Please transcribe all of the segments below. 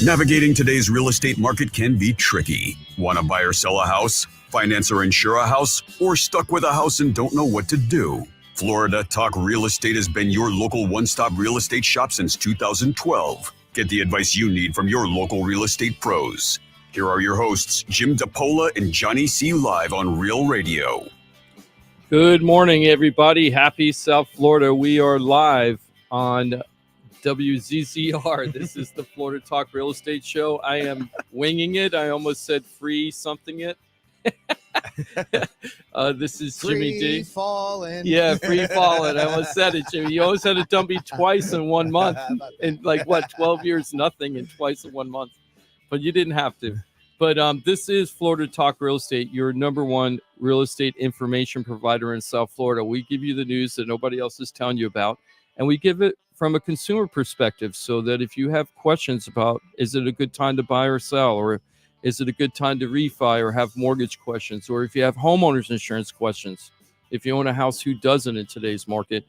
Navigating today's real estate market can be tricky. Want to buy or sell a house, finance or insure a house, or stuck with a house and don't know what to do? Florida Talk Real Estate has been your local one-stop real estate shop since 2012. Get the advice you need from your local real estate pros. Here are your hosts, Jim Paola and Johnny C. live on Real Radio. Good morning, everybody. Happy South Florida. We are live on WZZR. This is the Florida Talk Real Estate Show. I am winging it. I almost said free something it. This is Jimmy D. Falling. Yeah, free falling. I almost said it, Jimmy. You almost had to dump me twice in 1 month. In 12 years, nothing, and twice in 1 month. But you didn't have to. But this is Florida Talk Real Estate, your number one real estate information provider in South Florida. We give you the news that nobody else is telling you about, and we give it from a consumer perspective so that if you have questions about is it a good time to buy or sell, or is it a good time to refi or have mortgage questions, or if you have homeowners insurance questions, if you own a house, who doesn't in today's market,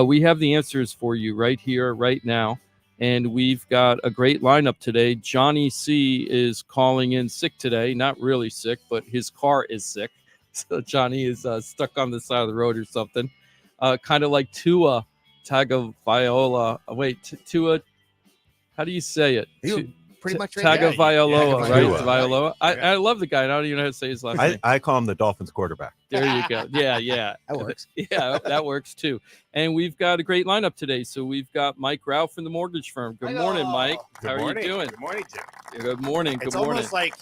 we have the answers for you right here, right now. And we've got a great lineup today. Johnny C. is calling in sick today. Not really sick, but his car is sick. So Johnny is stuck on the side of the road or something. Kind of like Tua Tagovailoa. Tua, how do you say it? Pretty much Tagovailoa, right? Tua. Vailoa. I love the guy. I don't even know how to say his last name. I call him the Dolphins quarterback. There you go. Yeah. That works. Yeah, that works too. And we've got a great lineup today. So we've got Mike Rauch from the mortgage firm. Good morning, Mike. How are you doing? Good morning, Jim. Good morning. It's almost like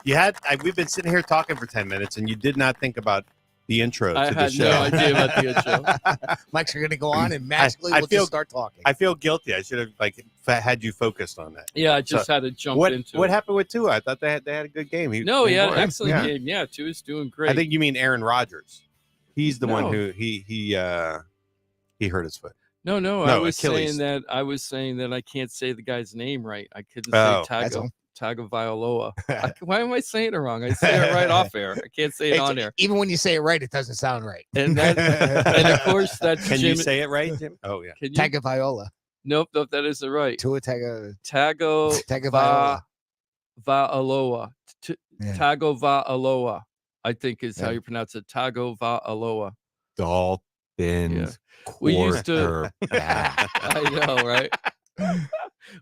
you had. We've been sitting here talking for 10 minutes, and you did not think about the intro to the show. I had no idea about the intro. Mike's going to go on and magically we'll just start talking. I feel guilty. I should have had you focused on that. Yeah, I just had to jump into What it. happened with Tua? I thought they had a good game. He had an excellent game. Yeah, Tua's doing great. I think you mean Aaron Rodgers. He's the one who he hurt his foot. No, I was saying that I can't say the guy's name right. I couldn't say Tagovailoa. Why am I saying it wrong? I say it right off air. I can't say it on air. Even when you say it right, it doesn't sound right. And of course that's Can you say it right, Jim? Oh yeah. Tagovailoa. Nope, that isn't right. Tua Tagovailoa. Tagovailoa, I think is how you pronounce it. Tagovailoa. Dolphins. We used to. I know, right?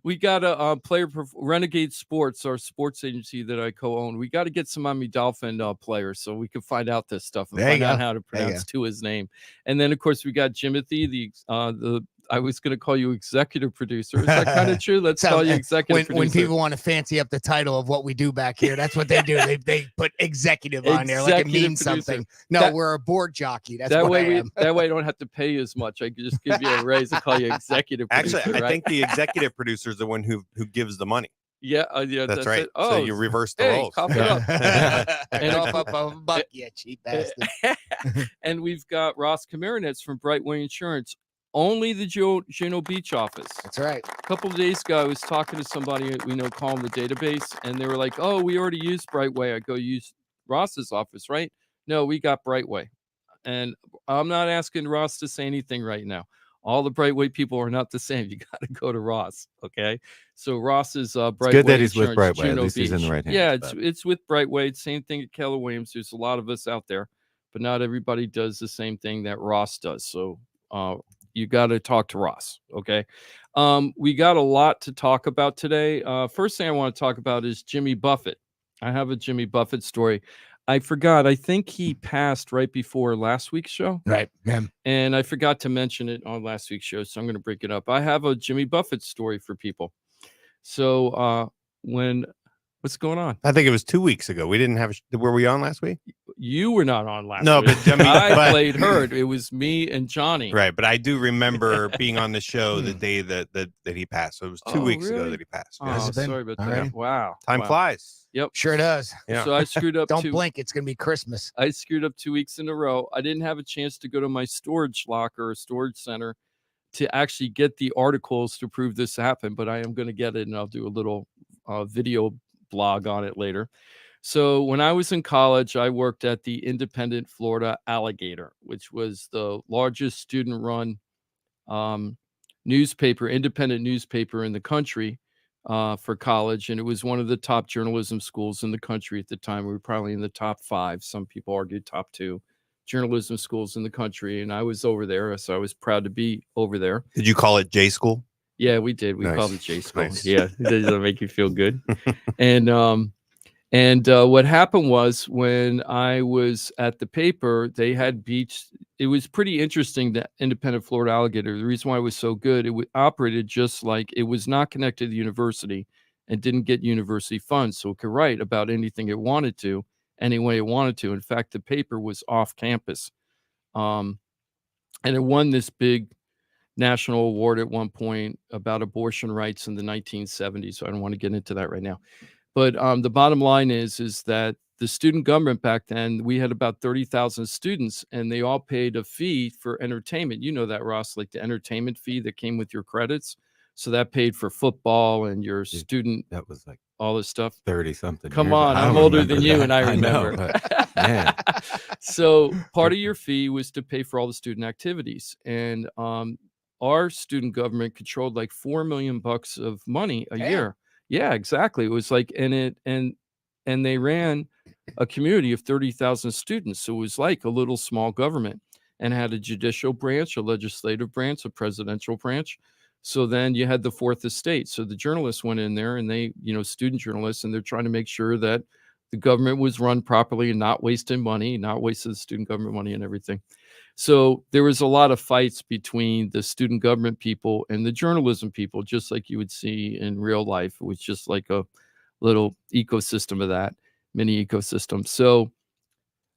We got a player, Renegade Sports, our sports agency that I co-own. We got to get some Miami Dolphin players so we can find out this stuff and find out how to pronounce Tua's name. And then, of course, we got Jimothy, the I was going to call you executive producer. Is that kind of true? Let's call you executive producer. When people want to fancy up the title of what we do back here, that's what they do. They put executive on there like it means something. No, we're a board jockey. That's that what way I am. That way I don't have to pay you as much. I can just give you a raise and call you executive producer. Actually, I think the executive producer is the one who gives the money. Yeah, that's right. It. Oh, so you reverse the roles. Cough it up. And off up a buck, you cheap bastard. And we've got Ross Komarinetz from Brightway Insurance. Only the Juno Beach office. That's right. A couple of days ago, I was talking to somebody we know calling the database, and they were like, "Oh, we already used Brightway." I go, "Use Ross's office, right?" No, we got Brightway, and I'm not asking Ross to say anything right now. All the Brightway people are not the same. You got to go to Ross, okay? So Ross is Brightway. It's good that he's with Insurance, Brightway. Juno At least Beach. he's in the right hands. Yeah, it's with Brightway. Same thing at Keller Williams. There's a lot of us out there, but not everybody does the same thing that Ross does. So you got to talk to Ross, okay? We got a lot to talk about today. First thing I want to talk about is Jimmy Buffett. I have a Jimmy Buffett story. I forgot. I think he passed right before last week's show. Right. Yeah. And I forgot to mention it on last week's show, so I'm going to break it up. I have a Jimmy Buffett story for people. So what's going on? I think it was 2 weeks ago. We didn't have. Were we on last week? You were not on last No, week. but I played herd. It was me and Johnny. Right, but I do remember being on the show the day that he passed. So it was 2 weeks ago that he passed. Oh, Yes. sorry about that. Right. Wow. Time flies. Yep. Sure does. Yeah. So I screwed up. Don't blink. It's going to be Christmas. I screwed up 2 weeks in a row. I didn't have a chance to go to my storage locker or storage center to actually get the articles to prove this happened, but I am going to get it, and I'll do a little video blog on it later. So when I was in college, I worked at the Independent Florida Alligator, which was the largest student-run newspaper, independent newspaper in the country. for college, and it was one of the top journalism schools in the country at the time. We were probably in the top 5. Some people argued top 2 journalism schools in the country, and I was over there, so I was proud to be over there. Did you call it J School? Yeah, we did. We Nice. called it J School. Nice. Yeah, does that make you feel good? And what happened was when I was at the paper, they had beach. It was pretty interesting that Independent Florida Alligator. The reason why it was so good, it operated just like it was not connected to the university and didn't get university funds, so it could write about anything it wanted to, any way it wanted to. In fact, the paper was off campus, and it won this big national award at one point about abortion rights in the 1970s. So I don't want to get into that right now. But the bottom line is that the student government back then, we had about 30,000 students, and they all paid a fee for entertainment. You know that, Ross, like the entertainment fee that came with your credits. So that paid for football and your student. That was like all this stuff. 30 something. Come on, I'm older than you, and I remember. know, man. So part of your fee was to pay for all the student activities, and our student government controlled like $4 million of money a year. Yeah, exactly. It was like, and they ran a community of 30,000 students. So it was like a little small government, and had a judicial branch, a legislative branch, a presidential branch. So then you had the fourth estate. So the journalists went in there, and they, student journalists, and they're trying to make sure that the government was run properly and not wasting money, not wasting student government money and everything. So there was a lot of fights between the student government people and the journalism people, just like you would see in real life. It was just like a little ecosystem of that, mini ecosystem. So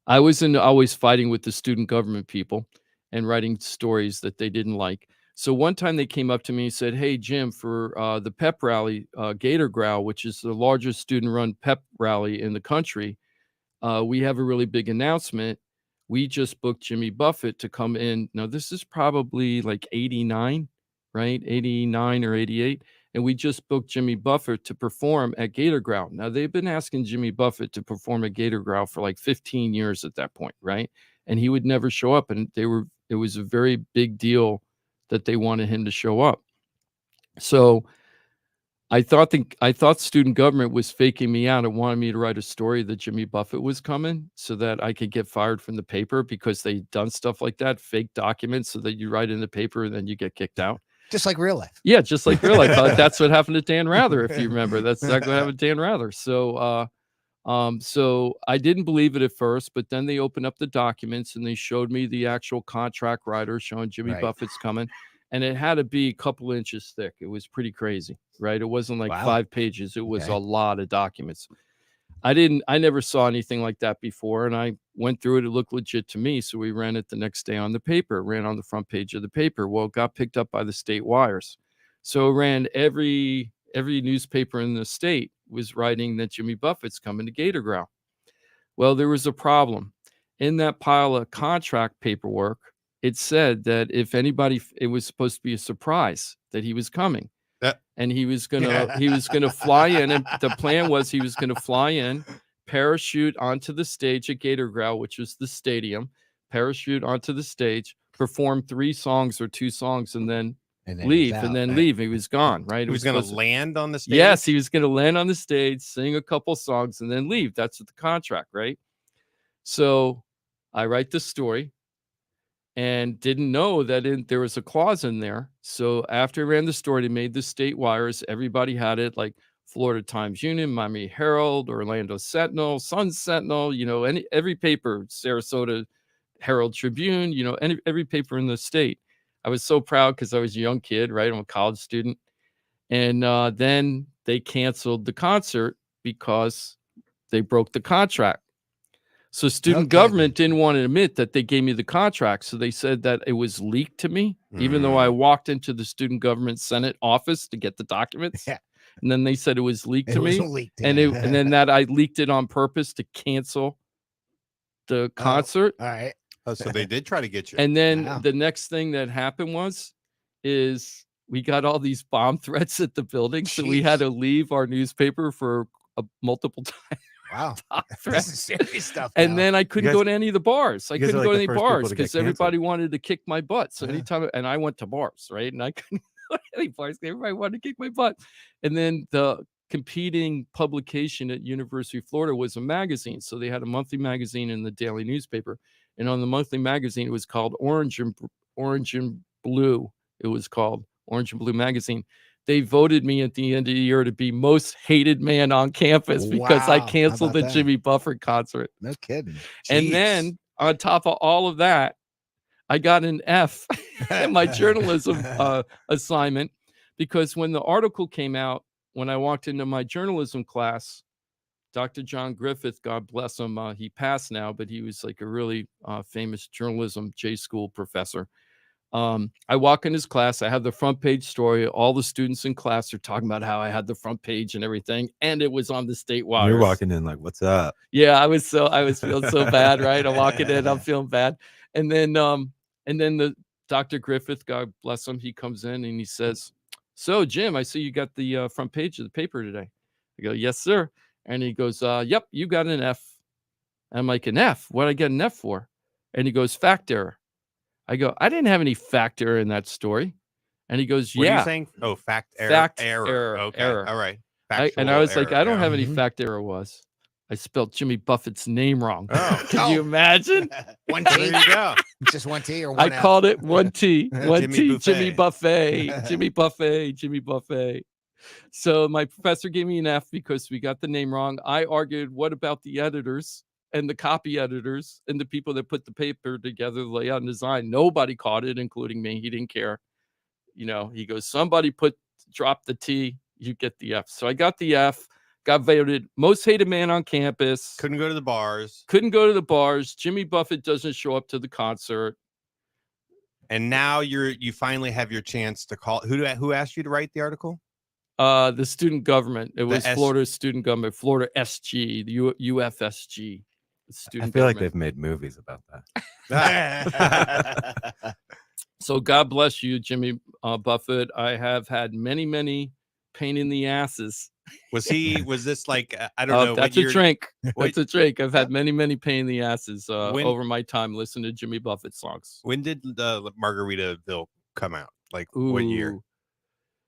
I was always fighting with the student government people and writing stories that they didn't like. So one time they came up to me and said, "Hey, Jim, for the pep rally, Gator Growl, which is the largest student-run pep rally in the country, we have a really big announcement. We just booked Jimmy Buffett to come in." Now, this is probably like 89, right? 89 or 88. And we just booked Jimmy Buffett to perform at Gator Growl. Now, they've been asking Jimmy Buffett to perform at Gator Growl for like 15 years at that point, right? And he would never show up. And it was a very big deal that they wanted him to show up. So I thought student government was faking me out and wanted me to write a story that Jimmy Buffett was coming so that I could get fired from the paper, because they'd done stuff like that, fake documents, so that you write in the paper and then you get kicked out. Just like real life. Yeah, just like real life. That's what happened to Dan Rather, if you remember. That's exactly what happened to Dan Rather. So I didn't believe it at first, but then they opened up the documents and they showed me the actual contract writer showing Jimmy Buffett's coming. And it had to be a couple inches thick. It was pretty crazy, right? It wasn't like 5 pages. It was a lot of documents. I never saw anything like that before. And I went through it. It looked legit to me. So we ran it the next day on the paper, ran on the front page of the paper. Well, it got picked up by the state wires. So it ran every newspaper in the state was writing that Jimmy Buffett's coming to Gator Growl. Well, there was a problem. In that pile of contract paperwork, it said that if anybody, it was supposed to be a surprise that he was coming, and he was gonna fly in. And the plan was he was gonna fly in, parachute onto the stage at Gator Growl, which was the stadium, parachute onto the stage, perform 3 songs or 2 songs, and then leave. He was gone, right? He was going to land on the stage? Yes, he was going to land on the stage, sing a couple songs, and then leave. That's the contract, right? So I write the story and didn't know that there was a clause in there. So after I ran the story, they made the state wires. Everybody had it, like Florida Times-Union, Miami Herald, Orlando Sentinel, Sun Sentinel, every paper, Sarasota Herald Tribune, every paper in the state. I was so proud because I was a young kid, right? I'm a college student. And then they canceled the concert because they broke the contract. So student government didn't want to admit that they gave me the contract. So they said that it was leaked to me, even though I walked into the student government Senate office to get the documents. Yeah. And then they said it was leaked to me. And then that I leaked it on purpose to cancel the concert. All right. Oh, so they did try to get you. And then the next thing that happened is we got all these bomb threats at the building. So we had to leave our newspaper for multiple times. Wow. This is serious stuff. And then I couldn't go to any of the bars. I couldn't go to any bars because everybody wanted to kick my butt. So anytime, and I went to bars, right? And I couldn't go to any parts. Everybody wanted to kick my butt. And then the competing publication at University of Florida was a magazine. So they had a monthly magazine and the daily newspaper. And on the monthly magazine, it was called Orange and Blue. It was called Orange and Blue magazine. They voted me at the end of the year to be most hated man on campus because I canceled the Jimmy Buffett concert. No kidding. And then on top of all of that, I got an F in my journalism assignment because when the article came out, when I walked into my journalism class, Dr. John Griffith, God bless him, he passed now, but he was like a really famous journalism J school professor. I walk in his class. I have the front page story. All the students in class are talking about how I had the front page and everything, and it was on the state wires. You're walking in like, "What's up?" Yeah, I was feeling so bad, right? I'm walking in, I'm feeling bad, and then the Dr. Griffith, God bless him, he comes in and he says, "So, Jim, I see you got the front page of the paper today." I go, "Yes, sir." And he goes, "Yep, you got an F." I'm like, "An F? What did I get an F for?" And he goes, "Fact error." I go, "I didn't have any fact error in that story." And he goes, What "Yeah." are you saying? Oh, fact error. Fact error. Okay. error. All right. And I was Factual like, error, "I don't yeah. have any fact error." Was I spelled Jimmy Buffett's name wrong? Oh. Can you imagine? One There T. you go. Just one T or one I F? called it one T, one Jimmy T, Buffet. Jimmy Buffet, Jimmy Buffet, Jimmy Buffet. So my professor gave me an F because we got the name wrong. I argued, what about the editors and the copy editors and the people that put the paper together, the layout and design? Nobody caught it, including me. He didn't care. You know, he goes, somebody drop the T, you get the F. So I got the F, got voted most hated man on campus. Couldn't go to the bars. Couldn't go to the bars. Jimmy Buffett doesn't show up to the concert. And now you finally have your chance to call. Who asked you to write the article? The student government. It was S- Florida student government, Florida SG, the UFSG. Student I feel like government. they've made movies about that. So God bless you, Jimmy Buffett. I have had many, many pain in the asses. Was this like, I don't know. That's what a drink. what- That's a drink. I've had many, many pain in the asses When- over my time listening to Jimmy Buffett songs. When did the Margaritaville come out? Like what year? Ooh.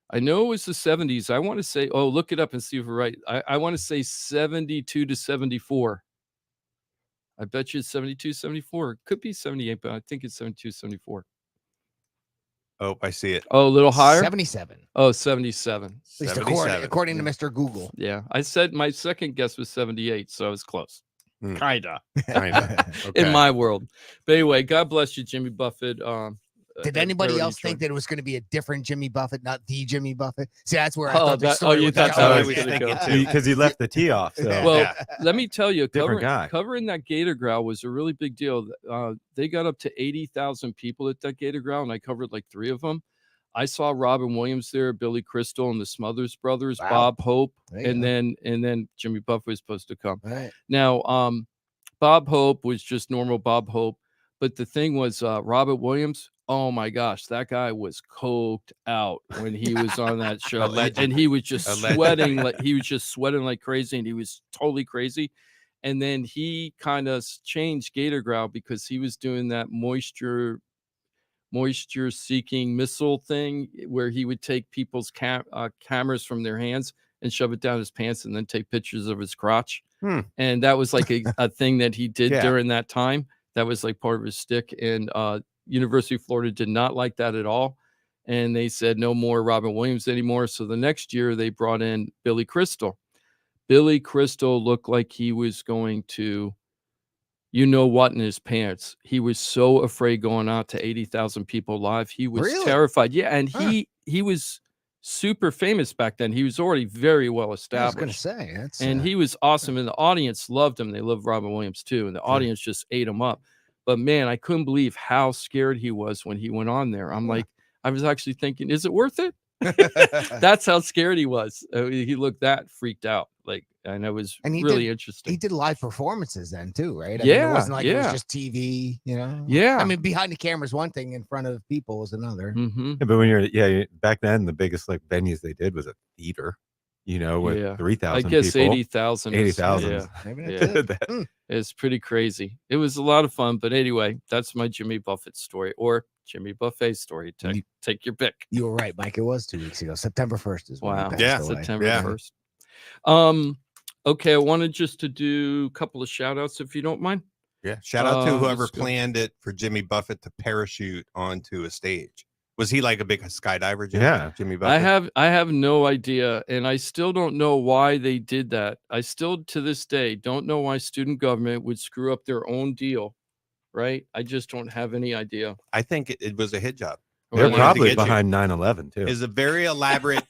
I know it was the 70s. I want to say, look it up and see if we're right. I want to say 72 to 74. I bet you it's 72, 74. It could be 78, but I think it's 72, 74. Oh, I see it. Oh, a little higher? 77. Oh, 77. At least 77. according to Mr. Google. Yeah. I said my second guess was 78, so I was close. Hmm. Kinda. Kinda. In Okay. my world. But anyway, God bless you, Jimmy Buffett. Did anybody everybody else think joined. that it was going to be a different Jimmy Buffett, not the Jimmy Buffett? See, that's where I Oh, thought the that- story you was thought going. that I was was gonna thinking go. too. Because he left the T off. So. Well, Yeah. let me tell you, Different guy. covering that Gator Growl was a really big deal. They got up to 80,000 people at that Gator Growl, and I covered like 3 of them. I saw Robin Williams there, Billy Crystal, and the Smothers Brothers, Wow. Bob Hope, There you and go. then Jimmy Buffett was supposed to come. All right. Now, Bob Hope was just normal Bob Hope, but the thing was, Robert Williams. Oh my gosh, that guy was coked out when he was on that show, and he was just sweating like crazy, and he was totally crazy. And then he kind of changed Gator Growl because he was doing that moisture seeking missile thing where he would take people's cameras from their hands and shove it down his pants and then take pictures of his crotch. And that was like a thing that he did during that time. That was like part of his stick. And University of Florida did not like that at all. And they said no more Robin Williams anymore. So the next year they brought in Billy Crystal. Billy Crystal looked like he was going to, you know what, in his pants. He was so afraid going out to 80,000 people live. He was Really? terrified. Yeah, and he was super famous back then. He was already very well I was established. going to say. That's, And he was awesome. And the audience loved him. They loved Robin Williams too. And the audience just ate him up. But man, I couldn't believe how scared he was when he went on there. I'm like, I was actually thinking, is it worth it? That's how scared he was. He looked that freaked out. Like, and it was And he really interesting. he did live performances then too, right? I mean, Yeah, it wasn't like it was yeah. just TV, you know? Yeah. I mean, behind the camera is one thing, in front of people is another. Mm-hmm. Yeah, but when you're back then, the biggest like venues they did was a theater, with Yeah. 3,000 I guess people. 80,000. 80,000. Yeah. Maybe Yeah. that's it. It's pretty crazy. It was a lot of fun. But anyway, that's my Jimmy Buffett story, or Jimmy Buffet story. Take your pick. You were right, Mike. It was 2 weeks ago. September 1st is when he Wow. passed away. September Yeah. 1st. Okay, I wanted just to do a couple of shout outs if you don't mind. Yeah. Shout out to whoever let's go. planned it for Jimmy Buffett to parachute onto a stage. Was he like a big skydiver, Jimmy? Yeah. Jimmy Buffett. I have no idea, and I still don't know why they did that. I still to this day don't know why student government would screw up their own deal, right? I just don't have any idea. I think it was a hit job. They're Well, probably get you. behind 9/11 too. Is a very elaborate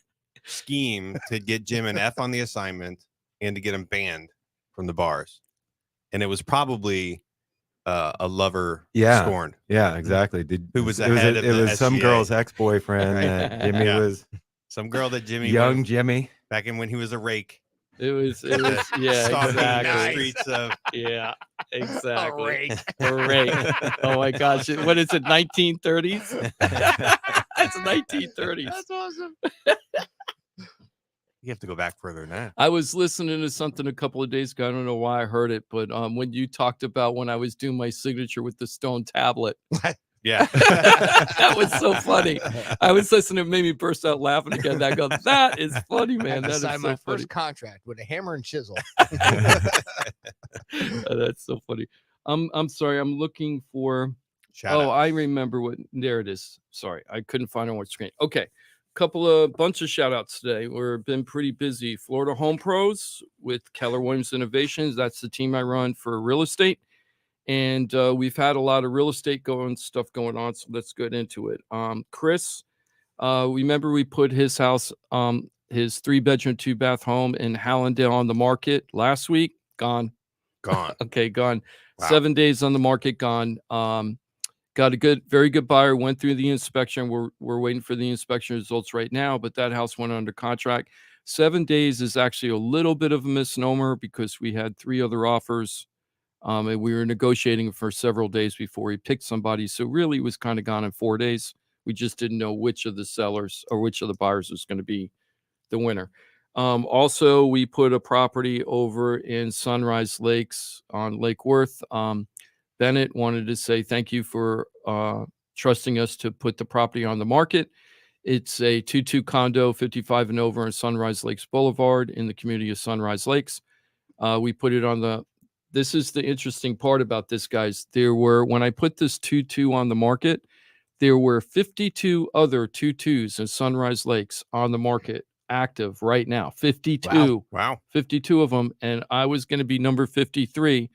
scheme to get Jim an F on the assignment and to get him banned from the bars. And it was probably a lover scorned. Yeah, exactly. Who was the it was, head of it the was some SGA. girl's ex-boyfriend that Jimmy Yeah. was Some girl that Jimmy young was Jimmy. back in when he was a rake. It was yeah, Stalking the exactly. streets of Yeah, exactly. Rake. A rake. Oh my gosh. What is it, 1930s? That's 1930s. That's awesome. you have to go back further than that. I was listening to something a couple of days ago. I don't know why I heard it, but when you talked about when I was doing my signature with the stone tablet, Yeah. that was so funny. I was listening, it made me burst out laughing again. I go, that is funny, I man. had to That is sign so my funny. first contract with a hammer and chisel. That's so funny. I'm sorry. I'm looking for. Shout out. I remember what. There it is. Sorry, I couldn't find it on what screen. Okay, bunch of shout outs today. We've been pretty busy. Florida Home Pros with Keller Williams Innovations. That's the team I run for real estate. And we've had a lot of real estate stuff going on, so let's get into it. Chris, remember we put his house, his 3-bedroom, 2-bath home in Hallandale on the market last week. Gone. Okay, gone. Wow. 7 days on the market, gone. Got a very good buyer. Went through the inspection. We're waiting for the inspection results right now, but that house went under contract. 7 days is actually a little bit of a misnomer because we had 3 other offers. And we were negotiating for several days before he picked somebody. So really it was kind of gone in 4 days. We just didn't know which of the sellers or which of the buyers was going to be the winner. Also, we put a property over in Sunrise Lakes on Lake Worth. Bennett wanted to say thank you for trusting us to put the property on the market. It's a 2-2 condo, 55 and over on Sunrise Lakes Boulevard in the community of Sunrise Lakes. We put it on this is the interesting part about this, guys. When I put this 2-2 on the market, there were 52 other 2-2s in Sunrise Lakes on the market active right now. 52. Wow. 52 of them. And I was going to be number 53.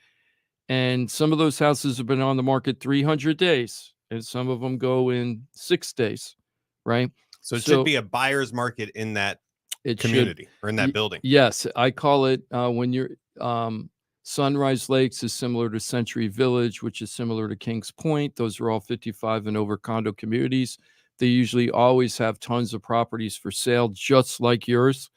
And some of those houses have been on the market 300 days. And some of them go in 6 days. Right. So it should be a buyer's market in that community or in that building. Yes. I call it when you're Sunrise Lakes is similar to Century Village, which is similar to Kings Point. Those are all 55 and over condo communities. They usually always have tons of properties for sale, just like yours.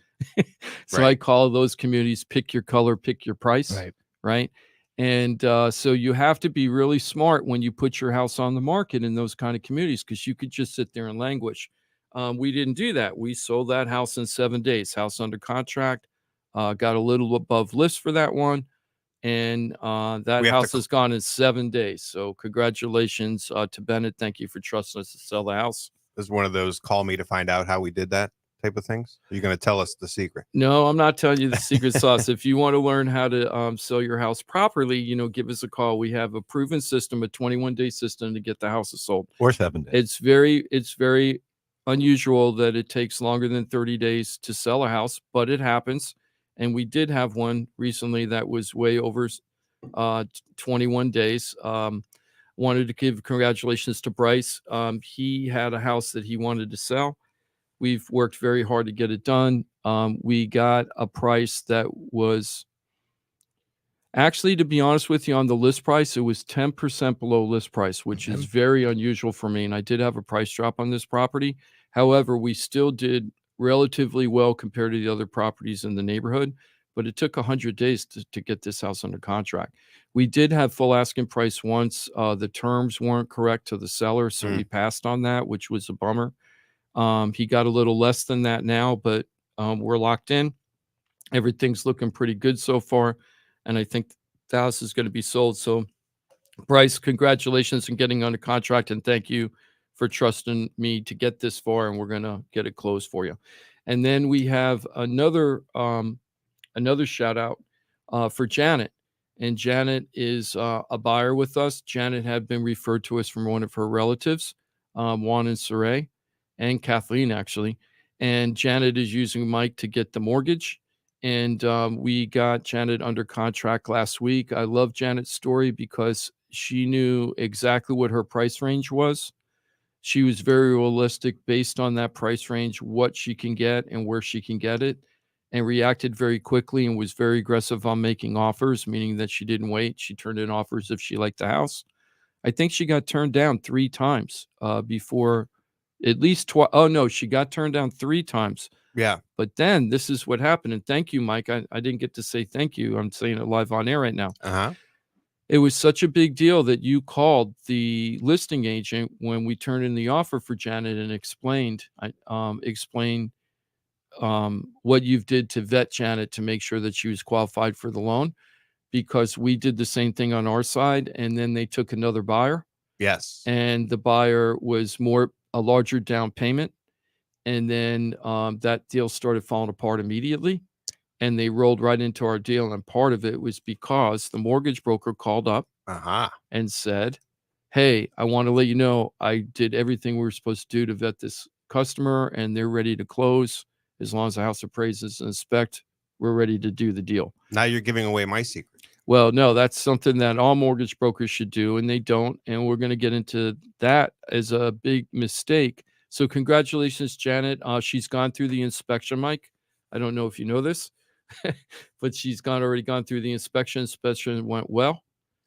So Right. I call those communities pick your color, pick your price. Right. And so you have to be really smart when you put your house on the market in those kind of communities, because you could just sit there and languish. We didn't do that. We sold that house in 7 days, house under contract, got a little above list for that one. And that house has gone in 7 days. So congratulations to Bennett. Thank you for trusting us to sell the house. This is one of those call me to find out how we did that type of things. Are you going to tell us the secret? No, I'm not telling you the secret sauce. If you want to learn how to sell your house properly, give us a call. We have a proven system, a 21-day system to get the houses sold. Or 7 days. It's very unusual that it takes longer than 30 days to sell a house, but it happens. And we did have one recently that was way over 21 days. Wanted to give congratulations to Bryce. He had a house that he wanted to sell. We've worked very hard to get it done. We got a price that was actually, to be honest with you, on the list price, it was 10% below list price, which is very unusual for me. And I did have a price drop on this property. However, we still did relatively well compared to the other properties in the neighborhood, but it took 100 days to get this house under contract. We did have full asking price once. The terms weren't correct to the seller, so we passed on that, which was a bummer. He got a little less than that now, but we're locked in. Everything's looking pretty good so far, and I think the house is going to be sold. So, Bryce, congratulations on getting under contract, and thank you for trusting me to get this far, and we're gonna get it closed for you. And then we have another shout out for Janet. And Janet is a buyer with us. Janet had been referred to us from one of her relatives, Juan and Saray, and Kathleen, actually. And Janet is using Mike to get the mortgage. And we got Janet under contract last week. I love Janet's story because she knew exactly what her price range was. She was very realistic based on that price range, what she can get and where she can get it, and reacted very quickly and was very aggressive on making offers, meaning that she didn't wait. She turned in offers if she liked the house. I think she got turned down 3 times before, at least twice. Oh, no, she got turned down 3 times. Yeah. But then this is what happened. And thank you, Mike. I didn't get to say thank you. I'm saying it live on air right now. Uh-huh. It was such a big deal that you called the listing agent when we turned in the offer for Janet and explained what you've did to vet Janet to make sure that she was qualified for the loan, because we did the same thing on our side, and then they took another buyer, Yes. and the buyer was a larger down payment, and then that deal started falling apart immediately, and they rolled right into our deal. And part of it was because the mortgage broker called up Uh-huh. and said, hey, I want to let you know I did everything we were supposed to do to vet this customer, and they're ready to close. As long as the house appraises and inspect, we're ready to do the deal. Now you're giving away my secret. Well, no, that's something that all mortgage brokers should do, and they don't. And we're going to get into that as a big mistake. So congratulations, Janet. She's gone through the inspection, Mike. I don't know if you know this, but she's already gone through the inspection. Inspection went well.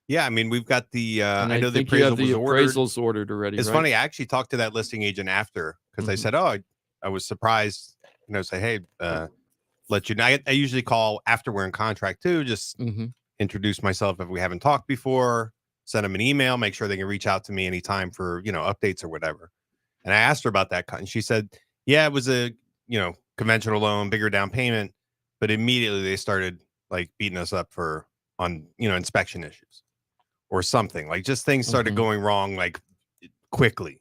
Yeah, I mean, we've got the I know the think you have appraisal the was ordered. appraisals ordered already. It's right? funny. I actually talked to that listing agent after, because I said, I was surprised, say, hey, let you know. I usually call after we're in contract too, just introduce myself if we haven't talked before, send them an email, make sure they can reach out to me anytime for, updates or whatever. And I asked her about that cut, and she said, yeah, it was a, conventional loan, bigger down payment, but immediately they started like beating us up on inspection issues or something, like just things started going wrong like quickly.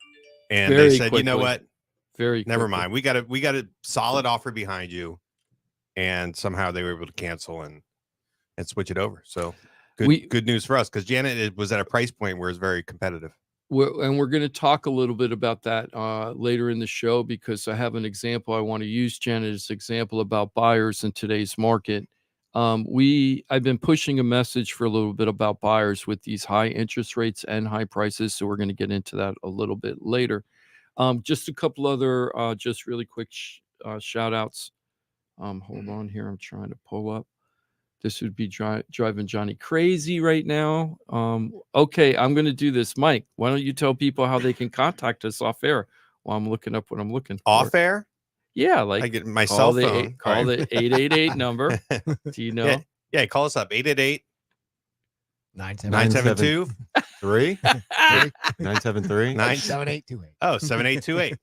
And Very they said, quickly. you know what? Never Quickly. mind. We got a solid offer behind you. And somehow they were able to cancel and switch it over. So good news for us, because Janet was at a price point where it's very competitive. We're going to talk a little bit about that later in the show, because I have an example. I want to use Janet as an example about buyers in today's market. I've been pushing a message for a little bit about buyers with these high interest rates and high prices. So we're going to get into that a little bit later. Just a couple other just really quick shout outs. Hold on here. I'm trying to pull up. This would be driving Johnny crazy right now. Okay, I'm going to do this. Mike, why don't you tell people how they can contact us off air while I'm looking up what I'm looking for? Off air? Yeah, like I get my cell phone. Call the 888 number. Do you know? Yeah, call us up. 888 972 3 973 7828. Oh, 7828.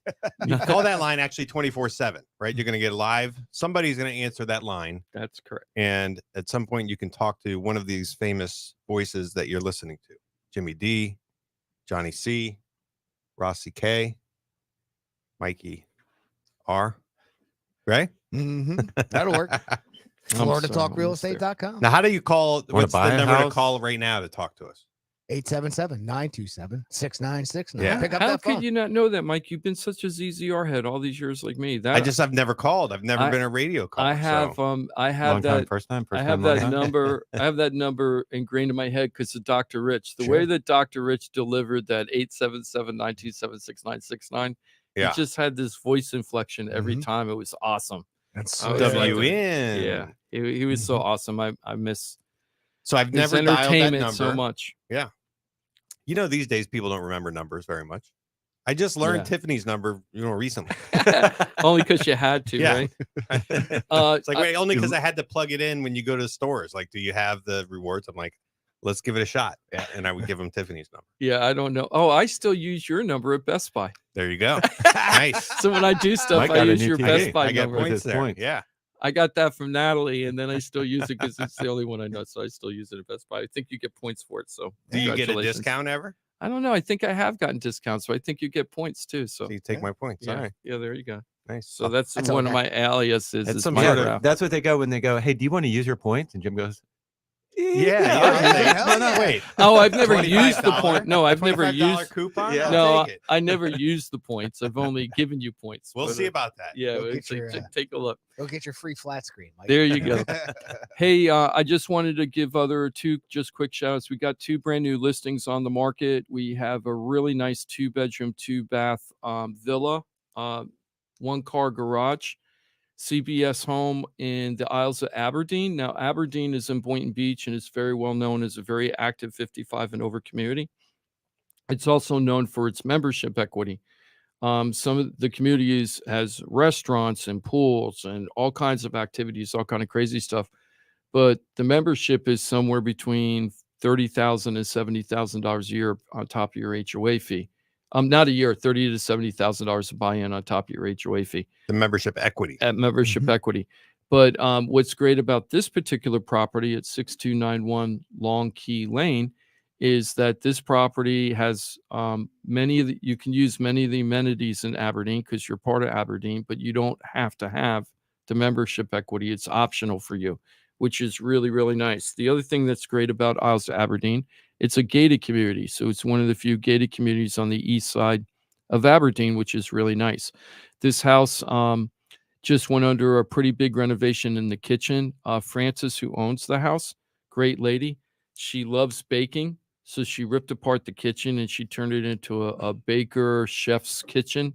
You can call that line actually 24/7, right? You're going to get live. Somebody's going to answer that line. That's correct. And at some point you can talk to one of these famous voices that you're listening to. Jimmy D, Johnny C, Rossi K, Mikey R. Right? That'll work. FloridaTalkRealEstate.com. Now, how do you call? What's buy the a number to house? call right now to talk to us? 877-927-6969. Yeah. Pick up How that phone. could you not know that, Mike? You've been such a ZZR head all these years, like me. I've never called. I've never been a radio caller. I have so. I have Long that time, first time, I first have time, long that time. number. I have that number ingrained in my head because of Dr. Rich. The way that Dr. Rich delivered that 877-927-6969, Yeah. he just had this voice inflection every time. It was awesome. That's I was WN. Yeah, he was so awesome. I miss So I've his never dialed that entertainment number so much. Yeah. These days people don't remember numbers very much. I just learned Yeah. Tiffany's number, recently. Only because you had to, Yeah. right? It's like, wait, only because I had to plug it in when you go to the stores. Like, do you have the rewards? I'm like, let's give it a shot. Yeah. And I would give them Tiffany's number. Yeah, I don't know. Oh, I still use your number at Best Buy. There you go. Nice. So when I do stuff, Mike I got a use new your TV. Best Buy I get number. With points his there. points. Yeah. I got that from Natalie, and then I still use it because it's the only one I know. So I still use it at Best Buy. I think you get points for it. So Do you get a congratulations. discount ever? I don't know. I think I have gotten discounts, so I think you get points too. So you take my points. All right. Yeah, there you go. Nice. So that's That's one all of my aliases. That's Is some my sort Rauch. of, that's what they go when they go, hey, do you want to use your points? And Jim goes, Hell No, yeah. wait. Oh, I've never used the point. No, I've never $25 used. coupon. Yeah. No, I'll take it. I never used the points. I've only given you points. We'll But, see about that. Yeah, Go get it's like, your, take a look. Go get your free flat screen, Mike. There you go. Hey, I just wanted to give other two just quick shout outs. We got 2 brand new listings on the market. We have a really nice 2-bedroom, 2-bath villa, 1-car garage, CBS home in the Isles of Aberdeen. Now, Aberdeen is in Boynton Beach and is very well known as a very active 55 and over community. It's also known for its membership equity. Some of the communities has restaurants and pools and all kinds of activities, all kind of crazy stuff. But the membership is somewhere between $30,000 and $70,000 a year on top of your HOA fee. Not a year, $30,000 to $70,000 to buy in on top of your HOA fee. The membership equity. At membership equity. But what's great about this particular property at 6291 Long Key Lane is that this property has you can use many of the amenities in Aberdeen because you're part of Aberdeen, but you don't have to have the membership equity. It's optional for you, which is really, really nice. The other thing that's great about Isles of Aberdeen, it's a gated community. So it's one of the few gated communities on the east side of Aberdeen, which is really nice. This house just went under a pretty big renovation in the kitchen. Frances, who owns the house, great lady. She loves baking. So she ripped apart the kitchen and she turned it into a baker chef's kitchen.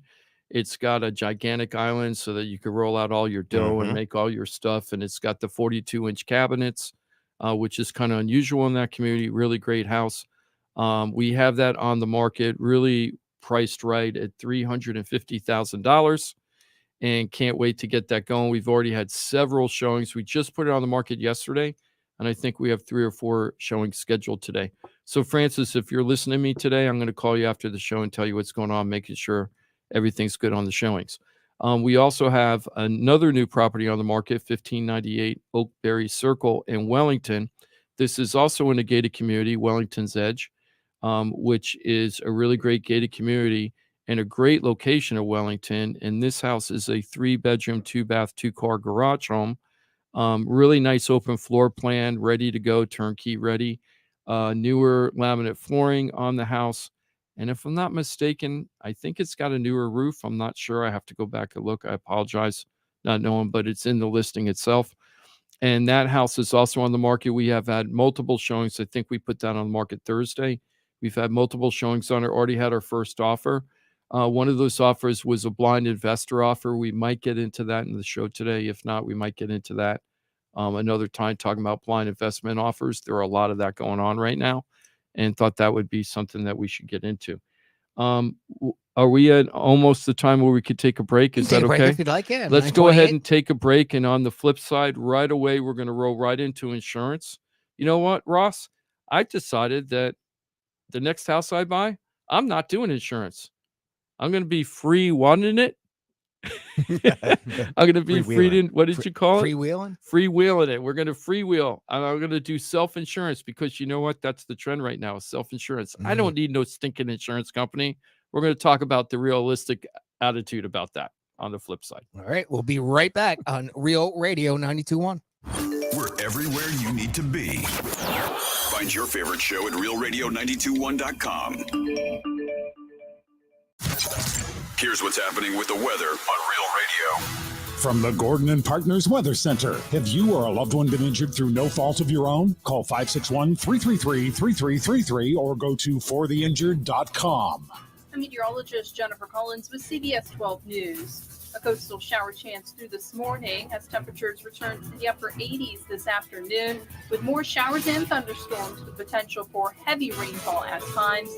It's got a gigantic island so that you can roll out all your dough and make all your stuff. And it's got the 42-inch cabinets, which is kind of unusual in that community. Really great house. We have that on the market, really priced right at $350,000, and can't wait to get that going. We've already had several showings. We just put it on the market yesterday, and I think we have 3 or 4 showings scheduled today. So, Francis, if you're listening to me today, I'm going to call you after the show and tell you what's going on, making sure everything's good on the showings. We also have another new property on the market, 1598 Oakberry Circle in Wellington. This is also in a gated community, Wellington's Edge, which is a really great gated community and a great location of Wellington. And this house is a 3-bedroom, 2-bath, 2-car garage home. Really nice open floor plan, ready to go, turnkey ready. Newer laminate flooring on the house. And if I'm not mistaken, I think it's got a newer roof. I'm not sure. I have to go back and look. I apologize, not knowing, but it's in the listing itself. And that house is also on the market. We have had multiple showings. I think we put that on the market Thursday. We've had multiple showings on it. Already had our first offer. One of those offers was a blind investor offer. We might get into that in the show today. If not, we might get into that another time, talking about blind investment offers. There are a lot of that going on right now, and thought that would be something that we should get into. Are we at almost the time where we could take a break? Is that okay? If you'd like, yeah. Let's go ahead and take a break. And on the flip side, right away, we're going to roll right into insurance. You know what, Ross? I decided that the next house I buy, I'm not doing insurance. I'm going to be free wanting it. I'm going to be what did you call it? Freewheeling? Freewheeling it. We're going to freewheel. And I'm going to do self-insurance because you know what? That's the trend right now, self-insurance. I don't need no stinking insurance company. We're going to talk about the realistic attitude about that on the flip side. All right. We'll be right back on Real Radio 92.1. We're everywhere you need to be. Find your favorite show at realradio921.com. Here's what's happening with the weather on Real Radio. From the Gordon and Partners Weather Center. Have you or a loved one been injured through no fault of your own? Call 561-333-3333 or go to fortheinjured.com. I'm meteorologist Jennifer Collins with CBS 12 News. A coastal shower chance through this morning as temperatures return to the upper 80s this afternoon, with more showers and thunderstorms with potential for heavy rainfall at times.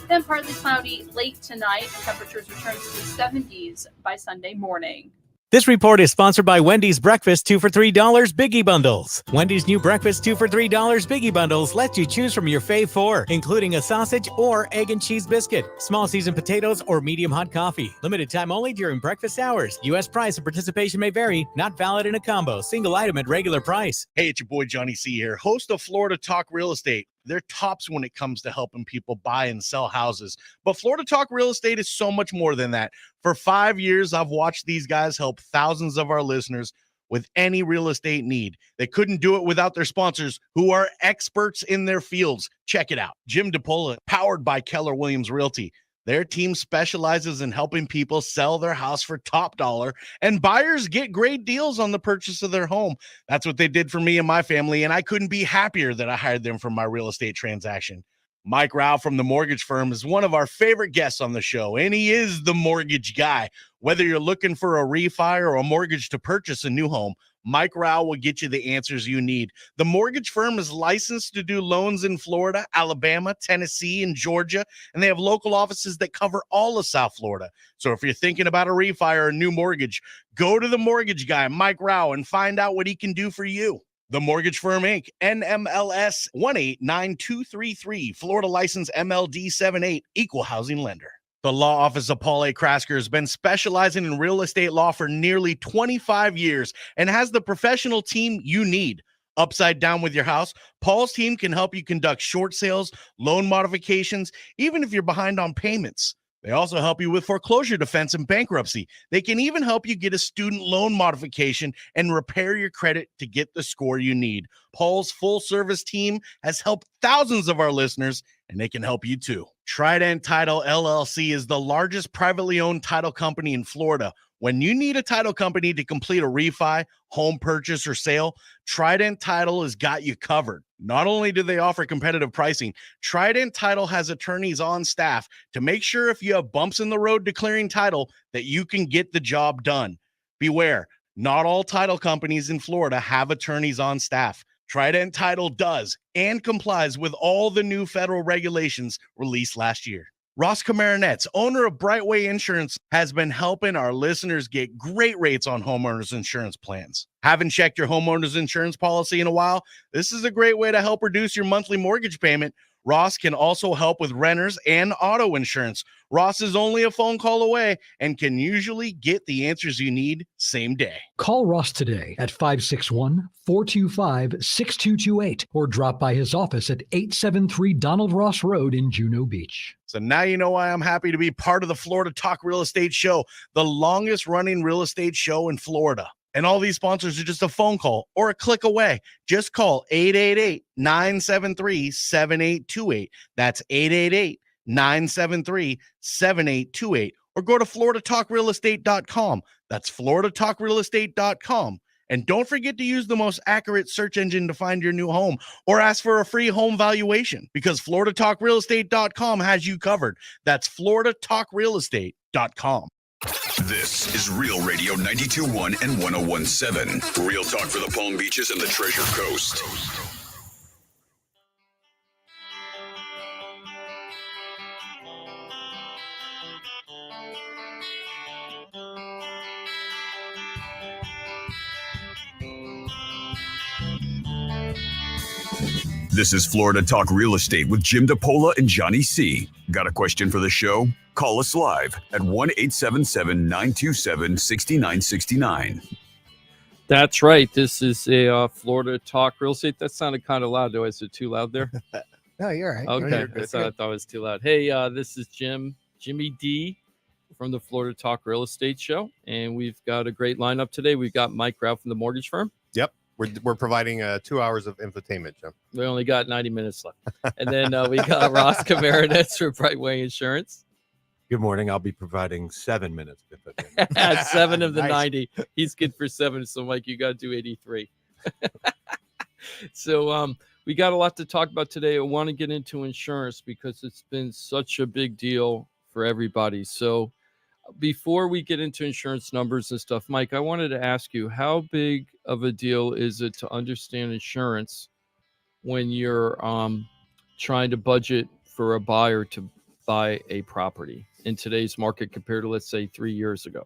Then partly cloudy late tonight. Temperatures return to the 70s by Sunday morning. This report is sponsored by Wendy's Breakfast 2 for $3 Biggie Bundles. Wendy's new Breakfast 2 for $3 Biggie Bundles lets you choose from your fave 4, including a sausage or egg and cheese biscuit, small seasoned potatoes, or medium hot coffee. Limited time only during breakfast hours. U.S. price and participation may vary. Not valid in a combo. Single item at regular price. Hey, it's your boy Johnny C here, host of Florida Talk Real Estate. They're tops when it comes to helping people buy and sell houses. But Florida Talk Real Estate is so much more than that. For 5 years, I've watched these guys help thousands of our listeners with any real estate need. They couldn't do it without their sponsors, who are experts in their fields. Check it out. Jim DePola, powered by Keller Williams Realty. Their team specializes in helping people sell their house for top dollar, and buyers get great deals on the purchase of their home. That's what they did for me and my family, and I couldn't be happier that I hired them for my real estate transaction. Mike Rauch from the mortgage firm is one of our favorite guests on the show, and he is the mortgage guy. Whether you're looking for a refi or a mortgage to purchase a new home, Mike Rauch will get you the answers you need. The mortgage firm is licensed to do loans in Florida, Alabama, Tennessee, and Georgia, and they have local offices that cover all of South Florida. So if you're thinking about a refi or a new mortgage, go to the mortgage guy, Mike Rauch, and find out what he can do for you. The Mortgage Firm, Inc., NMLS 189233, Florida license MLD 78, equal housing lender. The law office of Paul A. Krasker has been specializing in real estate law for nearly 25 years and has the professional team you need. Upside down with your house, Paul's team can help you conduct short sales, loan modifications, even if you're behind on payments. They also help you with foreclosure defense and bankruptcy. They can even help you get a student loan modification and repair your credit to get the score you need. Paul's full-service team has helped thousands of our listeners, and they can help you too. Trident Title LLC is the largest privately owned title company in Florida. When you need a title company to complete a refi, home purchase, or sale, Trident Title has got you covered. Not only do they offer competitive pricing, Trident Title has attorneys on staff to make sure if you have bumps in the road declaring title that you can get the job done. Beware, not all title companies in Florida have attorneys on staff. Trident Title does and complies with all the new federal regulations released last year. Ross Komarinetz, owner of Brightway Insurance, has been helping our listeners get great rates on homeowners insurance plans. Haven't checked your homeowners insurance policy in a while? This is a great way to help reduce your monthly mortgage payment. Ross can also help with renters and auto insurance. Ross is only a phone call away and can usually get the answers you need same day. Call Ross today at 561-425-6228 or drop by his office at 873 Donald Ross Road in Juno Beach. So now you know why I'm happy to be part of the Florida Talk Real Estate Show, the longest running real estate show in Florida. And all these sponsors are just a phone call or a click away. Just call 888-973-7828. That's 888-973-7828. Or go to floridatalkrealestate.com. That's floridatalkrealestate.com. And don't forget to use the most accurate search engine to find your new home or ask for a free home valuation because floridatalkrealestate.com has you covered. That's floridatalkrealestate.com. This is Real Radio 92.1 and 101.7. Real talk for the Palm Beaches and the Treasure Coast. This is Florida Talk Real Estate with Jim DePola and Johnny C. Got a question for the show? Call us live at 1-877-927-6969. That's right. This is a Florida Talk Real Estate. That sounded kind of loud, though. Is it too loud there? No, you're all right. Okay. You're good. I thought it was too loud. Hey, this is Jimmy D from the Florida Talk Real Estate Show. And we've got a great lineup today. We've got Mike Rauch from the mortgage firm. Yep. We're providing 2 hours of infotainment, Jim. We only got 90 minutes left. And then we got Ross Komarinetz from Brightway Insurance. Good morning. I'll be providing 7 minutes. 7 of the Nice. 90. He's good for 7. So, Mike, you got to do 83. So we got a lot to talk about today. I want to get into insurance because it's been such a big deal for everybody. So before we get into insurance numbers and stuff, Mike, I wanted to ask you, how big of a deal is it to understand insurance when you're trying to budget for a buyer to buy a property in today's market compared to, let's say, 3 years ago?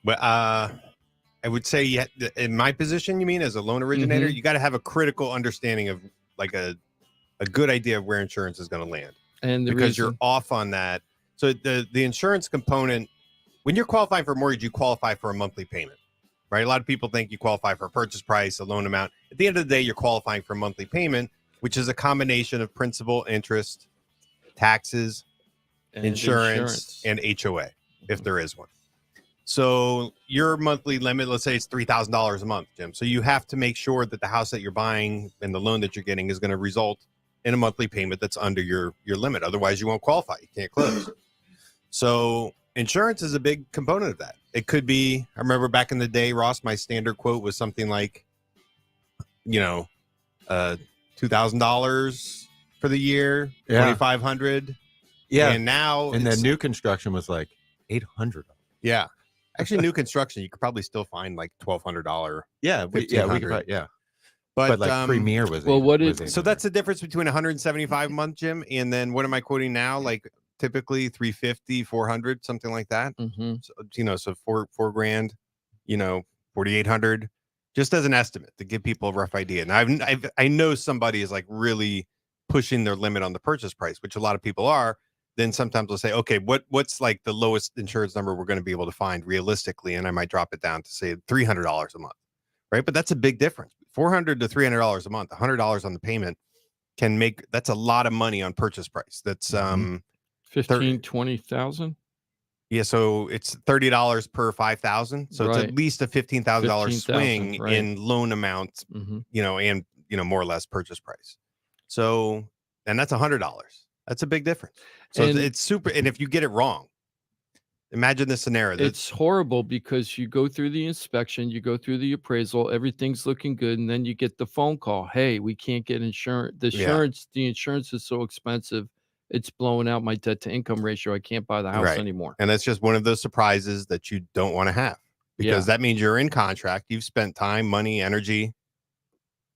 Well, I would say, in my position, you mean as a loan originator, you got to have a critical understanding of like a good idea of where insurance is going to land, And because you're off on that. So the insurance component, when you're qualifying for a mortgage, you qualify for a monthly payment, right? A lot of people think you qualify for a purchase price, a loan amount. At the end of the day, you're qualifying for a monthly payment. which is a combination of principal, interest, taxes, And insurance, and HOA, if there is one. So your monthly limit, let's say it's $3,000 a month, Jim. So you have to make sure that the house that you're buying and the loan that you're getting is going to result in a monthly payment that's under your limit. Otherwise, you won't qualify. You can't close. So insurance is a big component of that. It could be, I remember back in the day, Ross, my standard quote was something like, $2,000 for the year, Yeah. $2,500. Yeah. And now, And then new construction was like $800. yeah. Actually, new construction, you could probably still find like $1,200. Yeah. We could, yeah. But like Premier was. Well, what is- So that's the difference between 175 a month, Jim, and then what am I quoting now? Like typically 350, 400, something like that. Mm-hmm. So, so four grand, 4,800, just as an estimate to give people a rough idea. And I know somebody is like really pushing their limit on the purchase price, which a lot of people are. Then sometimes they'll say, okay, what's like the lowest insurance number we're going to be able to find realistically? And I might drop it down to say $300 a month, right? But that's a big difference. $400 to $300 a month, $100 on the payment that's a lot of money on purchase price. That's 15, 20,000. Yeah, so it's $30 per 5,000. So it's Right. at least a $15,000 swing right. in loan amount, Mhm. and more or less purchase price. So, and that's $100. That's a big difference. So And- it's super. And if you get it wrong, imagine this scenario. It's horrible because you go through the inspection, you go through the appraisal, everything's looking good, and then you get the phone call. Hey, we can't get insurance. The insurance is so expensive, it's blowing out my debt to income ratio. I can't buy the house Right. anymore. And that's just one of those surprises that you don't want to have, because that means you're in contract. You've spent time, money, energy,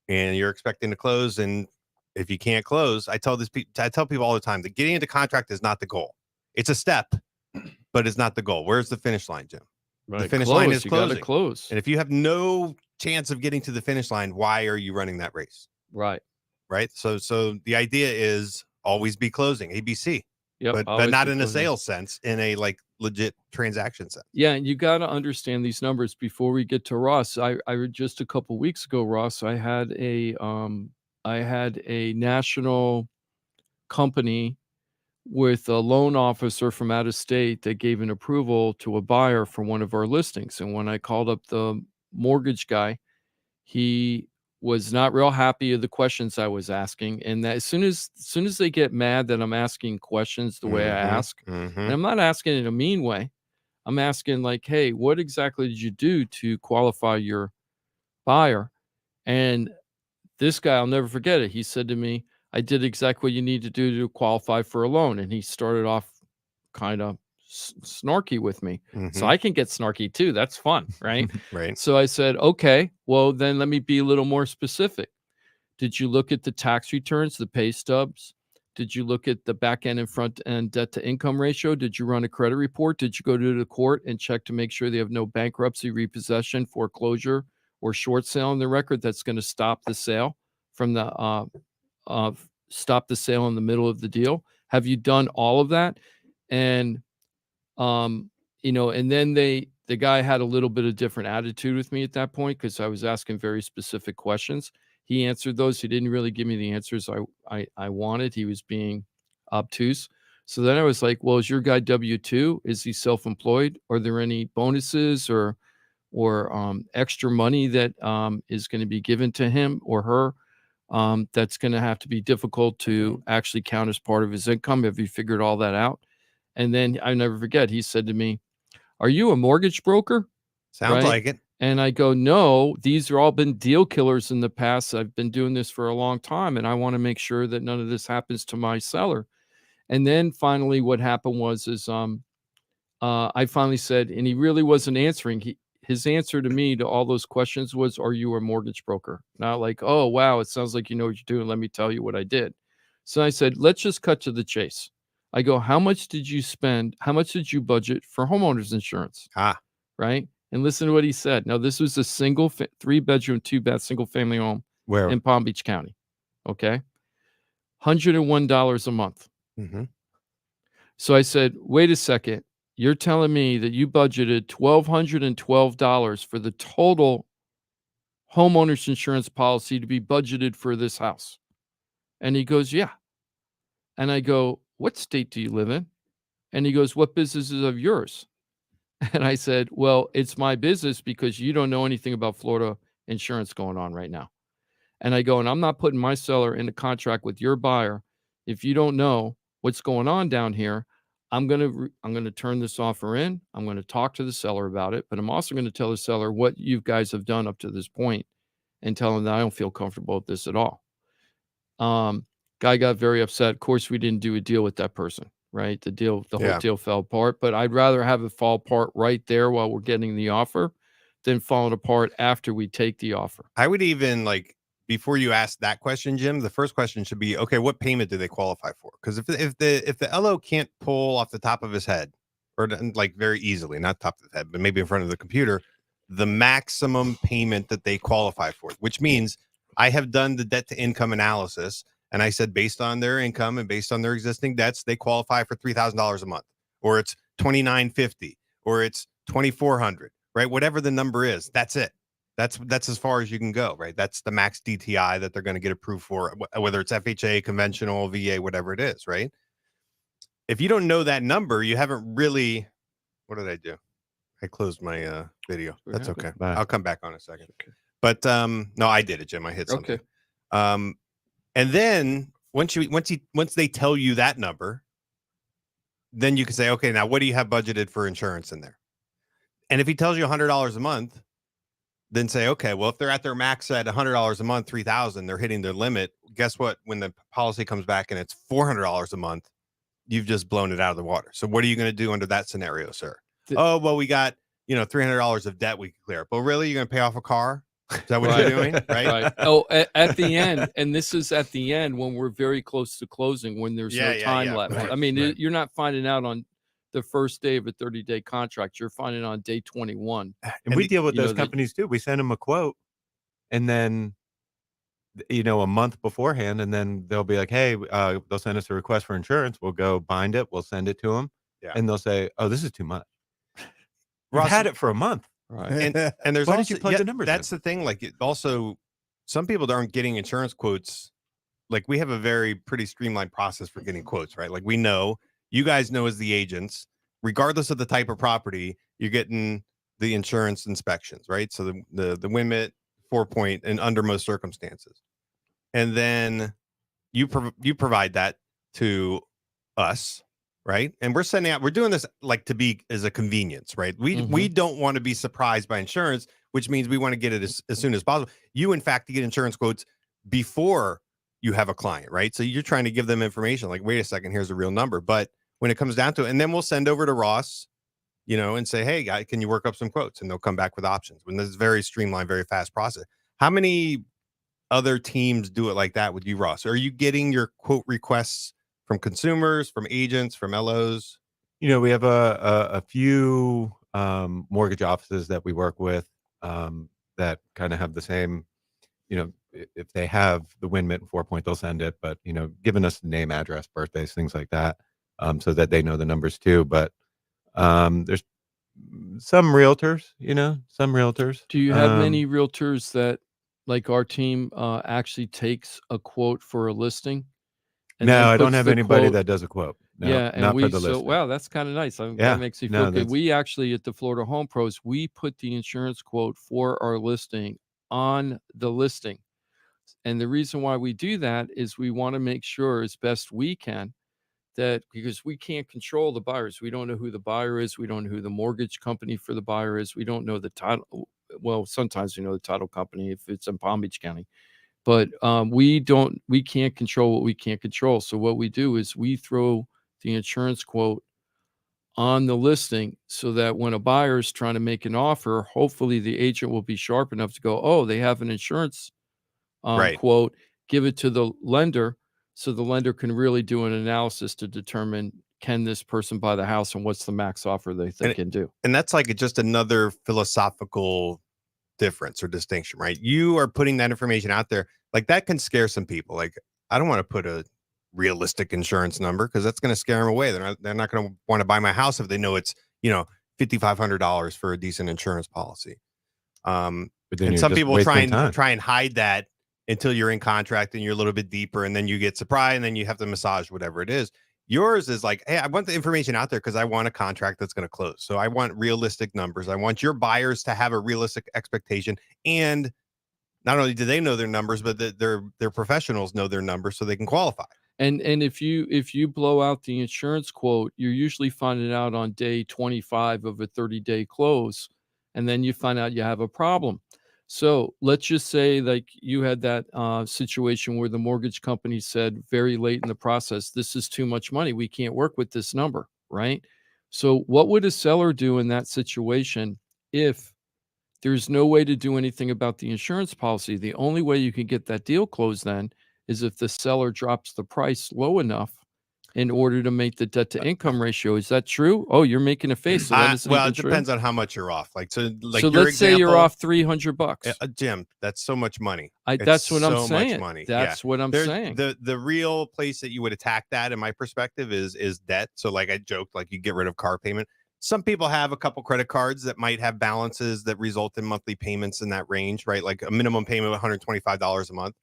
and you're expecting to close. And if you can't close, I tell people all the time that getting into contract is not the goal. It's a step, but it's not the goal. Where's the finish line, Jim? Right. The finish line is You gotta closing. close. And if you have no chance of getting to the finish line, why are you running that race? Right. Right. So the idea is always be closing, ABC, Yep. but always not be in a closing. sales sense, in a like legit transaction sense. Yeah, and you got to understand these numbers before we get to Ross. I just a couple weeks ago, Ross, I had a national company with a loan officer from out of state that gave an approval to a buyer for one of our listings. And when I called up the mortgage guy, he was not real happy of the questions I was asking. And that as soon as they get mad that I'm asking questions the way I ask, and I'm not asking in a mean way, I'm asking like, hey, what exactly did you do to qualify your buyer? And this guy, I'll never forget it. He said to me, I did exactly what you need to do to qualify for a loan. And he started off kind of snarky with me. So I can get snarky too. That's fun, right? Right. So I said, okay, well, then let me be a little more specific. Did you look at the tax returns, the pay stubs? Did you look at the back end and front end debt to income ratio? Did you run a credit report? Did you go to the court and check to make sure they have no bankruptcy, repossession, foreclosure, or short sale in the record that's going to stop the sale from the stop the sale in the middle of the deal? Have you done all of that? And and then the guy had a little bit of different attitude with me at that point because I was asking very specific questions. He answered those. He didn't really give me the answers I wanted. He was being obtuse. So then I was like, well, is your guy W-2? Is he self-employed? Are there any bonuses or extra money that is going to be given to him or her that's going to have to be difficult to actually count as part of his income? Have you figured all that out? And then I never forget, he said to me, are you a mortgage broker? Sounds like it. And I go, no, these are all been deal killers in the past. I've been doing this for a long time, and I want to make sure that none of this happens to my seller. And then finally what happened was I finally said, and he really wasn't answering. His answer to me to all those questions was, are you a mortgage broker? Not like, oh, wow, it sounds like you know what you're doing. Let me tell you what I did. So I said, let's just cut to the chase. I go, how much did you spend? How much did you budget for homeowners insurance? Right. And listen to what he said. Now, this was a single 3-bedroom, 2-bath, single family home in Palm Beach County. Okay. $101 a month. So I said, wait a second. You're telling me that you budgeted $1,212 for the total homeowners insurance policy to be budgeted for this house. And he goes, yeah. And I go, what state do you live in? And he goes, what business is of yours? And I said, well, it's my business because you don't know anything about Florida insurance going on right now. And I go, and I'm not putting my seller in a contract with your buyer if you don't know what's going on down here. I'm going to turn this offer in. I'm going to talk to the seller about it, but I'm also going to tell the seller what you guys have done up to this point and tell him that I don't feel comfortable with this at all. Guy got very upset. Of course, we didn't do a deal with that person, right? The whole deal fell apart, but I'd rather have it fall apart right there while we're getting the offer than falling apart after we take the offer. I would even before you ask that question, Jim, the first question should be, okay, what payment do they qualify for? Because if the LO can't pull off the top of his head, or very easily, not top of the head, but maybe in front of the computer, the maximum payment that they qualify for, which means I have done the debt to income analysis, and I said based on their income and based on their existing debts, they qualify for $3,000 a month, or it's $2,950, or it's $2,400, right? Whatever the number is, that's it. That's as far as you can go, right? That's the max DTI that they're going to get approved for, whether it's FHA, conventional, VA, whatever it is, right? If you don't know that number, you haven't really. What did I do? I closed my video. That's okay. I'll come back on a second. Okay. But no, I did it, Jim. I hit something. Okay. And then once they tell you that number, then you can say, okay, now what do you have budgeted for insurance in there? And if he tells you $100 a month, then say, okay, well, if they're at their max at $100 a month, $3,000, they're hitting their limit. Guess what? When the policy comes back and it's $400 a month, you've just blown it out of the water. So what are you going to do under that scenario, sir? Oh, well, we got, $300 of debt we can clear. But really, you're going to pay off a car? Is that what you're doing? Right. Oh, at the end, and this is at the end when we're very close to closing, when there's no time left. Right. I mean, you're not finding out on the first day of a 30-day contract. You're finding on day 21. And we deal with those companies too. We send them a quote, and then a month beforehand, and then they'll be like, hey, they'll send us a request for insurance. We'll go bind it. We'll send it to them, and they'll say, oh, this is too much. We've had it for a month. Right. And there's why also, did you plug the numbers that's in? the thing. Also, some people aren't getting insurance quotes. We have a pretty streamlined process for getting quotes, right? We know, you guys know as the agents, regardless of the type of property, you're getting the insurance inspections, right? So the limit, 4-point, and under most circumstances. And then you provide that to us, right? And we're doing this to be as a convenience, right? We don't want to be surprised by insurance, which means we want to get it as soon as possible. You, in fact, get insurance quotes before you have a client, right? So you're trying to give them information wait a second, here's a real number. But when it comes down to it, and then we'll send over to Ross, and say, hey, guy, can you work up some quotes? And they'll come back with options. When this is very streamlined, very fast process. How many other teams do it like that with you, Ross? Are you getting your quote requests from consumers, from agents, from LOs? We have a few mortgage offices that we work with that kind of have the same, if they have the WinMit and 4-point, they'll send it, but, giving us the name, address, birthdays, things like that, so that they know the numbers too. But there's some realtors, Do you have many realtors that, like our team, actually takes a quote for a listing? No, I don't have anybody that does a quote. No, yeah, and not for the listing. wow, that's kind of nice. That makes me feel good. We actually, at the Florida Home Pros, we put the insurance quote for our listing on the listing. And the reason why we do that is we want to make sure as best we can that, because we can't control the buyers. We don't know who the buyer is. We don't know who the mortgage company for the buyer is. We don't know the title. Well, sometimes we know the title company if it's in Palm Beach County. But we can't control what we can't control. So what we do is we throw the insurance quote on the listing so that when a buyer is trying to make an offer, hopefully the agent will be sharp enough to go, oh, they have an insurance quote, give it to the lender so the lender can really do an analysis to determine, can this person buy the house and what's the max offer they can do. And that's just another philosophical difference or distinction, right? You are putting that information out there. That can scare some people. I don't want to put a realistic insurance number because that's going to scare them away. They're not going to want to buy my house if they know it's, $5,500 for a decent insurance policy. And some people try and hide that until you're in contract and you're a little bit deeper, and then you get surprised, and then you have to massage whatever it is. Yours is like, hey, I want the information out there because I want a contract that's going to close. So I want realistic numbers. I want your buyers to have a realistic expectation. And not only do they know their numbers, but their professionals know their numbers so they can qualify. And if you blow out the insurance quote, you're usually finding out on day 25 of a 30-day close, and then you find out you have a problem. So let's just say like you had that situation where the mortgage company said very late in the process, this is too much money. We can't work with this number, right? So what would a seller do in that situation if there's no way to do anything about the insurance policy? The only way you can get that deal closed then is if the seller drops the price low enough in order to make the debt to income ratio. Is that true? Oh, you're making a face. So that isn't well, even it depends true? on how much you're off. Like, so Let's say you're off $300. Jim, that's so much money. That's what I'm so saying. Much money. That's what I'm saying. The real place that you would attack that, in my perspective, is debt. So like I joked, like you get rid of car payment. Some people have a couple credit cards that might have balances that result in monthly payments in that range, right? Like a minimum payment of $125 a month.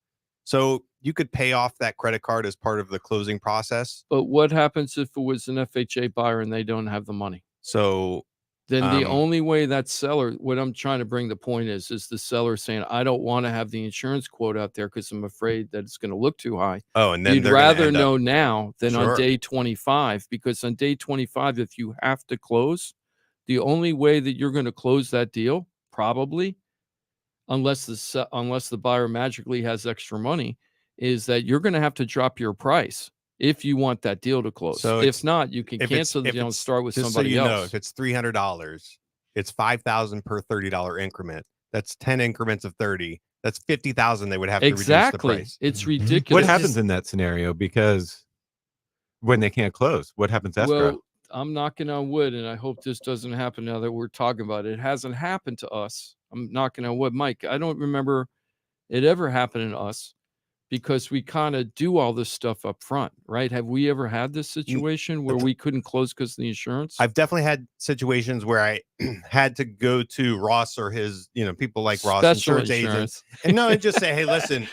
So you could pay off that credit card as part of the closing process. But what happens if it was an FHA buyer and they don't have the money? So then the only way that seller, what I'm trying to bring the point is the seller saying, I don't want to have the insurance quote out there because I'm afraid that it's going to look too high. Oh, and then you'd rather know now than on Sure. day 25, because on day 25, if you have to close, the only way that you're going to close that deal, probably, unless the buyer magically has extra money, is that you're going to have to drop your price if you want that deal to close. So if not, you can cancel the deal and start with somebody else. Know, if it's $300, it's $5,000 per $30 increment. That's 10 increments of 30. That's 50,000. They would have to reduce the price. It's ridiculous. What happens in that scenario? Because when they can't close, what happens escrow? Well, I'm knocking on wood, and I hope this doesn't happen now that we're talking about it. It hasn't happened to us. I'm knocking on wood. Mike, I don't remember it ever happening to us because we kind of do all this stuff up front, right? Have we ever had this situation where we couldn't close because of the insurance? I've definitely had situations where I had to go to Ross or his, people like Ross, Special insurance agents, and just say, hey, listen,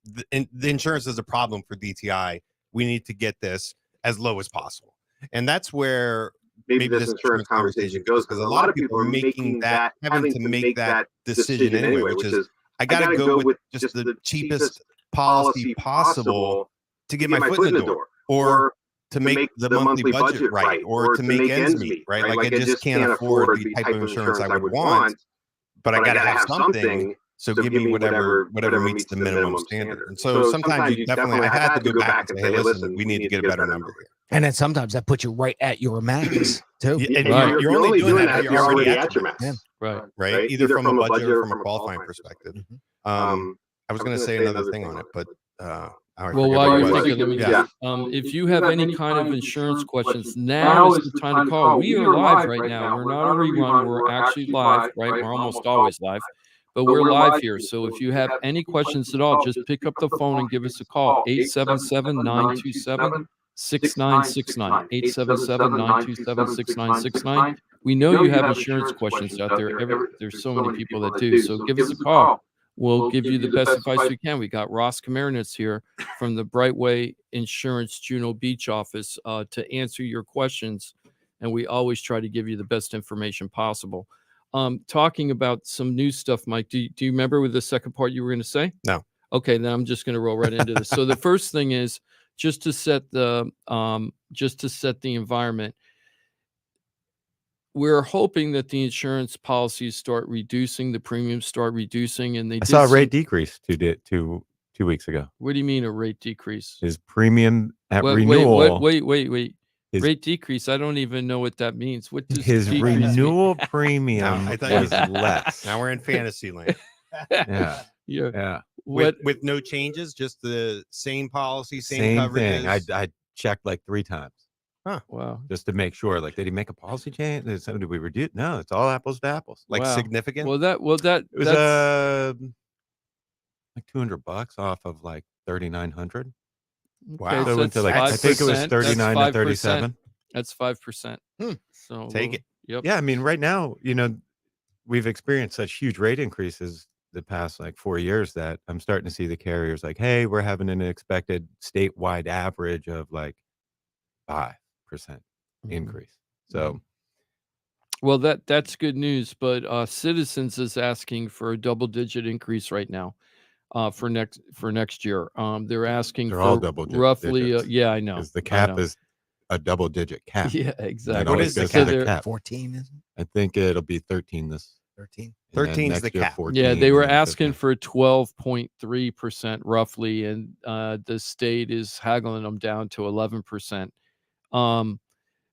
the insurance is a problem for DTI. We need to get this as low as possible. And that's where maybe this insurance conversation goes, because a lot of people are having to make that decision anyway, which is, I got to go with just the cheapest policy possible to get my foot in the door, or to make the monthly budget right, or to make ends meet, right? Like I just can't afford the type of insurance I would want, but I got to have something. So give me whatever meets the minimum standard. And so sometimes you definitely, I had to go back and say, hey, listen, we need to get a better number here. And then sometimes that puts you right at your max too. And you're only doing that if you're already at your max. Yeah. Right. Either from a budget or from a qualifying perspective. I was going to say another thing on it, but well, while you're thinking, if you have any kind of insurance questions, now is the time to call. We are live right now. We're not a rerun. We're actually live, right? We're almost always live, but we're live here. So if you have any questions at all, just pick up the phone and give us a call. 877-927-6969. 877-927-6969. We know you have insurance questions out there. There's so many people that do. So give us a call. We'll give you the best advice we can. We got Ross Komarinetz here from the Brightway Insurance Juno Beach office to answer your questions. And we always try to give you the best information possible. Talking about some new stuff, Mike, do you remember with the second part you were going to say? No. Okay, then I'm just going to roll right into this. So the first thing is just to set the environment. We're hoping that the insurance policies start reducing, the premiums start reducing, and I saw a rate decrease two weeks ago. What do you mean a rate decrease? His premium at renewal. Wait. Rate decrease. I don't even know what that means. What does his renewal premium was less? Now we're in fantasy land. Yeah. With no changes, just the same policy, same coverage. I checked like 3 times. Huh. Wow. Just to make sure. Like, did he make a policy change? Did we reduce? No, it's all apples to apples. Like significant. Well, that it was like $200 off of like 3,900. Wow. So went to like, I think it was 39 to 37. That's 5%. So take it. Yep. Yeah, I mean, right now, we've experienced such huge rate increases the past like 4 years that I'm starting to see the carriers like, hey, we're having an expected statewide average of like 5% increase. So, well, that's good news. But Citizens is asking for a double-digit increase right now for next year. They're asking they're all for double roughly. digits Yeah, I know. because the I cap know. is a double-digit cap. Yeah, And exactly. it What always is the goes cap? to the cap. 14, isn't it? I think it'll be 13 this 13. 13 is next the year, cap. 14, Yeah, they and were then asking 15. for 12.3% roughly, and the state is haggling them down to 11%.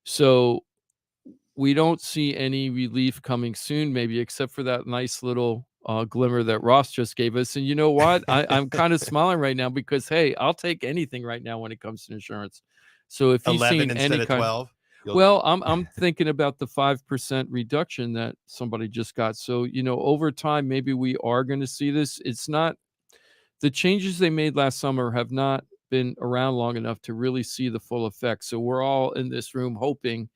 So we don't see any relief coming soon, maybe except for that nice little glimmer that Ross just gave us. And you know what? I'm kind of smiling right now because hey, I'll take anything right now when it comes to insurance. So if you've 11 seen instead any of kind, 12. well, I'm thinking about the 5% reduction that somebody just got. So over time, maybe we are going to see this. It's not the changes they made last summer have not been around long enough to really see the full effect. So we're all in this room hoping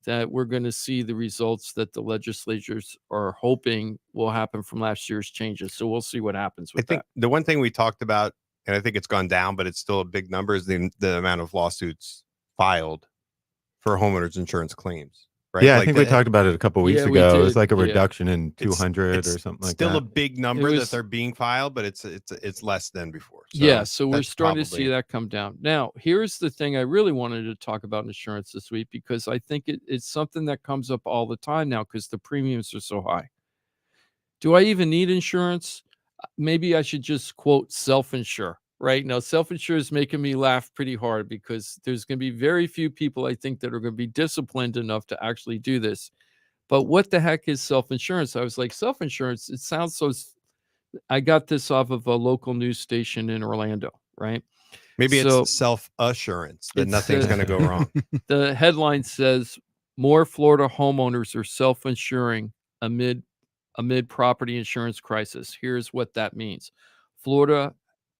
that we're going to see the results that the legislatures are hoping will happen from last year's changes. So we'll see what happens I with think that. the one thing we talked about, and I think it's gone down, but it's still a big number, is the amount of lawsuits filed for homeowners insurance claims. Right? Yeah, I Like think we talked about it a couple weeks Yeah, we ago. It was did. like a Yeah. reduction in 200 it's or something like still that. a big number was- that they're being filed, but it's less than before. So Yeah, so we're that's starting to see probably- that come down. Now, here's the thing I really wanted to talk about insurance this week because I think it's something that comes up all the time now because the premiums are so high. Do I even need insurance? Maybe I should just quote self-insure. Right now, self-insure is making me laugh pretty hard because there's going to be very few people I think that are going to be disciplined enough to actually do this. But what the heck is self-insurance? I was like, self-insurance, it sounds so. I got this off of a local news station in Orlando, right? Maybe So- it's self-assurance that It nothing's says- going to go wrong. The headline says more Florida homeowners are self-insuring amid property insurance crisis. Here's what that means. Florida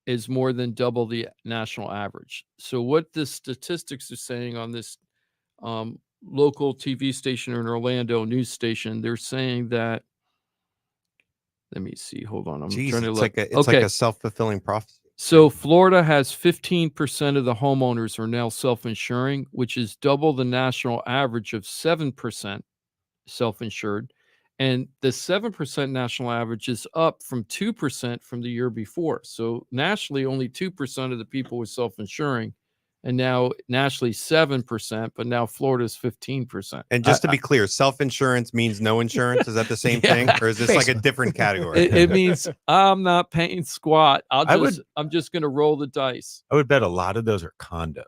is more than double the national average. So what the statistics are saying on this local TV station in Orlando news station, they're saying that, let me see, hold on. I'm Jeez, trying to it's look. like a self-fulfilling prophecy. So Florida has 15% of the homeowners are now self-insuring, which is double the national average of 7% self-insured. And the 7% national average is up from 2% from the year before. So nationally, only 2% of the people were self-insuring. And now nationally 7%, but now Florida's 15%. And just to be clear, self-insurance means no insurance. Is that the same Yeah, thing, or is this like a different category? It means I'm not paying squat. I I'm just going to roll the dice. I would bet a lot of those are condos.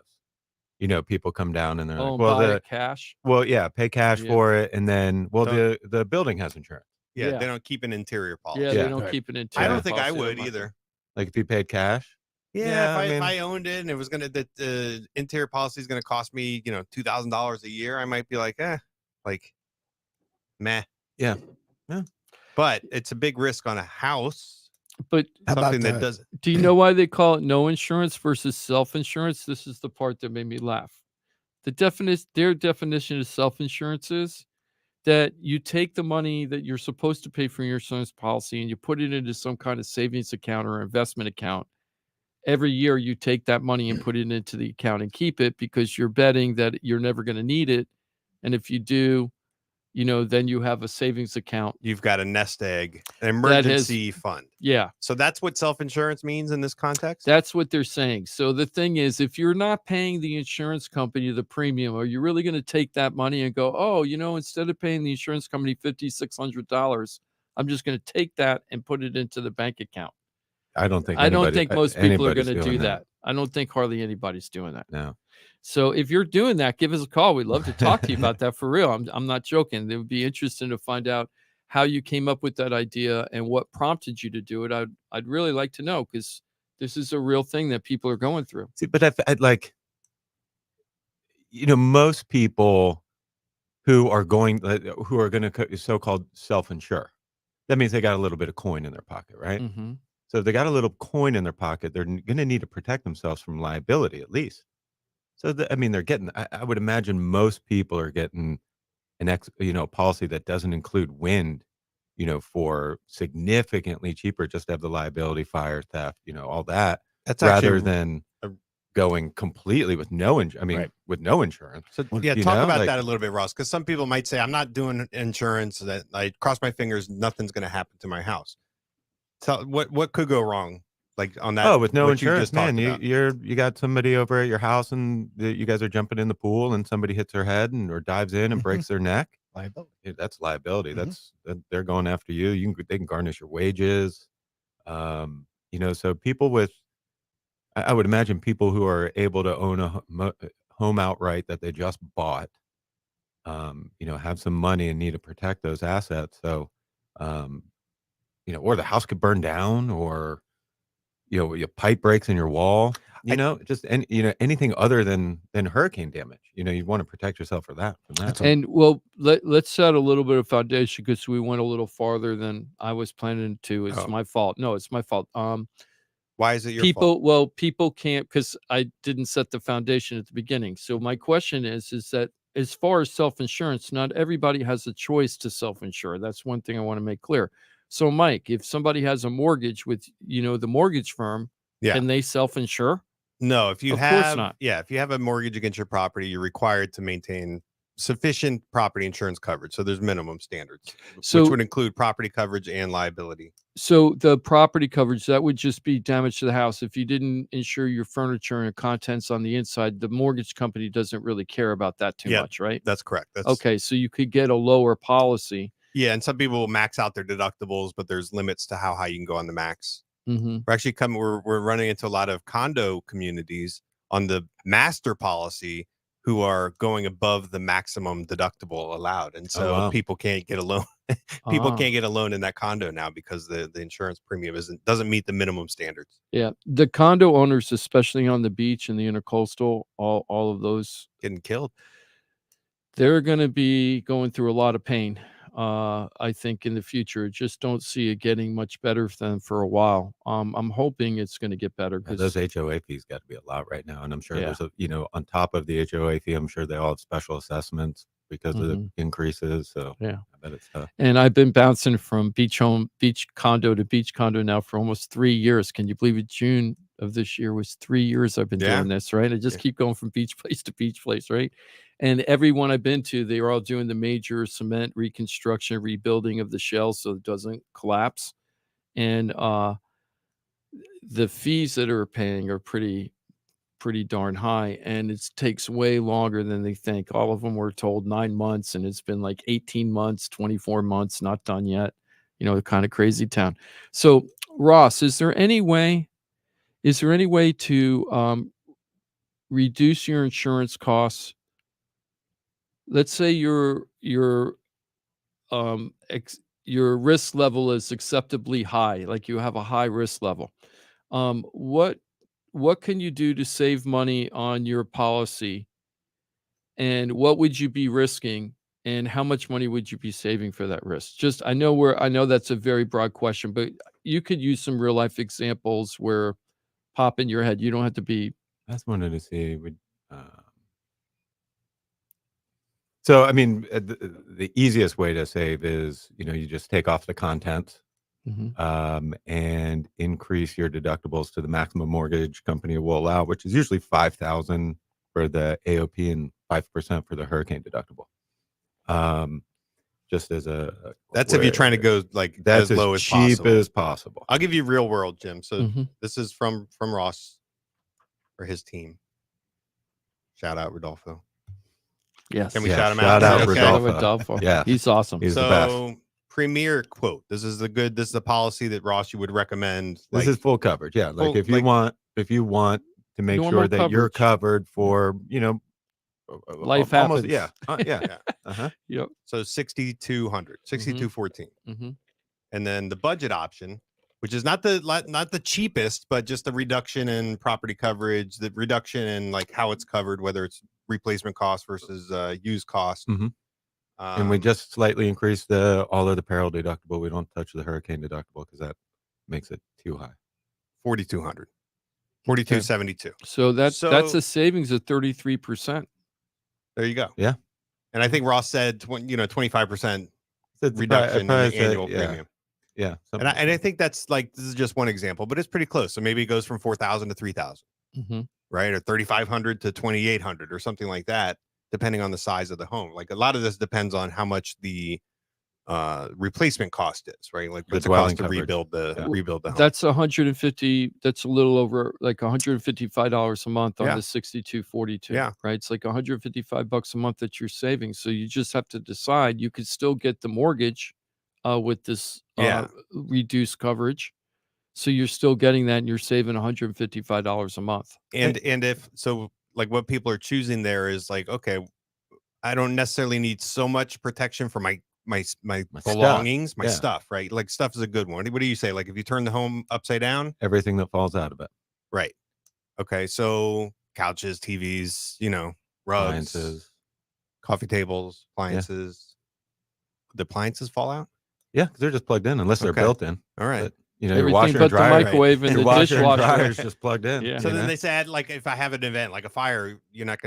People come down and they're like, Oh, well, buy it cash. well, yeah, pay cash Yeah. for it, and then, well, Don't- the building has insurance. Yeah, Yeah. they don't keep an interior policy. Yeah, Yeah. they don't Right. keep it in. I don't think I would either. Like if you paid cash. Yeah, I if mean- I owned it and it was the interior policy is gonna cost me, $2,000 a year, I might be like, meh. Yeah. But it's a big risk on a house. But How about Something that the- doesn't. do you know why they call it no insurance versus self-insurance? This is the part that made me laugh. Their definition of self-insurance is that you take the money that you're supposed to pay for your insurance policy and you put it into some kind of savings account or investment account. Every year you take that money and put it into the account and keep it because you're betting that you're never going to need it. And if you do, then you have a savings account. You've got a nest egg, an That has- emergency fund. Yeah. So that's what self-insurance means in this context. That's what they're saying. So the thing is, if you're not paying the insurance company the premium, are you really going to take that money and go, oh, instead of paying the insurance company $5,600, I'm just going to take that and put it into the bank account? I don't think. I don't anybody- think most people are anybody's going to doing do that. I don't think hardly anybody's doing that. No. So if you're doing that, give us a call. We'd love to talk to you about that for real. I'm not joking. It would be interesting to find out how you came up with that idea and what prompted you to do it. I'd really like to know because this is a real thing that people are going through. See, but I'd like, most people who are going to so-called self-insure, that means they got a little bit of coin in their pocket, right? Mm-hmm. So if they got a little coin in their pocket, they're going to need to protect themselves from liability at least. So they're getting. I would imagine most people are getting a policy that doesn't include wind for significantly cheaper, just to have the liability, fire, theft, all that, That's rather actually than going completely with no with no insurance. So talk about like, that a little bit, Ross, because some people might say, I'm not doing insurance, that I cross my fingers, nothing's going to happen to my house. So what could go wrong? Like on that? Oh, with no what insurance, man, you you got somebody over at your house and you guys are jumping in the pool and somebody hits their head or dives in and breaks their neck. Liability. That's liability. They're going after you. They can garnish your wages. So people with, I would imagine people who are able to own a home outright that they just bought, have some money and need to protect those assets. So, or the house could burn down, or your pipe breaks in your wall. Just anything other than hurricane damage. You want to protect yourself from that. And let's set a little bit of foundation, because we went a little farther than I was planning to. It's my fault. No, it's my fault. Why is it your fault? Well, people can't, because I didn't set the foundation at the beginning. So my question is that as far as self-insurance, not everybody has a choice to self-insure. That's one thing I want to make clear. So, Mike, if somebody has a mortgage with, the mortgage firm, can they self-insure? No, if you Of have, course not. if you have a mortgage against your property, you're required to maintain sufficient property insurance coverage. So there's minimum standards, which would include property coverage and liability. So the property coverage, that would just be damage to the house. If you didn't insure your furniture and contents on the inside, the mortgage company doesn't really care about that too much, right? That's correct. Okay, so you could get a lower policy. Yeah, and some people will max out their deductibles, but there's limits to how high you can go on the max. Mm-hmm. We're actually we're running into a lot of condo communities on the master policy who are going above the maximum deductible allowed, and so people can't get a loan. People can't get a loan in that condo now because the insurance premium doesn't meet the minimum standards. Yeah, the condo owners, especially on the beach and the intercoastal, all of those getting killed. They're going to be going through a lot of pain. I think in the future, just don't see it getting much better than for a while. I'm hoping it's going to get better, because those HOA fees got to be a lot right now, and I'm sure there's on top of the HOA fee, I'm sure they all have special assessments because of the increases. So yeah, I bet it's tough. And I've been bouncing from beach condo to beach condo now for almost 3 years. Can you believe it? June of this year was 3 years I've been doing this, right? I just keep going from beach place to beach place, right? And everyone I've been to, they are all doing the major cement reconstruction, rebuilding of the shell so it doesn't collapse. And the fees that are paying are pretty darn high, and it takes way longer than they think. All of them were told 9 months, and it's been like 18 months, 24 months, not done yet. Kind of crazy town. So, Ross, is there any way to reduce your insurance costs? Let's say your risk level is acceptably high, like you have a high risk level. What can you do to save money on your policy, and what would you be risking, and how much money would you be saving for that risk? I know that's a very broad question, but you could use some real life examples where pop in your head. You don't have to be. I just wanted to see. So, I mean, the easiest way to save is, you just take off the contents and increase your deductibles to the maximum mortgage company will allow, which is usually $5,000 for the AOP and 5% for the hurricane deductible. Just as that's if you're trying to go like that's as low as cheap as possible. I'll give you real world, Jim. So this is from Ross or his team. Shout out Rodolfo. Yes. Can we shout him out? Shout out Rodolfo. Yeah, he's awesome. He's the best. Premier quote. This is the policy that Ross you would recommend. This is full coverage. Yeah, like if you want to make sure that you're covered for life happens. Yeah. Yep. So 6,200, 6,214, and then the budget option, which is not the cheapest, but just the reduction in property coverage, the reduction in like how it's covered, whether it's replacement cost versus used cost. And we just slightly increased all of the peril deductible. We don't touch the hurricane deductible because that makes it too high. 4,200, 4,272. So that's a savings of 33%. There you go. Yeah. And I think Ross said 25% It's reduction in probably the annual premium. Yeah. And I think that's like, this is just one example, but it's pretty close. So maybe it goes from 4,000 to 3,000, right? Or 3,500 to 2,800 or something like that, depending on the size of the home. Like a lot of this depends on how much the replacement cost is, right? Like what's the cost to rebuild the home. That's 150. That's a little over like $155 a month on the 6242. Yeah. Right. It's like $155 a month that you're saving. So you just have to decide. You could still get the mortgage with this reduced coverage. So you're still getting that and you're saving $155 a month. And if so, like what people are choosing there is like, okay, I don't necessarily need so much protection for my belongings, my stuff, right? Like stuff is a good one. What do you say? Like if you turn the home upside down, everything that falls out of it. Right. Okay. So couches, TVs, rugs, appliances, coffee tables, appliances. The appliances fall out? Yeah, because they're just plugged in unless they're built in. All right. But, your everything washer but and dryer, the microwave and your the washer dishwasher and dryer is just plugged in. Yeah. So then they said, like, if I have an event like a fire, you won't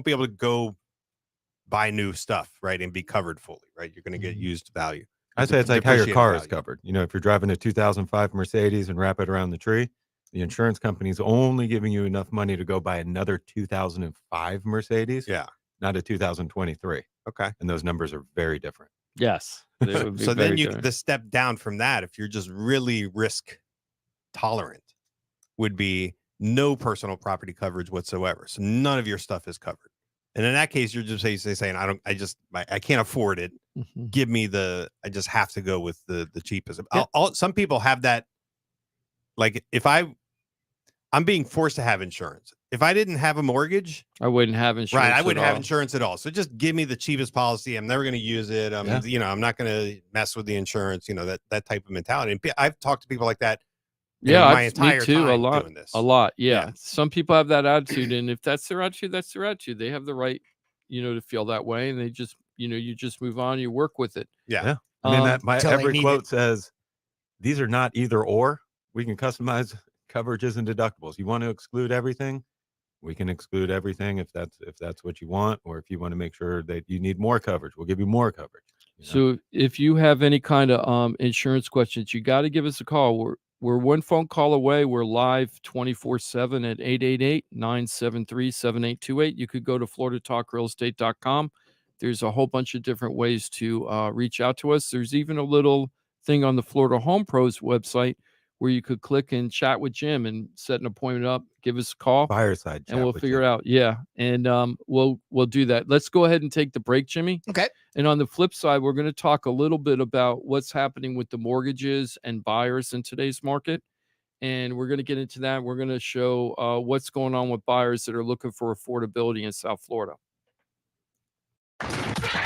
be able to go buy new stuff, right, and be covered fully, right? You're going to get used value. I say it's like how your car is covered. If you're driving a 2005 Mercedes and wrap it around the tree, the insurance company's only giving you enough money to go buy another 2005 Mercedes. Yeah. Not a 2023. Okay. And those numbers are very different. Yes. So then the step down from that, if you're just really risk tolerant, would be no personal property coverage whatsoever. So none of your stuff is covered. And in that case, you're just saying, I can't afford it. Give me I just have to go with the cheapest. Some people have that. Like if I'm being forced to have insurance. If I didn't have a mortgage, I wouldn't have insurance. Right. I wouldn't have insurance at all. So just give me the cheapest policy. I'm never going to use it. I'm not going to mess with the insurance, that type of mentality. And I've talked to people like that. Yeah, my entire me too. time A lot. doing this. A lot. Yeah. Some people have that attitude, and if that's their attitude, that's their attitude. They have the right, to feel that way, and they just, you just move on. You work with it. Yeah. I mean, every quote says these are not either or. We can customize coverages and deductibles. You want to exclude everything? We can exclude everything if that's what you want, or if you want to make sure that you need more coverage, we'll give you more coverage. So if you have any kind of insurance questions, you got to give us a call. We're one phone call away. We're live 24/7 at 888-973-7828. You could go to floridatalkrealestate.com. There's a whole bunch of different ways to reach out to us. There's even a little thing on the Florida Home Pros website where you could click and chat with Jim and set an appointment up, give us a call, fireside chat, and we'll figure it out. Yeah. And we'll do that. Let's go ahead and take the break, Jimmy. Okay. And on the flip side, we're going to talk a little bit about what's happening with the mortgages and buyers in today's market. And we're going to get into that. We're going to show what's going on with buyers that are looking for affordability in South Florida.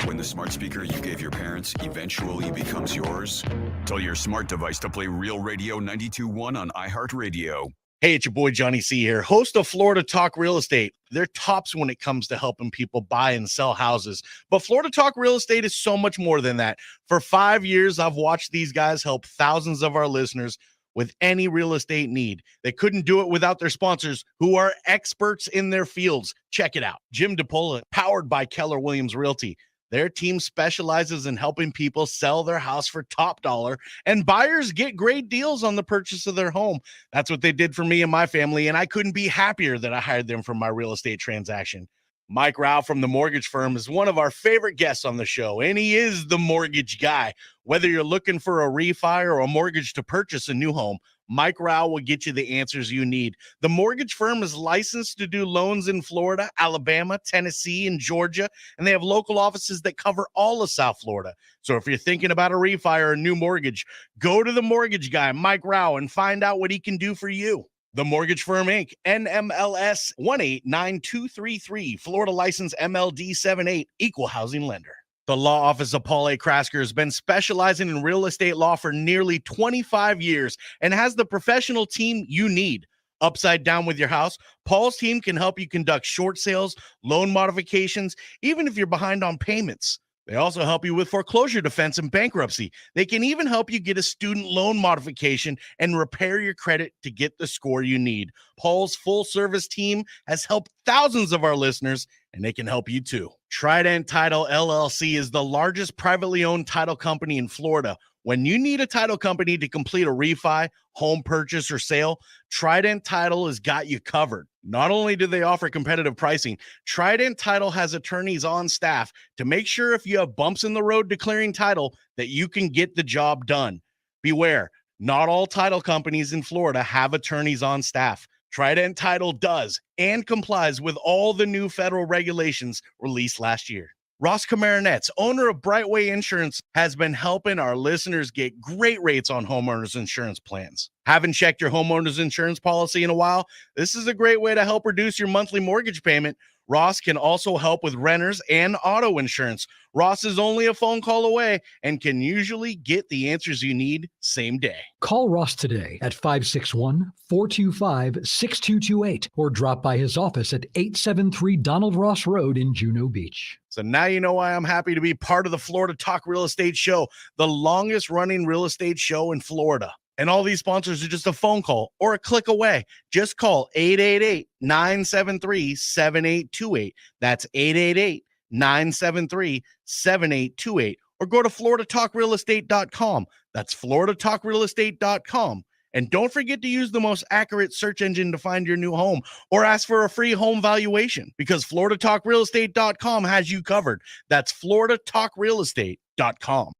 When the smart speaker you gave your parents eventually becomes yours, tell your smart device to play Real Radio 92.1 on iHeartRadio. Hey, it's your boy Johnny C here, host of Florida Talk Real Estate. They're tops when it comes to helping people buy and sell houses. But Florida Talk Real Estate is so much more than that. For 5 years, I've watched these guys help thousands of our listeners with any real estate need. They couldn't do it without their sponsors, who are experts in their fields. Check it out. Jim DePola, powered by Keller Williams Realty. Their team specializes in helping people sell their house for top dollar, and buyers get great deals on the purchase of their home. That's what they did for me and my family, and I couldn't be happier that I hired them for my real estate transaction. Mike Rauch from the mortgage firm is one of our favorite guests on the show, and he is the mortgage guy. Whether you're looking for a refi or a mortgage to purchase a new home, Mike Rauch will get you the answers you need. The mortgage firm is licensed to do loans in Florida, Alabama, Tennessee, and Georgia, and they have local offices that cover all of South Florida. So if you're thinking about a refi or a new mortgage, go to the mortgage guy, Mike Rauch, and find out what he can do for you. The Mortgage Firm, Inc., NMLS 189233, Florida license MLD 78, equal housing lender. The law office of Paul A. Krasker has been specializing in real estate law for nearly 25 years and has the professional team you need. Upside down with your house, Paul's team can help you conduct short sales, loan modifications, even if you're behind on payments. They also help you with foreclosure defense and bankruptcy. They can even help you get a student loan modification and repair your credit to get the score you need. Paul's full-service team has helped thousands of our listeners, and they can help you too. Trident Title LLC is the largest privately owned title company in Florida. When you need a title company to complete a refi, home purchase, or sale, Trident Title has got you covered. Not only do they offer competitive pricing, Trident Title has attorneys on staff to make sure if you have bumps in the road declaring title that you can get the job done. Beware, not all title companies in Florida have attorneys on staff. Trident Title does and complies with all the new federal regulations released last year. Ross Komarinetz, owner of Brightway Insurance, has been helping our listeners get great rates on homeowners insurance plans. Haven't checked your homeowners insurance policy in a while? This is a great way to help reduce your monthly mortgage payment. Ross can also help with renters and auto insurance. Ross is only a phone call away and can usually get the answers you need same day. Call Ross today at 561-425-6228 or drop by his office at 873 Donald Ross Road in Juno Beach. So now you know why I'm happy to be part of the Florida Talk Real Estate Show, the longest running real estate show in Florida. And all these sponsors are just a phone call or a click away. Just call 888-973-7828. That's 888-973-7828. Or go to floridatalkrealestate.com. That's floridatalkrealestate.com. And don't forget to use the most accurate search engine to find your new home or ask for a free home valuation because floridatalkrealestate.com has you covered. That's floridatalkrealestate.com.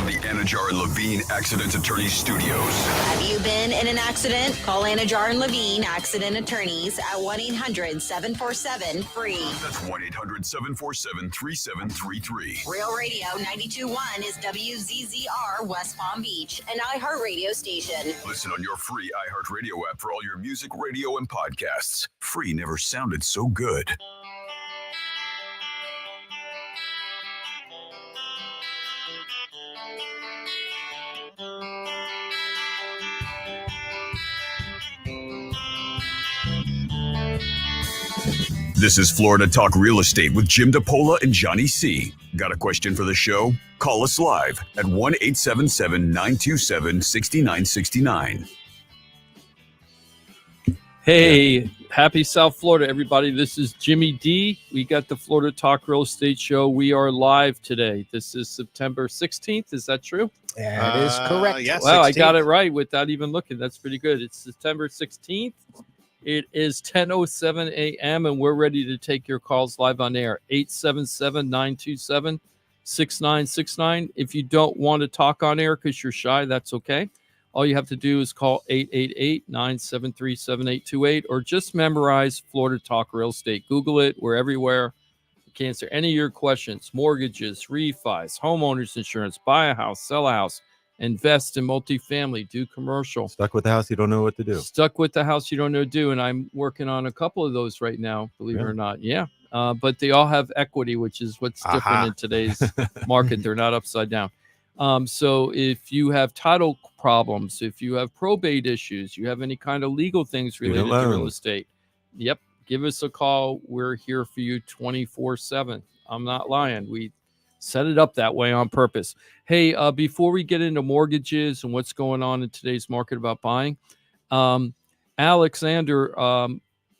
The Anajar and Levine Accident Attorney Studios. Have you been in an accident? Call Anajar and Levine Accident Attorneys at 1-800-747-FREE. That's 1-800-747-3733. Real Radio 92.1 is WZZR West Palm Beach, an iHeartRadio station. Listen on your free iHeartRadio app for all your music, radio, and podcasts. Free never sounded so good. This is Florida Talk Real Estate with Jim DePola and Johnny C. Got a question for the show? Call us live at 1-877-927-6969. Hey, happy South Florida, everybody. This is Jimmy D. We got the Florida Talk Real Estate Show. We are live today. This is September 16th. Is that true? That is correct. Yes, Wow, 16th. I got it right without even looking. That's pretty good. It's September 16th. It is 10:07 a.m. and we're ready to take your calls live on air. 877-927-6969. If you don't want to talk on air because you're shy, that's okay. All you have to do is call 888-973-7828 or just memorize Florida Talk Real Estate. Google it. We're everywhere. We can answer any of your questions, mortgages, refis, homeowners insurance, buy a house, sell a house, invest in multifamily, do commercial. Stuck with the house, you don't know what to do. Stuck with the house you don't know what to do. And I'm working on a couple of those right now, believe it or not. Yeah. But they all have equity, which is what's different in today's market. They're not upside down. So if you have title problems, if you have probate issues, you have any kind of legal things related to real estate, yep, give us a call. We're here for you 24/7. I'm not lying. We set it up that way on purpose. Hey, before we get into mortgages and what's going on in today's market about buying, Alexander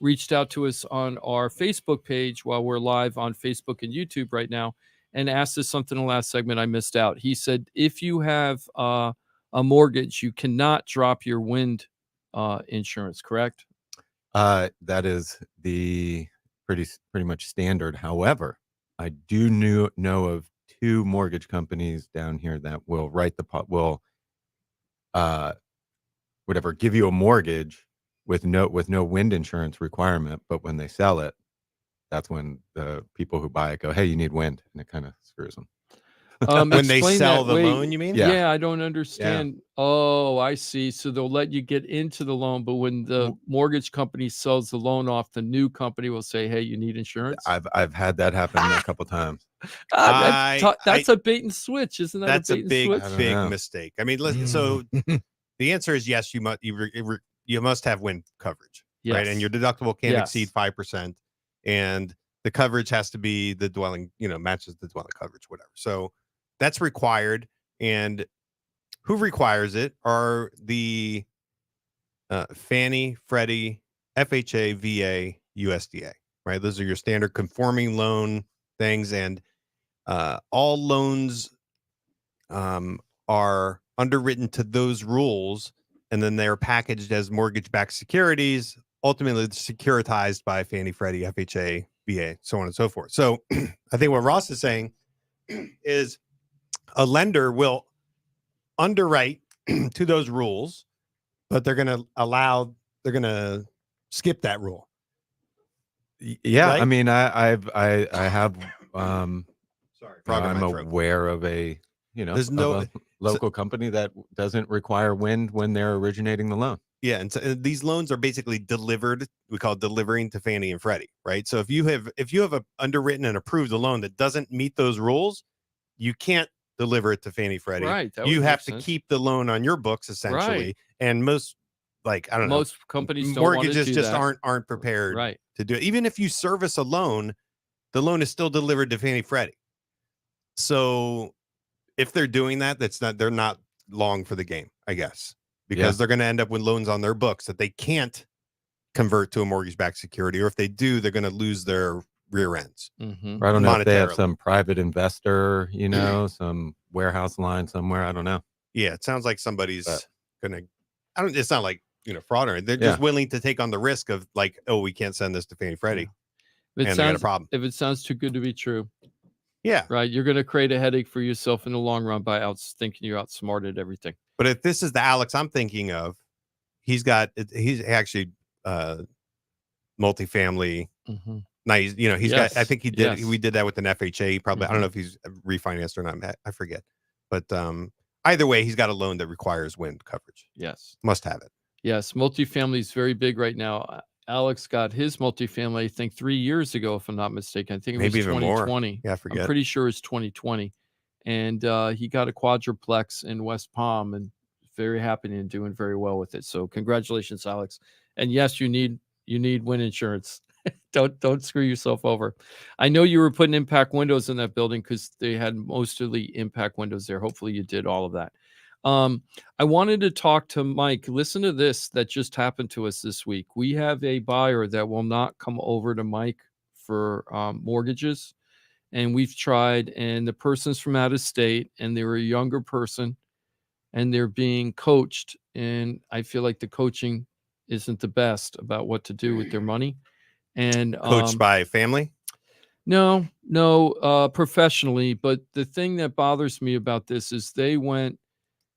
reached out to us on our Facebook page while we're live on Facebook and YouTube right now and asked us something in the last segment I missed out. He said, if you have a mortgage, you cannot drop your wind insurance, correct? That is the pretty much standard. However, I do know of two mortgage companies down here that will give you a mortgage with no wind insurance requirement, but when they sell it, that's when the people who buy it go, hey, you need wind, and it kind of screws them. When they sell the loan, you mean? Yeah, I don't understand. Yeah. Oh, I see. So they'll let you get into the loan, but when the mortgage company sells the loan off, the new company will say, hey, you need insurance. I've had that happen a couple times. That's a bait and switch, isn't that? That's a big know. mistake. I mean, listen, so the answer is yes, you must have wind coverage, yes. right? And your deductible can't exceed 5%. And the coverage has to be the dwelling, matches the dwelling coverage, whatever. So that's required. And who requires it are the Fannie, Freddie, FHA, VA, USDA, right? Those are your standard conforming loan things. And all loans are underwritten to those rules, and then they're packaged as mortgage-backed securities, ultimately securitized by Fannie, Freddie, FHA, VA, so on and so forth. So I think what Ross is saying is a lender will underwrite to those rules, but they're going to skip that rule. Yeah. Right? I mean, I have, Sorry, frog in I'm my throat. aware of a, There's no of a local company that doesn't require wind when they're originating the loan. Yeah, and so these loans are basically delivered. We call it delivering to Fannie and Freddie, right? So if you have a underwritten and approved a loan that doesn't meet those rules, you can't deliver it to Fannie Freddie. Right. You have to keep the loan on your books essentially. Right. And most, most companies don't want to mortgages do just that. aren't prepared Right. to do it. Even if you service a loan, the loan is still delivered to Fannie Freddie. So if they're doing that, they're not long for the game, I guess, because they're going to end up with loans on their books that they can't convert to a mortgage-backed security, or if they do, they're going to lose their rear ends. Mm-hmm. I don't know if they have some private investor, some warehouse line somewhere. I don't know. Yeah, it sounds like somebody's going to. It's not like fraud or they're just willing to take on the risk of like, oh, we can't send this to Fannie Freddie, and they got a problem. If it sounds too good to be true. Yeah. Right. You're going to create a headache for yourself in the long run by thinking you're outsmarted everything. But if this is the Alex I'm thinking of, he's actually multifamily. Mm-hmm. Nice. He's got, I think we did that with an FHA. Probably. I don't know if he's refinanced or not. I forget. But either way, he's got a loan that requires wind coverage. Yes. Must have it. Yes. Multifamily is very big right now. Alex got his multifamily, I think 3 years ago, if I'm not mistaken. I think it was 2020. More. Yeah, I forget. I'm pretty sure it's 2020. And he got a quadruplex in West Palm and very happy and doing very well with it. So congratulations, Alex. And yes, you need wind insurance. Don't screw yourself over. I know you were putting impact windows in that building because they had mostly impact windows there. Hopefully you did all of that. I wanted to talk to Mike. Listen to this that just happened to us this week. We have a buyer that will not come over to Mike for mortgages. And we've tried, and the person's from out of state, and they were a younger person, and they're being coached. And I feel like the coaching isn't the best about what to do with their money. And coached by family? No, professionally. But the thing that bothers me about this is they went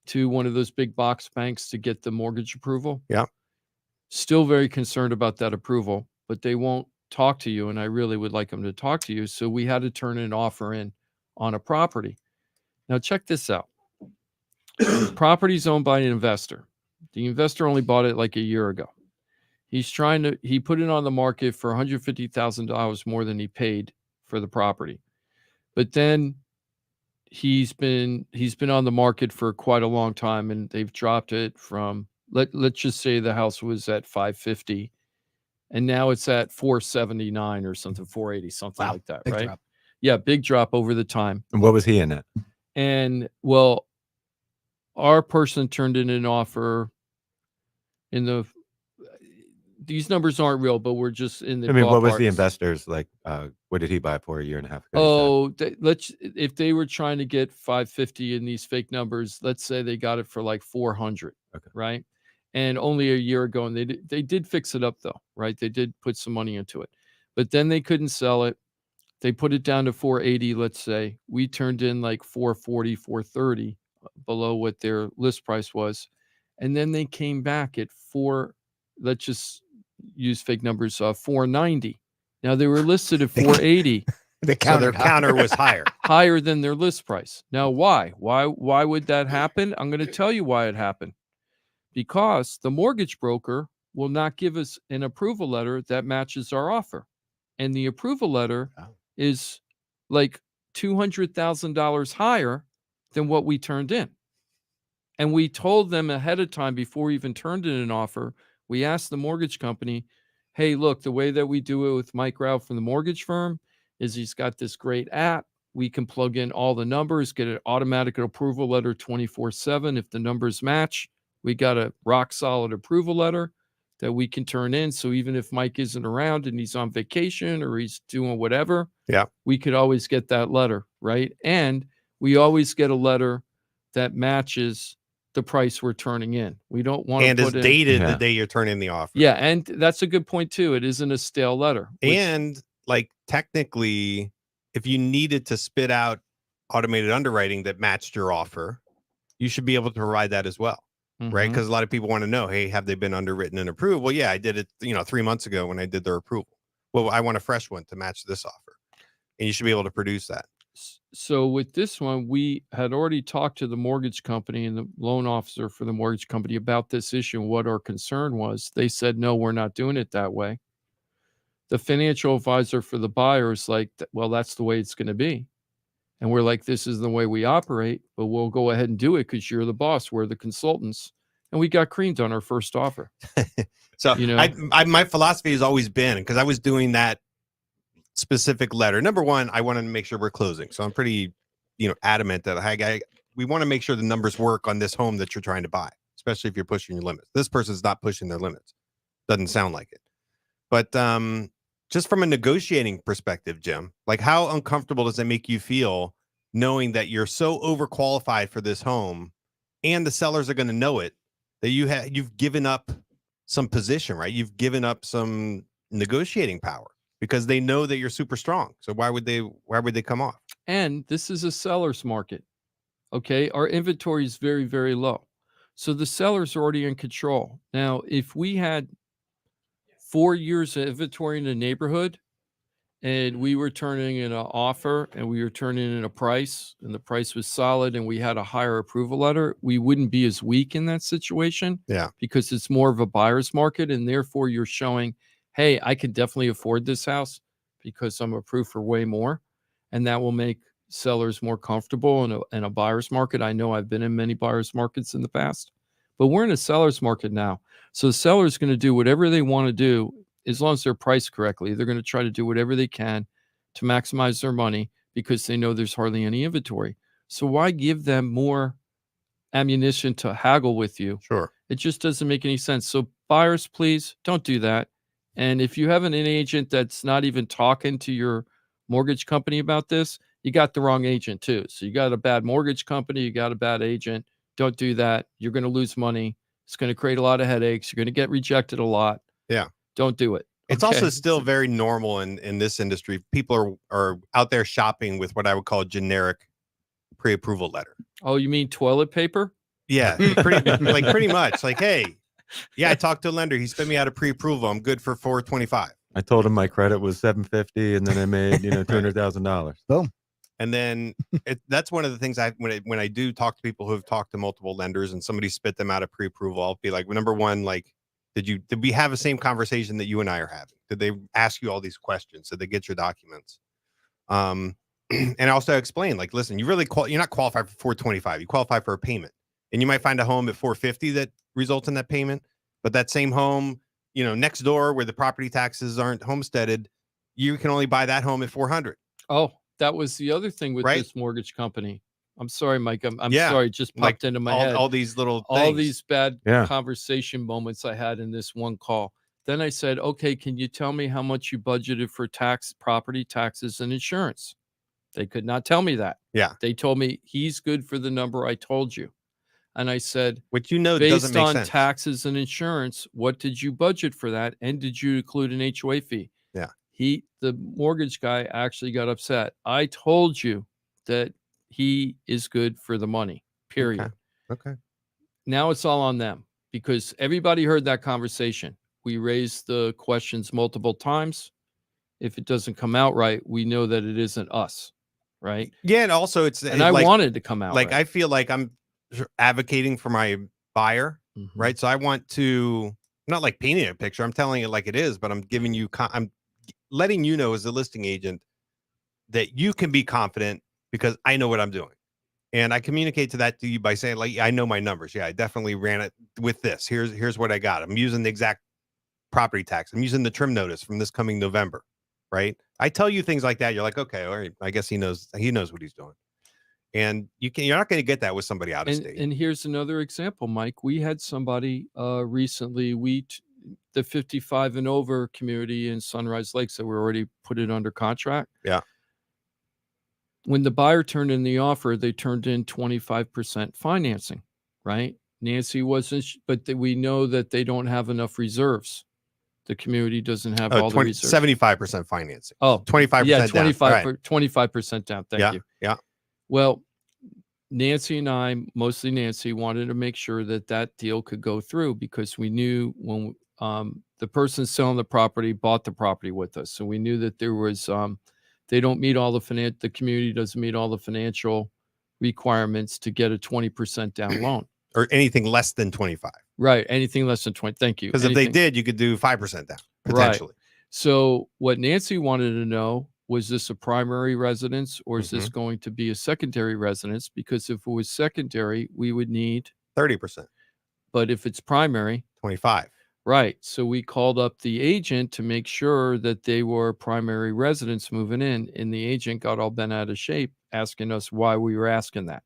to one of those big box banks to get the mortgage approval. Yeah. Still very concerned about that approval, but they won't talk to you. And I really would like them to talk to you. So we had to turn an offer in on a property. Now check this out. Property's owned by an investor. The investor only bought it like a year ago. He put it on the market for $150,000 more than he paid for the property. But then he's been on the market for quite a long time, and they've dropped it from let's just say the house was at 550 and now it's at 479 or something, 480, something like that, right? Drop. Yeah, big drop over the time. And what was he in it? And well, our person turned in an offer in these numbers aren't real, but we're just in the what was the investors like? What did he buy for a year and a half ago? Oh, if they were trying to get 550 in these fake numbers, let's say they got it for like 400, right? And only a year ago, and they did fix it up though, right? They did put some money into it, but then they couldn't sell it. They put it down to 480, let's say. We turned in like 440, 430 below what their list price was. And then they came back at let's just use fake numbers, 490. Now they were listed at 480. So their counter was higher than their list price. Now, why would that happen? I'm going to tell you why it happened. Because the mortgage broker will not give us an approval letter that matches our offer. And the approval letter is like $200,000 higher than what we turned in. And we told them ahead of time before we even turned in an offer, we asked the mortgage company, hey, look, the way that we do it with Mike Rauch from the mortgage firm is he's got this great app. We can plug in all the numbers, get an automatic approval letter 24/7. If the numbers match, we got a rock solid approval letter that we can turn in. So even if Mike isn't around and he's on vacation or he's doing whatever, we could always get that letter, right? And we always get a letter that matches the price we're turning in. We don't want to and put is dated the day you're turning the offer. Yeah, and that's a good point too. It isn't a stale letter. And like technically, if you needed to spit out automated underwriting that matched your offer, you should be able to provide that as well. Right? Because a lot of people want to know, hey, have they been underwritten and approved? Well, yeah, I did it, 3 months ago when I did their approval. Well, I want a fresh one to match this offer. And you should be able to produce that. So with this one, we had already talked to the mortgage company and the loan officer for the mortgage company about this issue and what our concern was. They said, no, we're not doing it that way. The financial advisor for the buyer is like, well, that's the way it's going to be. And we're like, this is the way we operate, but we'll go ahead and do it because you're the boss. We're the consultants. And we got creamed on our first offer. So my philosophy has always been, because I was doing that specific letter. Number one, I wanted to make sure we're closing. So I'm pretty, adamant that we want to make sure the numbers work on this home that you're trying to buy, especially if you're pushing your limits. This person's not pushing their limits. Doesn't sound like it. But just from a negotiating perspective, Jim, like how uncomfortable does it make you feel knowing that you're so overqualified for this home and the sellers are going to know it, that you've given up some position, right? You've given up some negotiating power because they know that you're super strong. So why would they come off? And this is a seller's market. Okay. Our inventory is very, very low. So the sellers are already in control. Now, if we had 4 years of inventory in the neighborhood and we were turning in an offer and we were turning in a price and the price was solid and we had a higher approval letter, we wouldn't be as weak in that situation. Yeah. Because it's more of a buyer's market. And therefore you're showing, hey, I can definitely afford this house because I'm approved for way more. And that will make sellers more comfortable in a buyer's market. I know I've been in many buyer's markets in the past, but we're in a seller's market now. So the seller's going to do whatever they want to do as long as they're priced correctly. They're going to try to do whatever they can to maximize their money because they know there's hardly any inventory. So why give them more ammunition to haggle with you? Sure. It just doesn't make any sense. So buyers, please don't do that. And if you have an agent that's not even talking to your mortgage company about this, you got the wrong agent too. So you got a bad mortgage company, you got a bad agent. Don't do that. You're going to lose money. It's going to create a lot of headaches. You're going to get rejected a lot. Yeah. Don't do it. It's also still very normal in this industry. People are out there shopping with what I would call a generic pre-approval letter. Oh, you mean toilet paper? Yeah, pretty much. Like, hey, yeah, I talked to a lender. He spent me out of pre-approval. I'm good for $425. I told him my credit was $750, and then I made $200,000. Boom. And then that's one of the things when I do talk to people who have talked to multiple lenders and somebody spit them out of pre-approval, I'll be like, well, number one, like, did we have the same conversation that you and I are having? Did they ask you all these questions? Did they get your documents? And I also explain, like, listen, you're not qualified for $425. You qualify for a payment, and you might find a home at $450 that results in that payment. But that same home, next door where the property taxes aren't homesteaded, you can only buy that home at $400. Oh, that was the other thing with this mortgage company. I'm sorry, Mike. I'm sorry. It just popped like into my head. All these little things. All these bad conversation moments I had in this one call. Then I said, okay, can you tell me how much you budgeted for property taxes and insurance? They could not tell me that. Yeah. They told me he's good for the number I told you. And I said, which doesn't make sense. Based on taxes and insurance, what did you budget for that? And did you include an HOA fee? Yeah. The mortgage guy actually got upset. I told you that he is good for the money, period. Okay. Now it's all on them because everybody heard that conversation. We raised the questions multiple times. If it doesn't come out right, we know that it isn't us, right? Yeah, and also I wanted to come out like right. I feel like I'm advocating for my buyer, right? So I want to not like painting a picture. I'm telling it like it is, but I'm giving you, I'm letting you know as a listing agent that you can be confident because I know what I'm doing. And I communicate to you by saying, like, I know my numbers. Yeah, I definitely ran it with this. Here's what I got. I'm using the exact property tax. I'm using the trim notice from this coming November, right? I tell you things like that. You're like, okay, all right. I guess he knows what he's doing. And you're not going to get that with somebody out of state. And here's another example, Mike. We had somebody recently, the 55 and over community in Sunrise Lakes that we already put it under contract. Yeah. When the buyer turned in the offer, they turned in 25% financing, right? Nancy wasn't, but we know that they don't have enough reserves. The community doesn't have all the reserves. 75% financing. Oh, 25% yeah, down. 25% down. Thank you. Yeah. Well, Nancy and I, mostly Nancy, wanted to make sure that deal could go through because we knew when the person selling the property bought the property with us. So we knew that there was, they don't meet all the community doesn't meet all the financial requirements to get a 20% down loan. Or anything less than 25. Right. Anything less than 20. Thank you. Because if they did, you could do 5% down, potentially. Right. So what Nancy wanted to know, was this a primary residence or is this going to be a secondary residence? Because if it was secondary, we would need 30%. But if it's primary, 25. Right. So we called up the agent to make sure that they were primary residents moving in. And the agent got all bent out of shape asking us why we were asking that.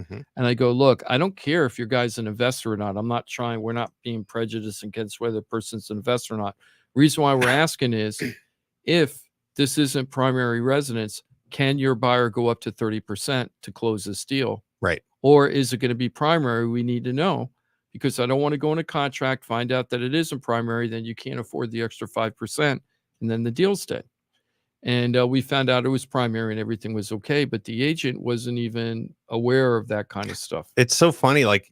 And I go, look, I don't care if your guy's an investor or not. We're not being prejudiced against whether the person's an investor or not. Reason why we're asking is if this isn't primary residence, can your buyer go up to 30% to close this deal? Right. Or is it going to be primary? We need to know because I don't want to go in a contract, find out that it isn't primary, then you can't afford the extra 5%, and then the deal's dead. And we found out it was primary and everything was okay, but the agent wasn't even aware of that kind of stuff. It's so funny. Like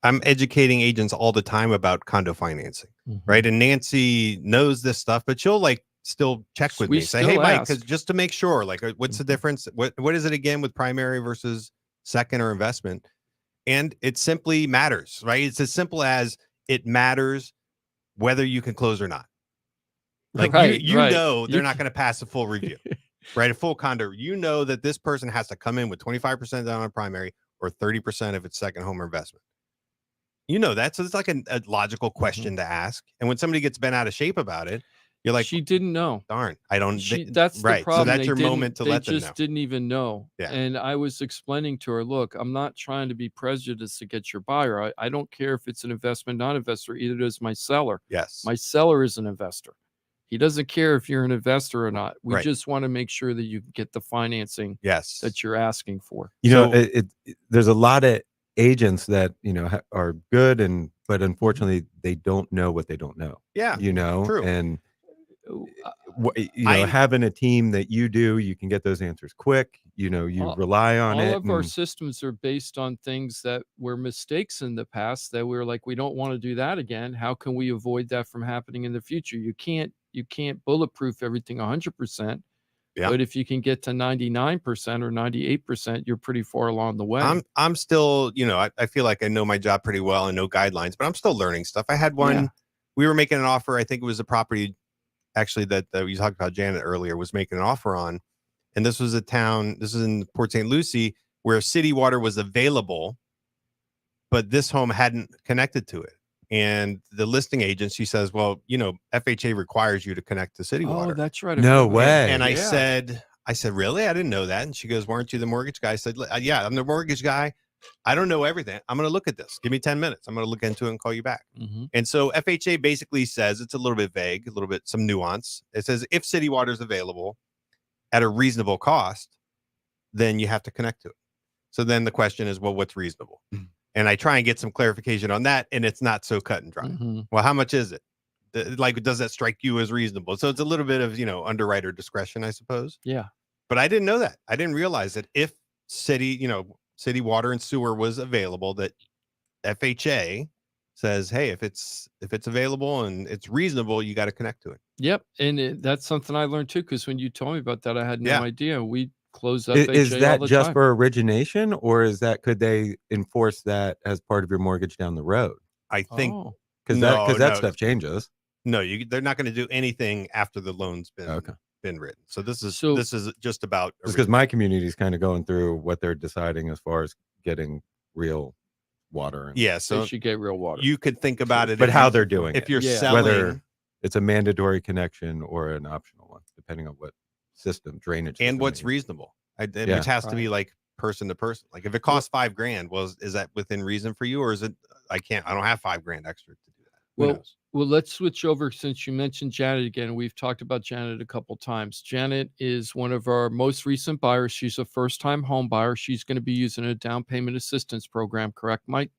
I'm educating agents all the time about condo financing, right? And Nancy knows this stuff, but she'll like still check with me. Say, hey, Mike, because just to make sure, like, what's the difference? What is it again with primary versus second or investment? And it simply matters, right? It's as simple as it matters whether you can close or not. Like you know they're not going to pass a full review, right? A full condo. You know that this person has to come in with 25% down on primary or 30% if it's second home or investment. You know that. So it's like a logical question to ask. And when somebody gets bent out of shape about it, you're like, she didn't know. Darn, I don't. That's the right. problem. So that's your moment to let them know. They just didn't even know. Yeah. And I was explaining to her, look, I'm not trying to be prejudiced to get your buyer. I don't care if it's an investment, non-investor. Either does my seller. Yes. My seller is an investor. He doesn't care if you're an investor or not. We just want to make sure that you get the financing that you're asking for. You know, there's a lot of agents that, you know, are good but unfortunately they don't know what they don't know. Yeah. You know, true. And you know, having a team that you can get those answers quick. You know, you rely on it. All of our systems are based on things that were mistakes in the past that we're like, we don't want to do that again. How can we avoid that from happening in the future? You can't bulletproof everything 100%. Yeah. But if you can get to 99% or 98%, you're pretty far along the way. I'm still, you know, I feel like I know my job pretty well and know guidelines, but I'm still learning stuff. I had one, we were making an offer. I think it was a property actually that we talked about Janet earlier was making an offer on. And this was this is in Port St. Lucie where city water was available, but this home hadn't connected to it. And the listing agent, she says, well, you know, FHA requires you to connect to city water. Oh, that's right. No way. And I said, really? I didn't know that. And she goes, weren't you the mortgage guy? I said, yeah, I'm the mortgage guy. I don't know everything. I'm going to look at this. Give me 10 minutes. I'm going to look into it and call you back. And so FHA basically says, it's a little bit vague, some nuance. It says, if city water is available at a reasonable cost, then you have to connect to it. So then the question is, well, what's reasonable? And I try and get some clarification on that, and it's not so cut and dry. Well, how much is it? Like, does that strike you as reasonable? So it's a little bit of, you know, underwriter discretion, I suppose. Yeah. But I didn't know that. I didn't realize that if city water and sewer was available, that FHA says, hey, if it's available and it's reasonable, you got to connect to it. Yep. And that's something I learned too, because when you told me about that, I had no idea. We close up. Is that just for origination, or could they enforce that as part of your mortgage down the road? I think because that stuff changes. No, they're not going to do anything after the loan's been written. So this is just about because my community is kind of going through what they're deciding as far as getting real water. And, Yeah, They so should get real water. you could think about it, but if how you- they're doing if it, you're Yeah. selling, whether it's a mandatory connection or an optional one, depending on what drainage and system what's they use. reasonable, Yeah. which has to be Right. like person to person. Like if it costs $5,000, well, is that within reason for you, or is it? I don't have $5,000 extra to do that. Who Well, knows? well, let's switch over since you mentioned Janet again. We've talked about Janet a couple times. Janet is one of our most recent buyers. She's a first-time home buyer. She's going to be using a down payment assistance program, correct, Mike?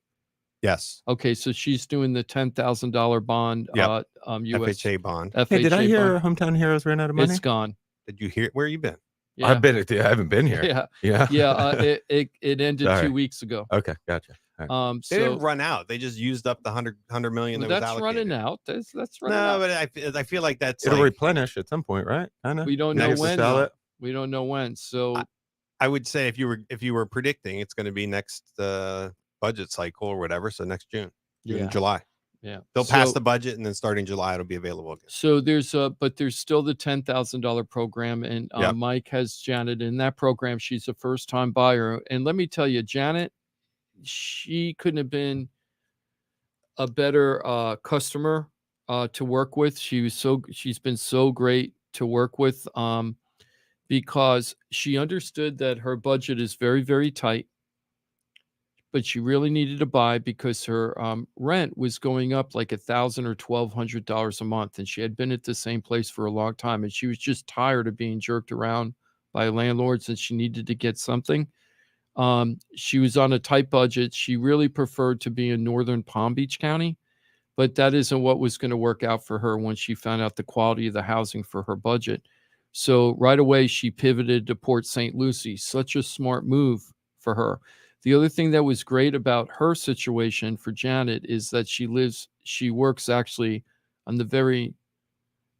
Yes. Okay, so she's doing the $10,000 bond. Yep. US FHA bond. FHA Hey, did I hear bond. Hometown Heroes ran out of money? It's gone. Did you hear? Where you been? Yeah. I haven't been here. Yeah. Yeah. Yeah. It ended Sorry. 2 weeks ago. Okay, gotcha. All right. They didn't So run out. They just used up the 100 million well, that was that's allocated. running out. That's running No, out. but I feel like that's It'll like, replenish at some point, right? Kind of. We don't know when. Sell though. it. We don't know when. So I would say if you were predicting it's going to be next budget cycle or whatever, so next June, Yeah. July. yeah, They'll pass So- the budget, and then starting July it'll be available again. So there's but there's still the $10,000 program, and Yep. Mike has Janet in that program. She's a first time buyer, and let me tell you, Janet, she couldn't have been a better customer to work with. She's been so great to work with because she understood that her budget is very, very tight, but she really needed to buy because her rent was going up like $1,000 or $1,200 a month, and she had been at the same place for a long time, and she was just tired of being jerked around by landlords, and she needed to get something. She was on a tight budget. She really preferred to be in northern Palm Beach County, but that isn't what was going to work out for her when she found out the quality of the housing for her budget. So right away, she pivoted to Port St. Lucie. Such a smart move for her. The other thing that was great about her situation for Janet is that she works actually on the very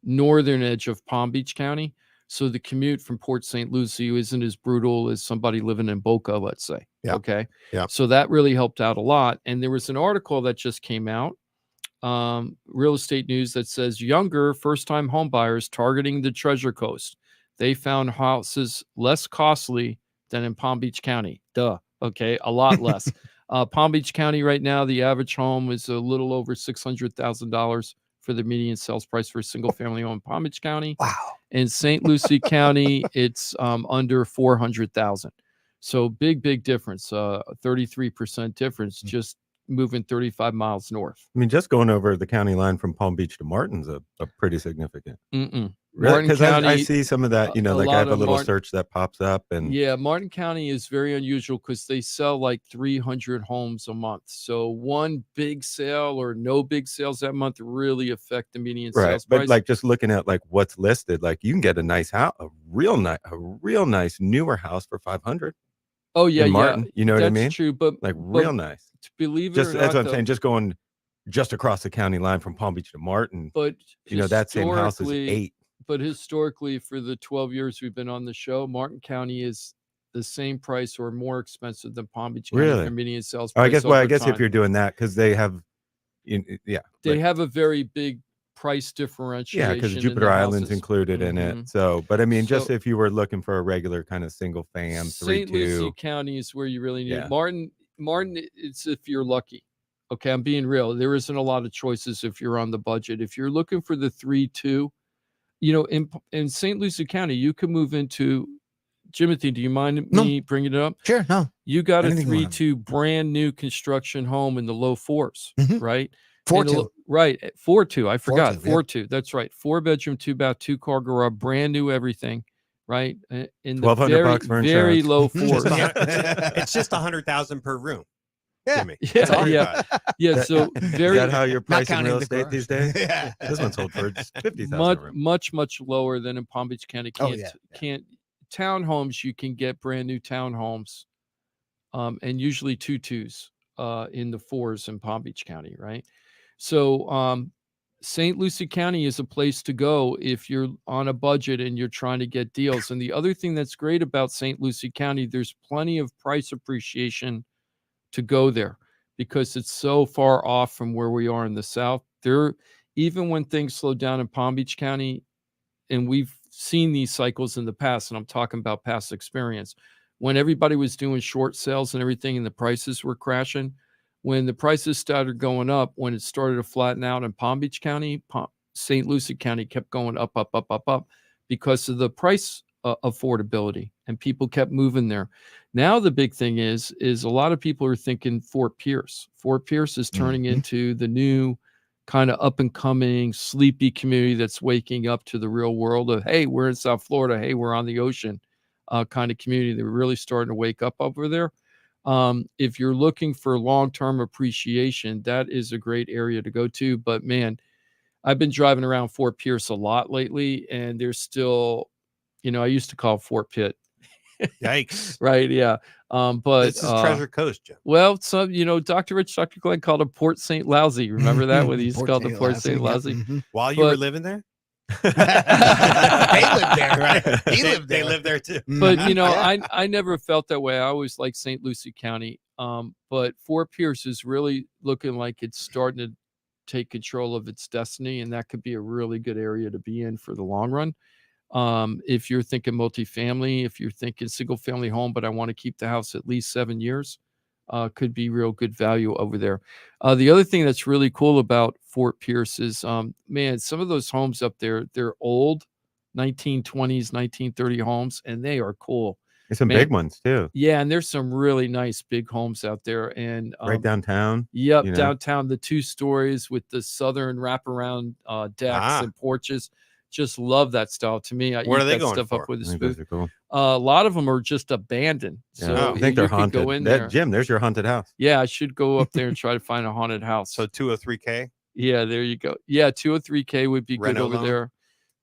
northern edge of Palm Beach County. So the commute from Port St. Lucie isn't as brutal as somebody living in Boca, let's say. Yeah. Okay. Yeah. So that really helped out a lot. And there was an article that just came out, Real Estate News, that says younger first-time home buyers targeting the Treasure Coast. They found houses less costly than in Palm Beach County. Duh. Okay. A lot less. Palm Beach County right now, the average home is a little over $600,000 for the median sales price for a single family home in Palm Beach County. Wow. In St. Lucie County, it's under 400,000. So big difference, 33% difference, just moving 35 miles north. I mean, just going over the county line from Palm Beach to Martin's a pretty significant. Mm-mm. Really? Martin Because I County, see some of that, a like I lot have a of little Martin- search that pops up, and Yeah, Martin County is very unusual because they sell like 300 homes a month. So one big sale or no big sales that month really affect the median right. sales But price. like just looking at like what's listed, like you can get a nice house, a real nice newer house for 500 oh yeah, in Martin. yeah, You know what I that's mean? true. But Like but real nice. to believe it Just or that's not, what I'm though, saying. Just going just across the county line from Palm Beach to Martin. But That same house is historically- 8. But historically, for the 12 years we've been on the show, Martin County is the same price or more expensive than Palm Beach County Really? for median sales Oh, I price. guess. Well, I over guess if time. you're doing that, because they have, yeah, They like- have a very big price yeah, differentiation. because in Jupiter the Island's houses. included in Mhm. it. So, but I mean, just So- if you were looking for a regular kind of single fam, St. Lucie 3-2, County is where you really need Yeah. it. Martin, it's if you're lucky. Okay, I'm being real. There isn't a lot of choices if you're on the budget. If you're looking for the 3-2, in St. Lucie County, you can move into. Jimothy, do you mind No. me bringing it up? Sure. No. You got a Anything you want. 3-2 brand new construction home in the low 4s, Mhm. right? 4-2. Right. 4-2. I forgot. 4-2, yeah. 4-2. That's right. 4-bedroom, 2-bath, 2-car garage, brand new everything, right? In the $1,200 very, bucks for very insurance. low Just 4s. it's just 100,000 per room. Yeah. Jimmy. Yeah, yeah. Yeah. So is very that how you're pricing counting real the estate garage. these days? Yeah. This one sold for $50,000. much lower than in Palm Beach County. Oh, yeah. Can't townhomes, you can get brand new townhomes, and usually 2-2s in the 4s in Palm Beach County, right? So St. Lucie County is a place to go if you're on a budget and you're trying to get deals. And the other thing that's great about St. Lucie County, there's plenty of price appreciation to go there because it's so far off from where we are in the South. Even when things slow down in Palm Beach County, and we've seen these cycles in the past, and I'm talking about past experience, when everybody was doing short sales and everything and the prices were crashing, when the prices started going up, when it started to flatten out in Palm Beach County, St. Lucie County kept going up, up, up, up, up because of the price affordability, and people kept moving there. Now the big thing is a lot of people are thinking Fort Pierce. Fort Pierce is turning into the new kind of up and coming sleepy community that's waking up to the real world of, hey, we're in South Florida, hey, we're on the ocean kind of community. They're really starting to wake up over there. If you're looking for long-term appreciation, that is a great area to go to. But man, I've been driving around Fort Pierce a lot lately, and there's still, I used to call Fort Pitt. Yikes. Right. Yeah. But this is Treasure Coast, Jim. Well, some, Dr. Glenn called it Port St. Lousy. Remember that when he used to call it Port St. Lousy? While you were living there? They lived there, right? They lived there too. But I never felt that way. I always liked St. Lucie County. But Fort Pierce is really looking like it's starting to take control of its destiny, and that could be a really good area to be in for the long run. If you're thinking multifamily, if you're thinking single family home, but I want to keep the house at least 7 years, could be real good value over there. The other thing that's really cool about Fort Pierce is, man, some of those homes up there, they're old 1920s, 1930 homes, and they are cool. There's some big ones too. Yeah, and there's some really nice big homes out there. And right downtown. Yep, downtown, the 2 stories with the southern wraparound decks and porches. Just love that style. To me, I eat that stuff up with the spoon. Cool. A lot of them are just abandoned. Yeah. So I think they're haunted. Go in there. Jim, there's your haunted house. Yeah, I should go up there and try to find a haunted house. So 203K? Yeah, there you go. Yeah, 203K would be good over loan? there.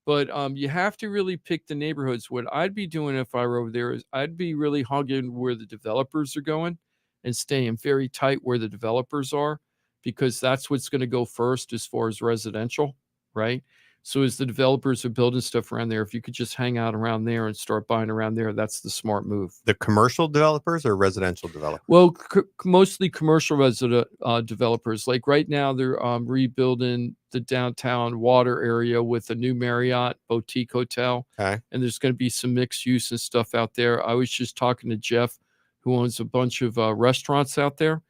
But you have to really pick the neighborhoods. What I'd be doing if I were over there is I'd be really hugging where the developers are going and staying very tight where the developers are, because that's what's going to go first as far as residential, right? So as the developers are building stuff around there, if you could just hang out around there and start buying around there, that's the smart move. The commercial developers or residential developers? Well, mostly commercial resident developers. Like right now, they're rebuilding the downtown water area with a new Marriott boutique hotel. Okay. And there's going to be some mixed use and stuff out there. I was just talking to Jeff, who owns a bunch of restaurants out there.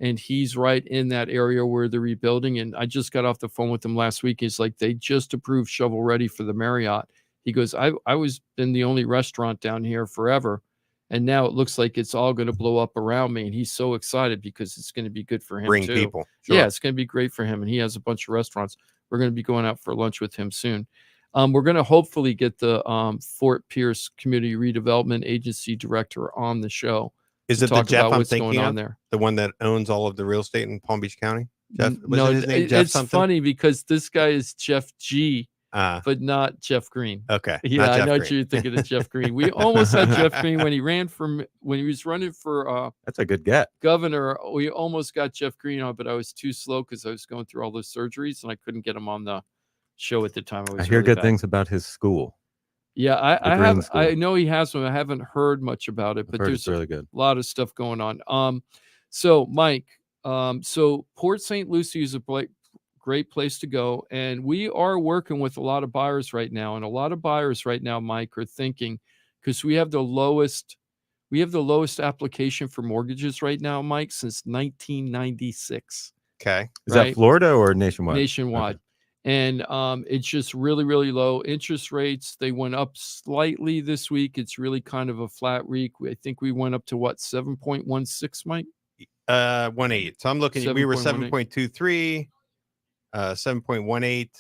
And he's right in that area where they're rebuilding. And I just got off the phone with him last week. He's like, they just approved shovel ready for the Marriott. He goes, I was in the only restaurant down here forever. And now it looks like it's all going to blow up around me. And he's so excited because it's going to be good for him. Bring too. People. Sure. Yeah, it's going to be great for him. And he has a bunch of restaurants. We're going to be going out for lunch with him soon. We're going to hopefully get the Fort Pierce Community Redevelopment Agency director on the show. Is it the Jeff I'm thinking on of? There? The one that owns all of the real estate in Palm Beach County? Jeff? No, his name Jeff it's something? funny because this guy is Jeff G, but not Jeff Green. Okay. Yeah, I know what you're thinking of Jeff Green. We almost had Jeff Green when he was running for that's a good get. Governor. We almost got Jeff Green on, but I was too slow because I was going through all those surgeries and I couldn't get him on the show at the time. I hear good things about his school. Yeah, I know he has one. I haven't heard much about it, but there's really good. A lot of stuff going on. So Mike, so Port St. Lucie is a great place to go, and we are working with a lot of buyers right now. And a lot of buyers right now, Mike, are thinking, because we have the lowest application for mortgages right now, Mike, since 1996. Okay, is that Florida or nationwide? Nationwide. Okay. And it's just really, really low interest rates. They went up slightly this week. It's really kind of a flat week. I think we went up to 7.16, Mike? 1.8. So I'm looking, we were 7.23, 7.18,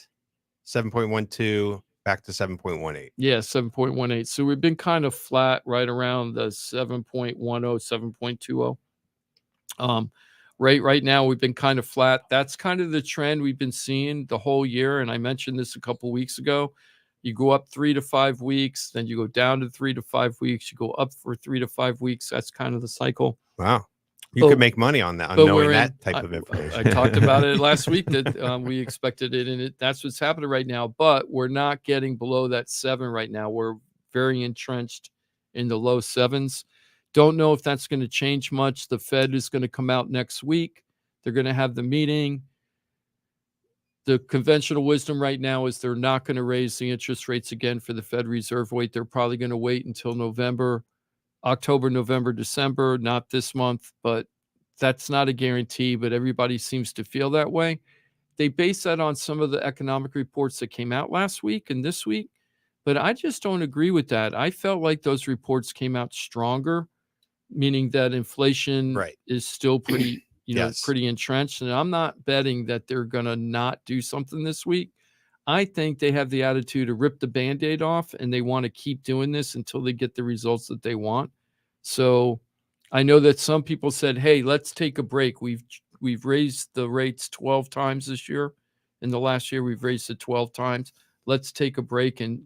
7.12, back to 7.18. Yeah, 7.18. So we've been kind of flat right around the 7.10, 7.20. Right now, we've been kind of flat. That's kind of the trend we've been seeing the whole year. And I mentioned this a couple weeks ago. You go up 3 to 5 weeks, then you go down to 3 to 5 weeks. You go up for 3 to 5 weeks. That's kind of the cycle. Wow. You could make money on that, on knowing that type of information. I talked about it last week that we expected it, and that's what's happening right now. But we're not getting below that 7 right now. We're very entrenched in the low 7s. Don't know if that's going to change much. The Fed is going to come out next week. They're going to have the meeting. The conventional wisdom right now is they're not going to raise the interest rates again for the Fed Reserve rate. They're probably going to wait until October, November, December, not this month, but that's not a guarantee, but everybody seems to feel that way. They base that on some of the economic reports that came out last week and this week, but I just don't agree with that. I felt like those reports came out stronger, meaning that inflation Right. is still pretty, Yes. pretty entrenched. And I'm not betting that they're going to not do something this week. I think they have the attitude to rip the Band-Aid off, and they want to keep doing this until they get the results that they want. So I know that some people said, hey, let's take a break. We've raised the rates 12 times this year. In the last year, we've raised it 12 times. Let's take a break and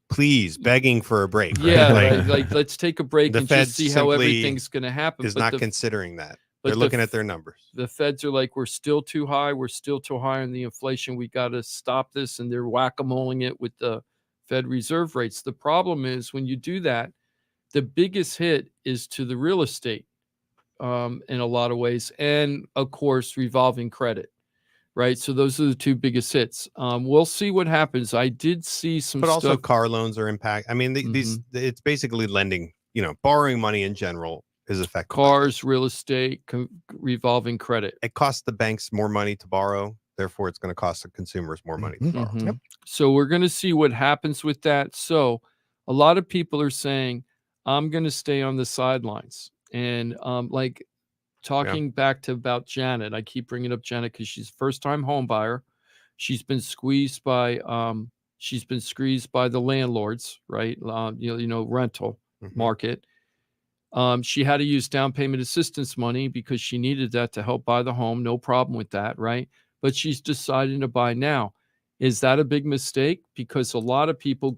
please begging for a break. Yeah, Right? like let's take a break The and Fed just see how simply everything's going to happen. is But not considering that. but They're looking at their numbers. The feds are like, we're still too high. We're still too high on the inflation. We got to stop this. And they're whack-a-moling it with the Fed reserve rates. The problem is when you do that, the biggest hit is to the real estate in a lot of ways. And of course, revolving credit, right? So those are the two biggest hits. We'll see what happens. I did see some But also stuff. car loans are impact. I mean, these it's basically lending, borrowing money in general is affected. Cars, real estate, revolving credit. It costs the banks more money to borrow. Therefore, it's going to cost the consumers more money to borrow. Yep. So we're going to see what happens with that. So a lot of people are saying, I'm going to stay on the sidelines. And talking back to about Janet, I keep bringing up Janet because she's a first-time home buyer. She's been squeezed by the landlords, right? Rental market. She had to use down payment assistance money because she needed that to help buy the home. No problem with that, right? But she's deciding to buy now. Is that a big mistake? Because a lot of people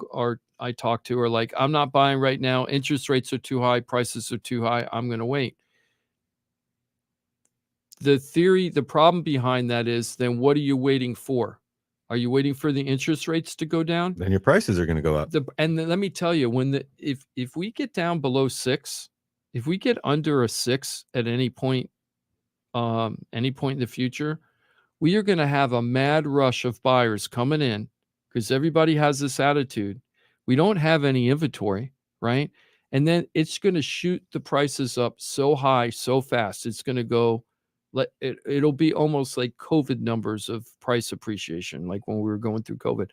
I talk to are like, I'm not buying right now. Interest rates are too high. Prices are too high. I'm going to wait. The problem behind that is then what are you waiting for? Are you waiting for the interest rates to go down? Then your prices are going to go up. And then let me tell you, if we get down below 6, if we get under a 6 at any point in the future, we are going to have a mad rush of buyers coming in because everybody has this attitude. We don't have any inventory, right? And then it's going to shoot the prices up so high, so fast. It's going to go, it'll be almost like COVID numbers of price appreciation, like when we were going through COVID.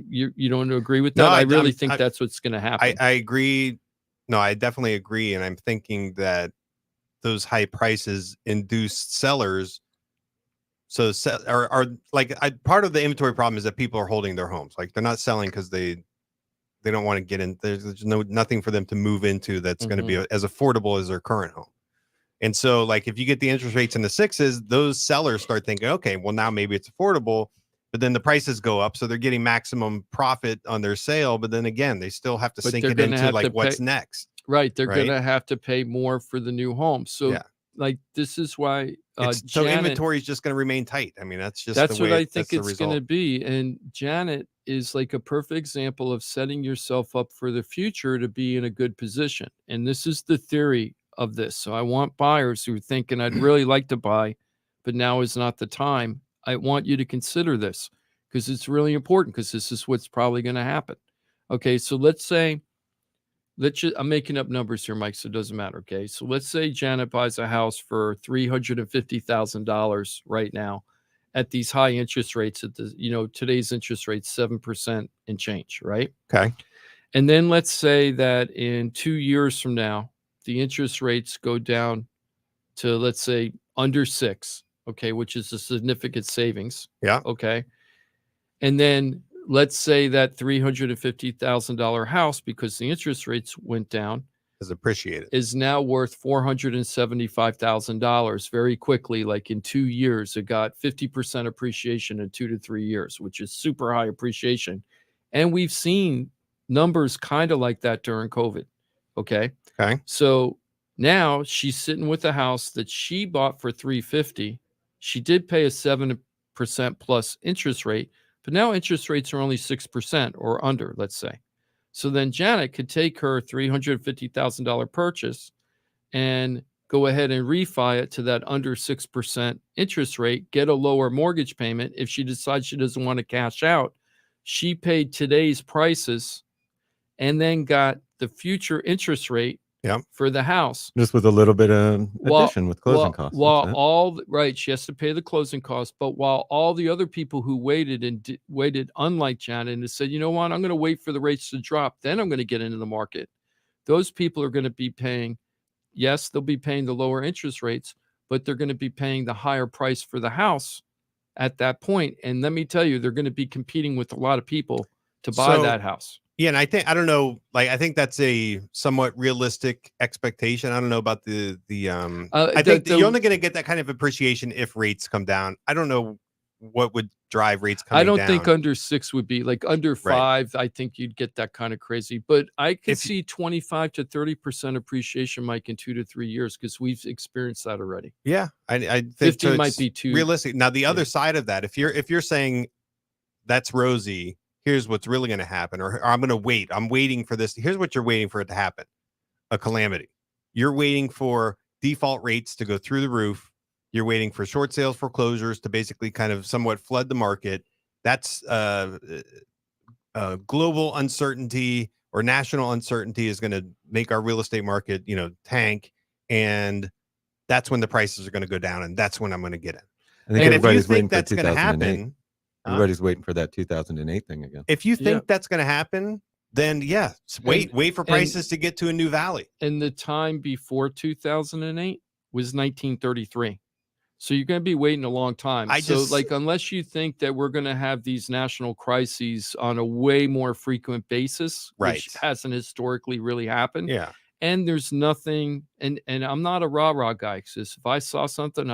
You don't agree with that? No, I really think that's what's going to happen. I agree. No, I definitely agree. And I'm thinking that those high prices induce sellers. So part of the inventory problem is that people are holding their homes. Like they're not selling because they don't want to get in. There's nothing for them to move into that's going to be as affordable as their current home. And so like if you get the interest rates in the 6s, those sellers start thinking, okay, well now maybe it's affordable, but then the prices go up. So they're getting maximum profit on their sale. But then again, they still have to sink it into like what's next. Right. They're going to have to pay more for the new home. So like this is why so inventory is just going to remain tight. I mean, that's what I think it's going to be. And Janet is like a perfect example of setting yourself up for the future to be in a good position. And this is the theory of this. So I want buyers who are thinking I'd really like to buy, but now is not the time. I want you to consider this because it's really important because this is what's probably going to happen. Okay. So I'm making up numbers here, Mike, so it doesn't matter. Okay. So let's say Janet buys a house for $350,000 right now at these high interest rates at today's interest rate, 7% and change. Right. Okay. And then let's say that in 2 years from now, the interest rates go down to, let's say, under 6. Okay. Which is a significant savings. Yeah. Okay. And then let's say that $350,000 house, because the interest rates went down, is appreciated, is now worth $475,000 very quickly. Like in 2 years, it got 50% appreciation in 2 to 3 years, which is super high appreciation. And we've seen numbers kind of like that during COVID. Okay. Okay. So now she's sitting with a house that she bought for $350,000. She did pay a 7% plus interest rate, but now interest rates are only 6% or under, let's say. So then Janet could take her $350,000 purchase and go ahead and refi it to that under 6% interest rate, get a lower mortgage payment. If she decides she doesn't want to cash out, she paid today's prices and then got the future interest rate for the house. Just with a little bit of addition with closing costs. She has to pay the closing costs, but while all the other people who waited unlike Janet and said, you know what, I'm going to wait for the rates to drop, then I'm going to get into the market. Those people are going to be paying, yes, they'll be paying the lower interest rates, but they're going to be paying the higher price for the house at that point. And let me tell you, they're going to be competing with a lot of people to buy that house. Yeah, and I don't know, I think that's a somewhat realistic expectation. I don't know about I think you're only going to get that kind of appreciation if rates come down. I don't know what would drive rates coming down. I don't think under 6 would be under 5. I think you'd get that kind of crazy, but I could see 25 to 30% appreciation, Mike, in 2 to 3 years, because we've experienced that already. Yeah, I think 50 might be too realistic. Now, the other side of that, if you're saying that's rosy, here's what's really going to happen, or I'm going to wait. I'm waiting for this. Here's what you're waiting for it to happen: a calamity. You're waiting for default rates to go through the roof. You're waiting for short sales foreclosures to basically kind of somewhat flood the market. That's global uncertainty or national uncertainty is going to make our real estate market, tank. And that's when the prices are going to go down. And that's when I'm going to get in. I think everybody's waiting for 2008. Happen, everybody's waiting for that 2008 thing again. If you think that's going to happen, then wait for prices to get to a new valley. And the time before 2008 was 1933. So you're going to be waiting a long time. Unless you think that we're going to have these national crises on a way more frequent basis, which hasn't historically really happened. Yeah. And there's nothing, and I'm not a rah-rah guy, because if I saw something,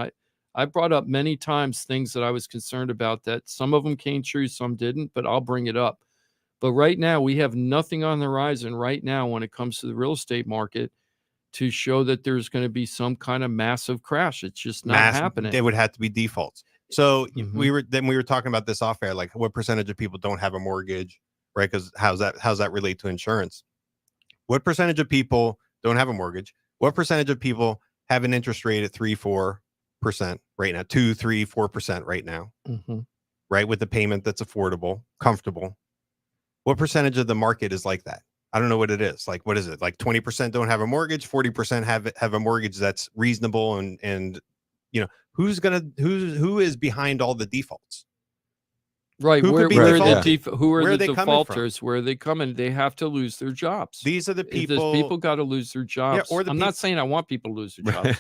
I brought up many times things that I was concerned about, that some of them came true, some didn't, but I'll bring it up. But right now, we have nothing on the horizon right now when it comes to the real estate market to show that there's going to be some kind of massive crash. It's just not happening. It would have to be defaults. So we were talking about this off air, like what percentage of people don't have a mortgage, right? Because how's that relate to insurance? What percentage of people don't have a mortgage? What percentage of people have an interest rate at 3-4% right now, 2-3-4% right now, right? With the payment that's affordable, comfortable. What percentage of the market is like that? I don't know what it is. Like, what is it? Like 20% don't have a mortgage, 40% have a mortgage that's reasonable, and who is behind all the defaults? Right. Who who are the defaulters? Where are they coming? They have to lose their jobs. These are the people. People got to lose their jobs. Yeah, I'm not saying I want people to lose their jobs,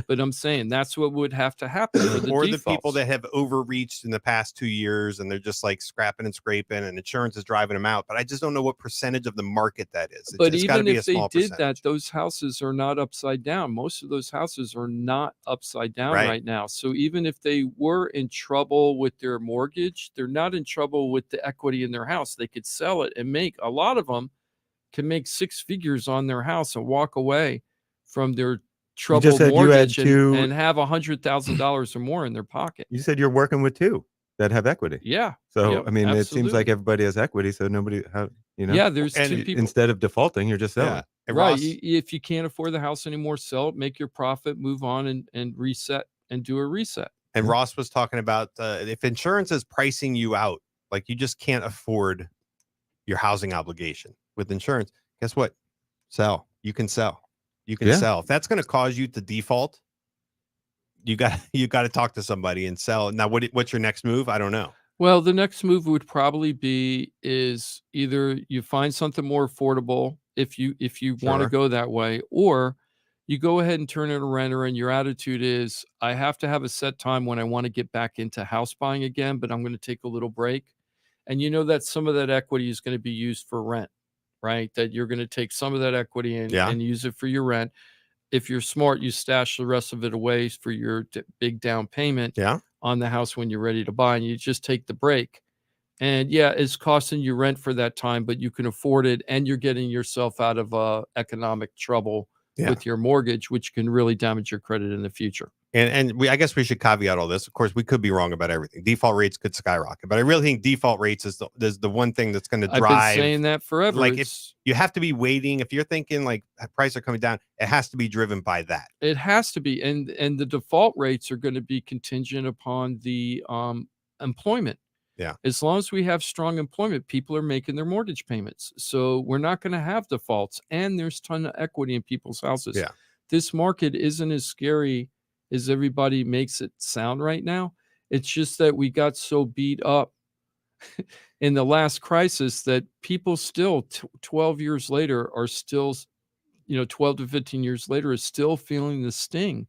but I'm saying that's what would have to happen for the or defaults. The people that have overreached in the past 2 years, and they're just like scrapping and scraping, and insurance is driving them out. But I just don't know what percentage of the market that is. But even if they did that, those houses are not upside down. Most of those houses are not upside down right now. So even if they were in trouble with their mortgage, they're not in trouble with the equity in their house. They could sell it and make, a lot of them can make 6 figures on their house and walk away from their troubled mortgage and have $100,000 or more in their pocket. You said you're working with 2 that have equity. Yeah. So I mean, absolutely. It seems like everybody has equity, so nobody Yeah, there's 2 people. Instead of defaulting, you're just selling. Yeah. Right. If you can't afford the house anymore, sell it, make your profit, move on, and reset and do a reset. And Ross was talking about if insurance is pricing you out, like you just can't afford your housing obligation with insurance, guess what? Sell. You can sell. You can sell. If that's going to cause you to default, you got to talk to somebody and sell. Now, what's your next move? I don't know. Well, the next move would probably is either you find something more affordable if you want to go that way, or you go ahead and turn it a renter, and your attitude is, I have to have a set time when I want to get back into house buying again, but I'm going to take a little break. And you know that some of that equity is going to be used for rent, right? That you're going to take some of that equity and use it for your rent. If you're smart, you stash the rest of it away for your big down payment on the house when you're ready to buy, and you just take the break. And it's costing you rent for that time, but you can afford it, and you're getting yourself out of economic trouble with your mortgage, which can really damage your credit in the future. And I guess we should caveat all this. Of course, we could be wrong about everything. Default rates could skyrocket, but I really think default rates is the one thing that's going to drive. I've been saying that forever. Like, if you have to be waiting, if you're thinking like prices are coming down, it has to be driven by that. It has to be, and the default rates are going to be contingent upon the employment. Yeah. As long as we have strong employment, people are making their mortgage payments. So we're not going to have defaults, and there's a ton of equity in people's houses. Yeah. This market isn't as scary as everybody makes it sound right now. It's just that we got so beat up in the last crisis that people still 12 years later are still, 12 to 15 years later is still feeling the sting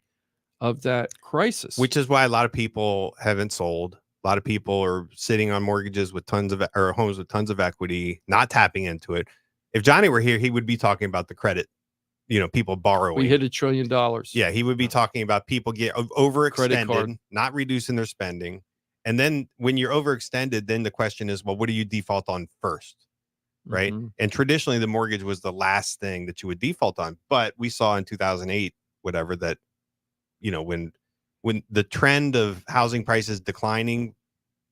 of that crisis. Which is why a lot of people haven't sold. A lot of people are sitting on mortgages with tons of, or homes with tons of equity, not tapping into it. If Johnny were here, he would be talking about the credit, people borrowing. We hit $1 trillion. Yeah, he would be talking about people get overextended, not reducing their spending. And then when you're overextended, then the question is, well, what do you default on first? Right. Mm-hmm. And traditionally, the mortgage was the last thing that you would default on. But we saw in 2008, whatever, that, when the trend of housing prices declining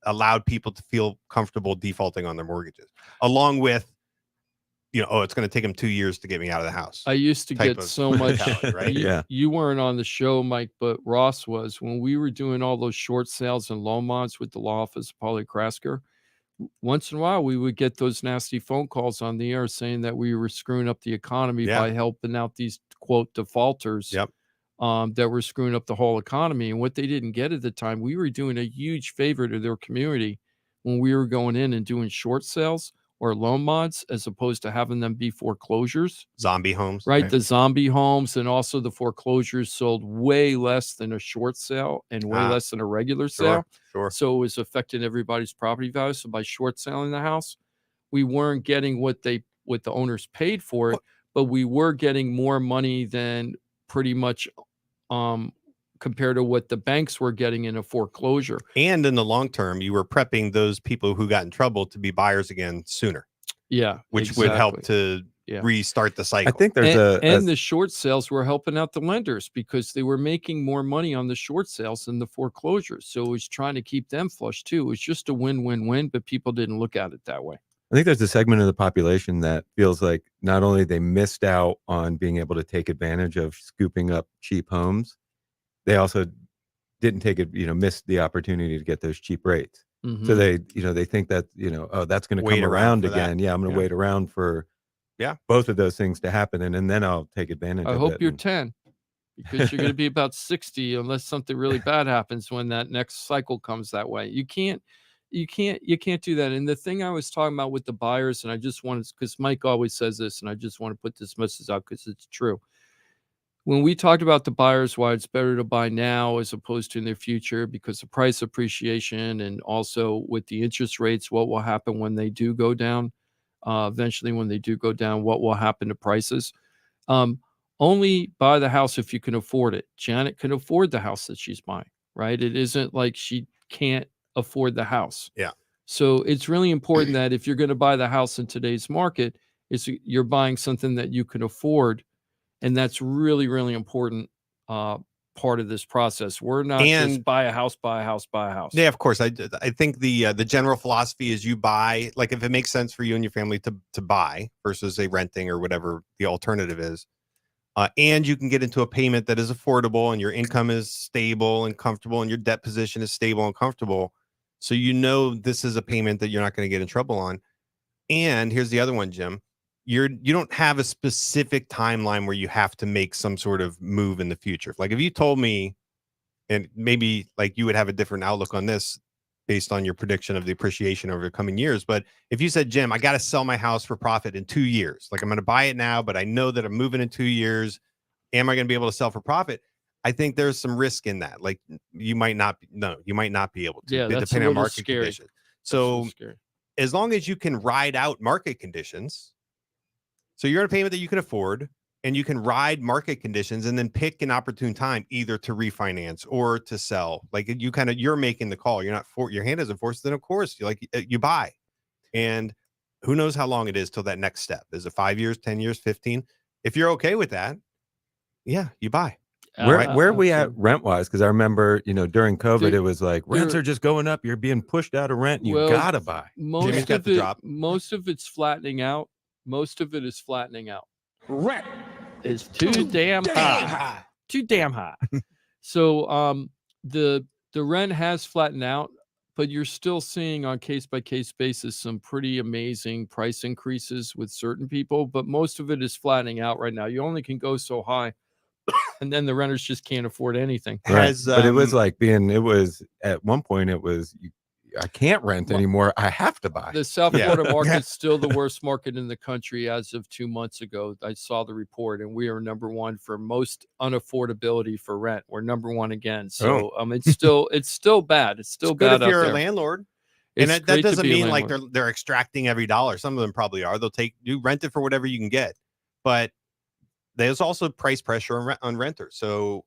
allowed people to feel comfortable defaulting on their mortgages, along with, it's going to take them 2 years to get me out of the house. I used to get so much. Right? You weren't on the show, Mike, but Ross was. When we were doing all those short sales and loan mods with the law office of Pauly Krasker, once in a while we would get those nasty phone calls on the air saying that we were screwing up the economy by helping out these quote defaulters. Yep. That were screwing up the whole economy. And what they didn't get at the time, we were doing a huge favor to their community when we were going in and doing short sales or loan mods, as opposed to having them be foreclosures. Zombie homes. Right. The zombie homes, and also the foreclosures sold way less than a short sale and way less than a regular sale. Sure. So it was affecting everybody's property value. So by short selling the house, we weren't getting what the owners paid for it, but we were getting more money than pretty much compared to what the banks were getting in a foreclosure. And in the long term, you were prepping those people who got in trouble to be buyers again sooner. Yeah. Which would help to restart the cycle. I think there's and the short sales were helping out the lenders because they were making more money on the short sales than the foreclosures. So it was trying to keep them flush too. It was just a win-win-win, but people didn't look at it that way. I think there's a segment of the population that feels like not only they missed out on being able to take advantage of scooping up cheap homes, they also didn't take it, missed the opportunity to get those cheap rates. Mm-hmm. So they, they think that, that's going to come around again. Yeah, I'm going to wait around for both of those things to happen, and then I'll take advantage of it. I hope you're 10, because you're going to be about 60 unless something really bad happens when that next cycle comes that way. You can't do that. And the thing I was talking about with the buyers, and I just wanted, because Mike always says this, and I just want to put this message out because it's true. When we talked about the buyers, why it's better to buy now as opposed to in the future, because the price appreciation and also with the interest rates, what will happen when they do go down? Eventually, when they do go down, what will happen to prices? Only buy the house if you can afford it. Janet can afford the house that she's buying, right? It isn't like she can't afford the house. Yeah. So it's really important that if you're going to buy the house in today's market, you're buying something that you can afford. And that's really, really important part of this process. We're not just buy a house. Yeah, of course. I think the general philosophy is you buy, like if it makes sense for you and your family to buy versus a renting or whatever the alternative is. And you can get into a payment that is affordable and your income is stable and comfortable and your debt position is stable and comfortable. So this is a payment that you're not going to get in trouble on. And here's the other one, Jim. You don't have a specific timeline where you have to make some sort of move in the future. Like if you told me, and maybe like you would have a different outlook on this based on your prediction of the appreciation over the coming years. But if you said, Jim, I got to sell my house for profit in 2 years, like I'm going to buy it now, but I know that I'm moving in 2 years. Am I going to be able to sell for profit? I think there's some risk in that. Like you might not be able to, depending on market conditions. So as long as you can ride out market conditions, so you're at a payment that you can afford and you can ride market conditions and then pick an opportune time either to refinance or to sell. Like you're making the call. You're not your hand isn't forced. Then of course you buy, and who knows how long it is till that next step. Is it 5 years, 10 years, 15? If you're okay with that, yeah, you buy. Where are we at rent wise? Because I remember, during COVID, it was like rents are just going up. You're being pushed out of rent. And you gotta buy. Most of it's flattening out. Most of it is flattening out. Rent is too damn high. Too damn high. So the rent has flattened out. but you're still seeing on case by case basis some pretty amazing price increases with certain people, but most of it is flattening out right now. You only can go so high, and then the renters just can't afford anything. Right. But it was like it was at one point, I can't rent anymore. I have to buy. The South Florida market's still the worst market in the country as of 2 months ago. I saw the report, and we are number one for most unaffordability for rent. We're number one again. So it's still bad. It's still bad if you're out a there. landlord. It's And that doesn't great to be a mean like landlord. they're extracting every dollar. Some of them probably are. They'll you rent it for whatever you can get. But there's also price pressure on renters. So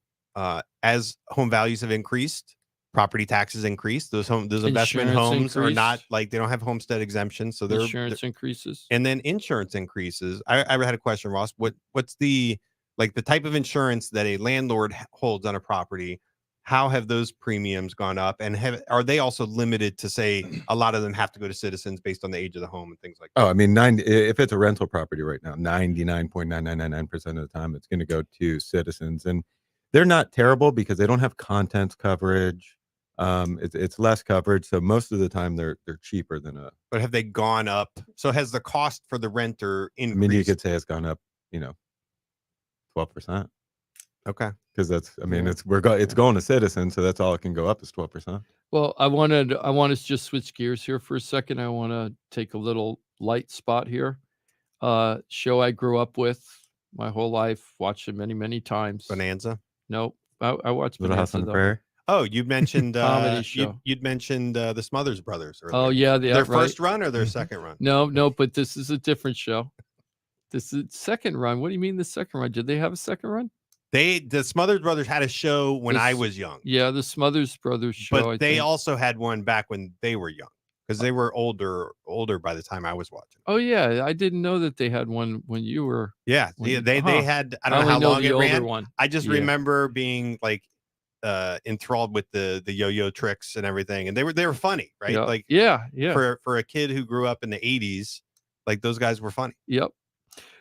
as home values have increased, property taxes increase. Those investment homes are not like, they don't have homestead exemption, so their insurance increases, and then insurance increases. I had a question, Ross. What's the type of insurance that a landlord holds on a property? How have those premiums gone up, and are they also limited to, say, a lot of them have to go to Citizens based on the age of the home and things like that? Oh, I mean, if it's a rental property right now, 99.9999% of the time it's going to go to Citizens, and they're not terrible because they don't have contents coverage. It's less coverage, so most of the time they're cheaper than a. But have they gone up? So has the cost for the renter increased? I mean, you could say it's gone up, 12%. Okay, because that's. I mean, it's going to Citizens, so that's all it can go up is 12%. Well, I want to just switch gears here for a second. I want to take a little light spot here. Show I grew up with my whole life, watched it many, many times. Bonanza. Nope, I watched Little House Bonanza on the though. Prairie. Oh, you mentioned comedy show. You'd mentioned the Smothers Brothers earlier. Oh yeah, their right. first run or their second run? No, but this is a different show. This is second run. What do you mean the second run? Did they have a second run? The Smothers Brothers had a show when I was young. Yeah, the Smothers Brothers show. But they also had one back when they were young, because they were older by the time I was watching. Oh yeah, I didn't know that they had one when you were. Yeah, they had. I don't know how long it ran. One. I just remember being like enthralled with the yo-yo tricks and everything, and they were funny, right? Yeah. Like yeah. For a kid who grew up in the 80s, like those guys were funny. Yep.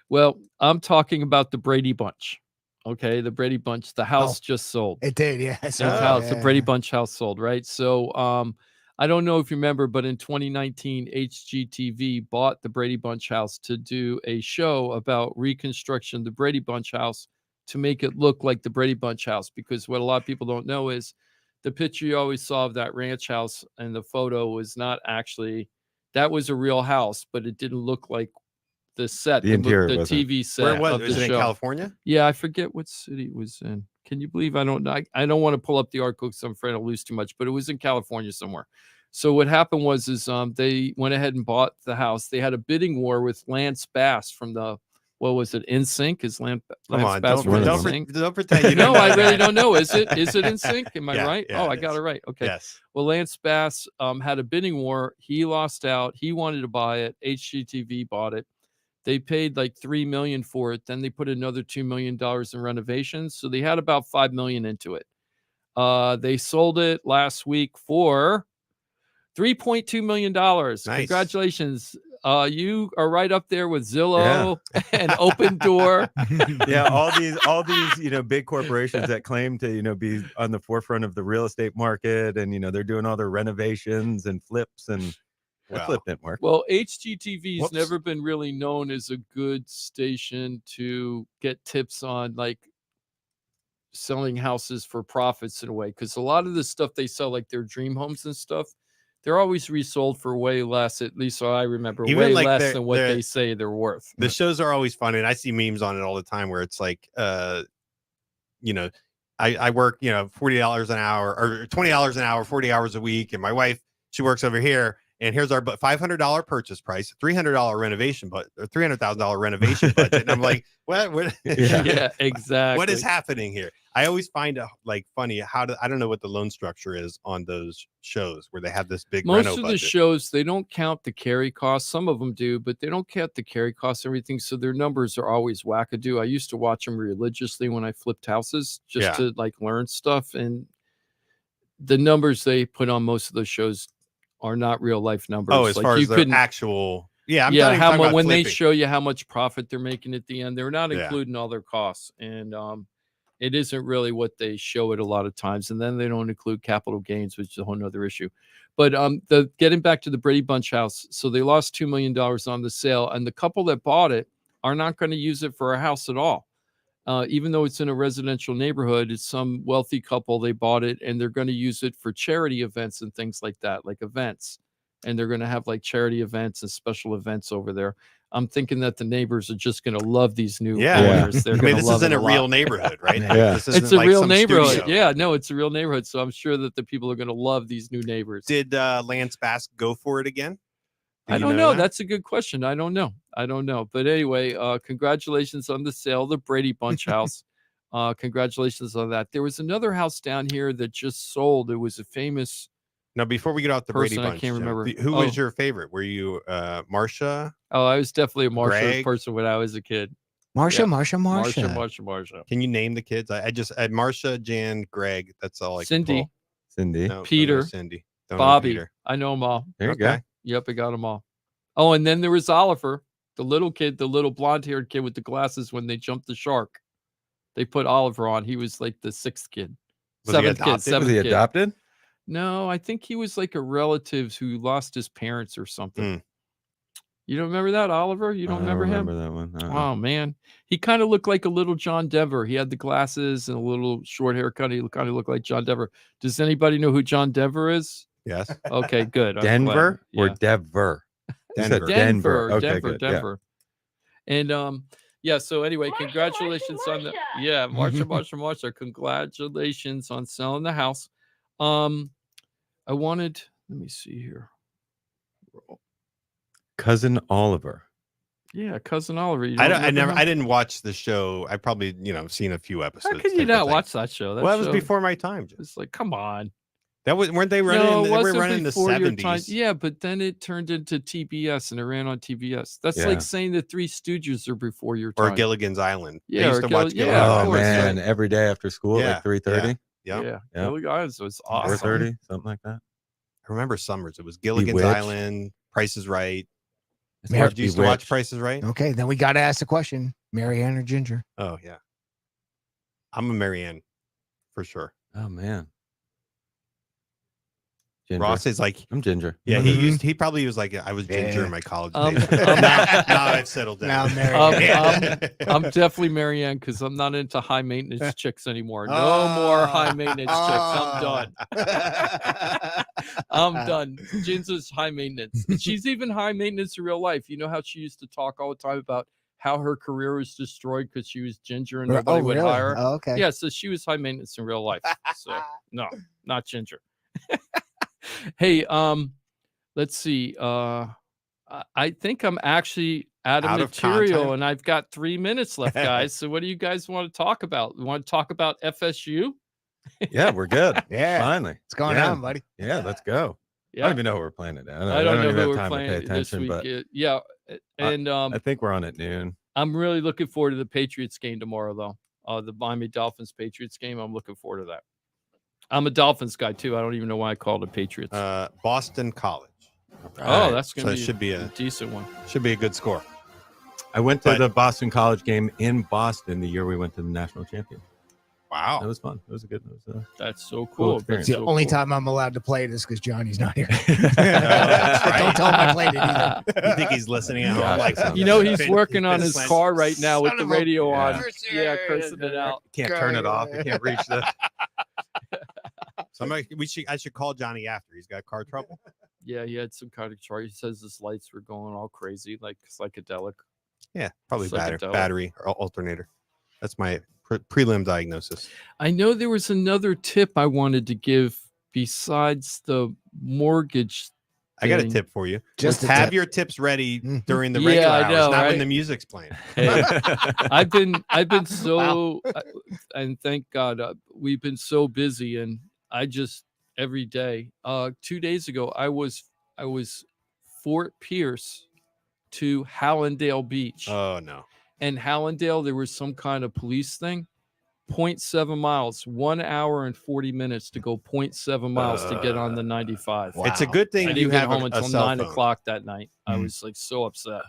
Well, I'm talking about the Brady Bunch. Okay, the Brady Bunch. The house just sold. It did, yeah. The Brady Bunch house sold, right? So, I don't know if you remember, but in 2019, HGTV bought the Brady Bunch house to do a show about reconstruction of the Brady Bunch house to make it look like the Brady Bunch house. Because what a lot of people don't know is the picture you always saw of that ranch house and the photo was not actually, that was a real house, but it didn't look like the set, the TV set. Where was it? In California? Yeah, I forget what city it was in. Can you believe I don't want to pull up the article because I'm afraid I'll lose too much, but it was in California somewhere. So what happened was they went ahead and bought the house. They had a bidding war with Lance Bass from the, what was it, NSYNC? Is Lance Bass don't pretend you know. No, I really don't know. Is it NSYNC? Am I right? Yeah, I got it right. Okay. Yes. Well, Lance Bass had a bidding war. He lost out. He wanted to buy it. HGTV bought it. They paid like $3 million for it. Then they put another $2 million in renovations. So they had about $5 million into it. They sold it last week for $3.2 million. Nice. Congratulations. You are right up there with Zillow and Open Door. Yeah, all these big corporations that claim to be on the forefront of the real estate market, and they're doing all their renovations and flips, and that flip didn't work. Well, HGTV's never been really known as a good station to get tips on like selling houses for profits in a way, because a lot of the stuff they sell, like their dream homes and stuff, they're always resold for way less, at least so I remember, way less than what they say they're worth. The shows are always funny, and I see memes on it all the time where it's like, I work, $40 an hour or $20 an hour, 40 hours a week, and my wife, she works over here, and here's our $500 purchase price, $300 renovation, but $300,000 renovation budget, and I'm like, what? Yeah, exactly. What is happening here? I always find it like funny I don't know what the loan structure is on those shows where they have this big most reno of budget. the shows, they don't count the carry costs. Some of them do, but they don't count the carry costs and everything, so their numbers are always wackadoo. I used to watch them religiously when I flipped houses just to like learn stuff, and the numbers they put on most of those shows are not real life numbers. Oh, as far as their actual when they show you how much profit they're making at the end, they're not including all their costs. And It isn't really what they show it a lot of times, and then they don't include capital gains, which is a whole nother issue. But getting back to the Brady Bunch house, so they lost $2 million on the sale, and the couple that bought it are not going to use it for a house at all. Even though it's in a residential neighborhood, it's some wealthy couple, they bought it, and they're going to use it for charity events and things like that, like events. And they're going to have like charity events and special events over there. I'm thinking that the neighbors are just going to love these new owners. They're this is in a real neighborhood, right? Yeah. This it's a like real some neighborhood. studio. Yeah, no, it's a real neighborhood. So I'm sure that the people are going to love these new neighbors. Did Lance Bass go for it again? I don't know. That's a good question. I don't know. But anyway, congratulations on the sale of the Brady Bunch house. Congratulations on that. There was another house down here that just sold. It was a famous. Now, before we get off the Brady person, Bunch, I can't remember. who was your favorite? Were you Marsha? Oh, I was definitely a Marsha Greg? person when I was a kid. Marsha. Marsha. Can you name the kids? I just Marsha, Jan, Greg. That's all. Cindy. Cindy. No, Peter. don't know Cindy. Don't know Bobby. Peter. I know them all. There you go. Yep, I got them all. Oh, and then there was Oliver, the little kid, the little blonde-haired kid with the glasses when they jumped the shark. They put Oliver on. He was like the sixth kid. Was he Seventh kid. adopted? Seventh Was he kid. adopted? No, I think he was like a relative who lost his parents or something. You don't remember that, Oliver? You don't remember him? That one. Oh, man. He kind of looked like a little John Denver. He had the glasses and a little short haircut. He kind of looked like John Denver. Does anybody know who John Denver is? Yes. Okay, good. I'm Denver glad. or Yeah. Denver? You said Denver. Okay, good. Yeah. Denver. And so anyway, congratulations on the Marsha. Congratulations on selling the house. Let me see here. Cousin Oliver. Yeah, Cousin Oliver. I didn't watch the show. I probably, seen a few episodes. How can you not watch that show? That was before my time. It's like, come on. Weren't they running? No, they were running in the before your 70s. time. Yeah, but then it turned into TBS and it ran on TBS. That's like saying the Three Stooges are before your time. Or Gilligan's Island. Yeah, I used to watch Gilligan's Island. Oh man, every day after school, like 3:30. Yeah. Gilligan's was awesome. 4:30, something like that. I remember summers. It was Gilligan's Bewitched. Island, Price is Right. Mary- Did you used to watch Price is Right? Okay, then we got to ask the question: Marianne or Ginger? Oh yeah, I'm a Marianne for sure. Oh man, Ginger. Ross is like, I'm Ginger. Yeah, he probably was like, I was Ginger in my college days. Now I've settled down. Now Marianne. I'm definitely Marianne because I'm not into high maintenance chicks anymore. No more high maintenance chicks. I'm done. I'm done. Ginger's high maintenance. She's even high maintenance in real life. You know how she used to talk all the time about how her career was destroyed because she was Ginger and nobody would hire her. Oh, okay. Yeah, so she was high maintenance in real life. So no, not Ginger. Hey, let's see. I think I'm actually out of material content? and I've got 3 minutes left, guys. So what do you guys want to talk about? You want to talk about FSU? Yeah, we're good. Yeah. Finally. What's going on, buddy? Yeah, let's go. I don't even know who we're playing today. I don't know even who have we're time playing to pay this attention, week. but And I think we're on at noon. I'm really looking forward to the Patriots game tomorrow, though. The Miami Dolphins Patriots game. I'm looking forward to that. I'm a Dolphins guy too. I don't even know why I called it Patriots. Boston College. Oh, that's going to be should be a decent one. Should be a good score. I went to the Boston College game in Boston the year we went to the national champion. Wow, that was fun. It was a good. That's so cool. Experience. It's the only time I'm allowed to play this because Johnny's not here. Right. Don't tell him I played it either. You think he's listening at home? Like, he's working on his car right now with the radio on. Yeah, cursing it out. Can't turn it off. You can't reach the. I should call Johnny after. He's got car trouble. Yeah, he had some kind of charge. He says his lights were going all crazy, like psychedelic. Yeah, probably Psychedelic. battery or alternator. That's my prelim diagnosis. I know there was another tip I wanted to give besides the mortgage. I got a thing. tip for you. Just have tip. your tips ready during the Yeah, regular I hours, know, not right? when the music's playing. Hey, I've been so, and thank God we've been so busy, and I just every day. 2 days ago, I was Fort Pierce to Hallandale Beach. Oh no! And Hallandale, there was some kind of police thing. 0.7 miles, 1 hour and 40 minutes to go 0.7 miles to get on the 95. Wow. It's a good I thing didn't you get have home a until cell 9 phone. o'clock that night. I was like so upset.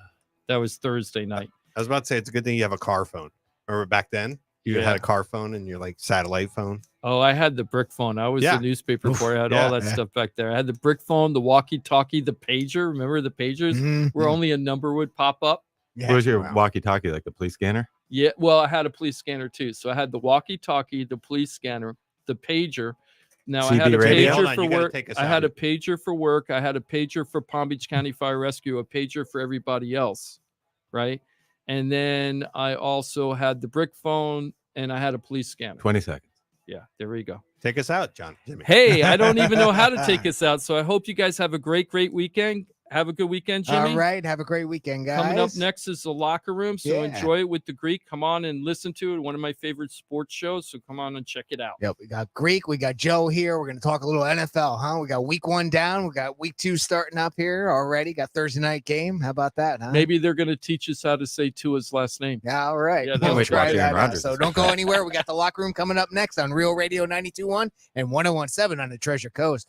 That was Thursday night. I was about to say it's a good thing you have a car phone. Remember back then? You Yeah. had a car phone and your like satellite phone. Oh, I had the brick phone. I was Yeah. the newspaper reporter. I had Yeah. all that stuff back there. I had the brick phone, the walkie-talkie, the pager. Remember the pagers where only a number would pop up? What was your walkie-talkie, like the police scanner? Yeah. Well, I had a police scanner too. So I had the walkie-talkie, the police scanner, the pager. Now I had CB a radio? Hold pager on, for you gotta work. take us I out. had a pager for work. I had a pager for Palm Beach County Fire Rescue, a pager for everybody else. Right. And then I also had the brick phone and I had a police scanner. 20 seconds. Yeah, there we go. Take us out, Jimmy. Hey, I don't even know how to take us out. So I hope you guys have a great weekend. Have a good weekend, Jimmy. All right. Have a great weekend, guys. Coming up next is the locker room. So Yeah. enjoy it with the Greek. Come on and listen to it. One of my favorite sports shows. So come on and check it out. Yep, we got Greek, we got Joe here. We're going to talk a little NFL, huh? We got week 1 down. We got week 2 starting up here already. Got Thursday night game. How about that, huh? Maybe they're going to teach us how to say Tua's last name. Yeah, all right. Yeah, We'll we'll try watch that Aaron out. Rodgers. So don't go anywhere. We got the locker room coming up next on Real Radio 92.1 and 101.7 on the Treasure Coast.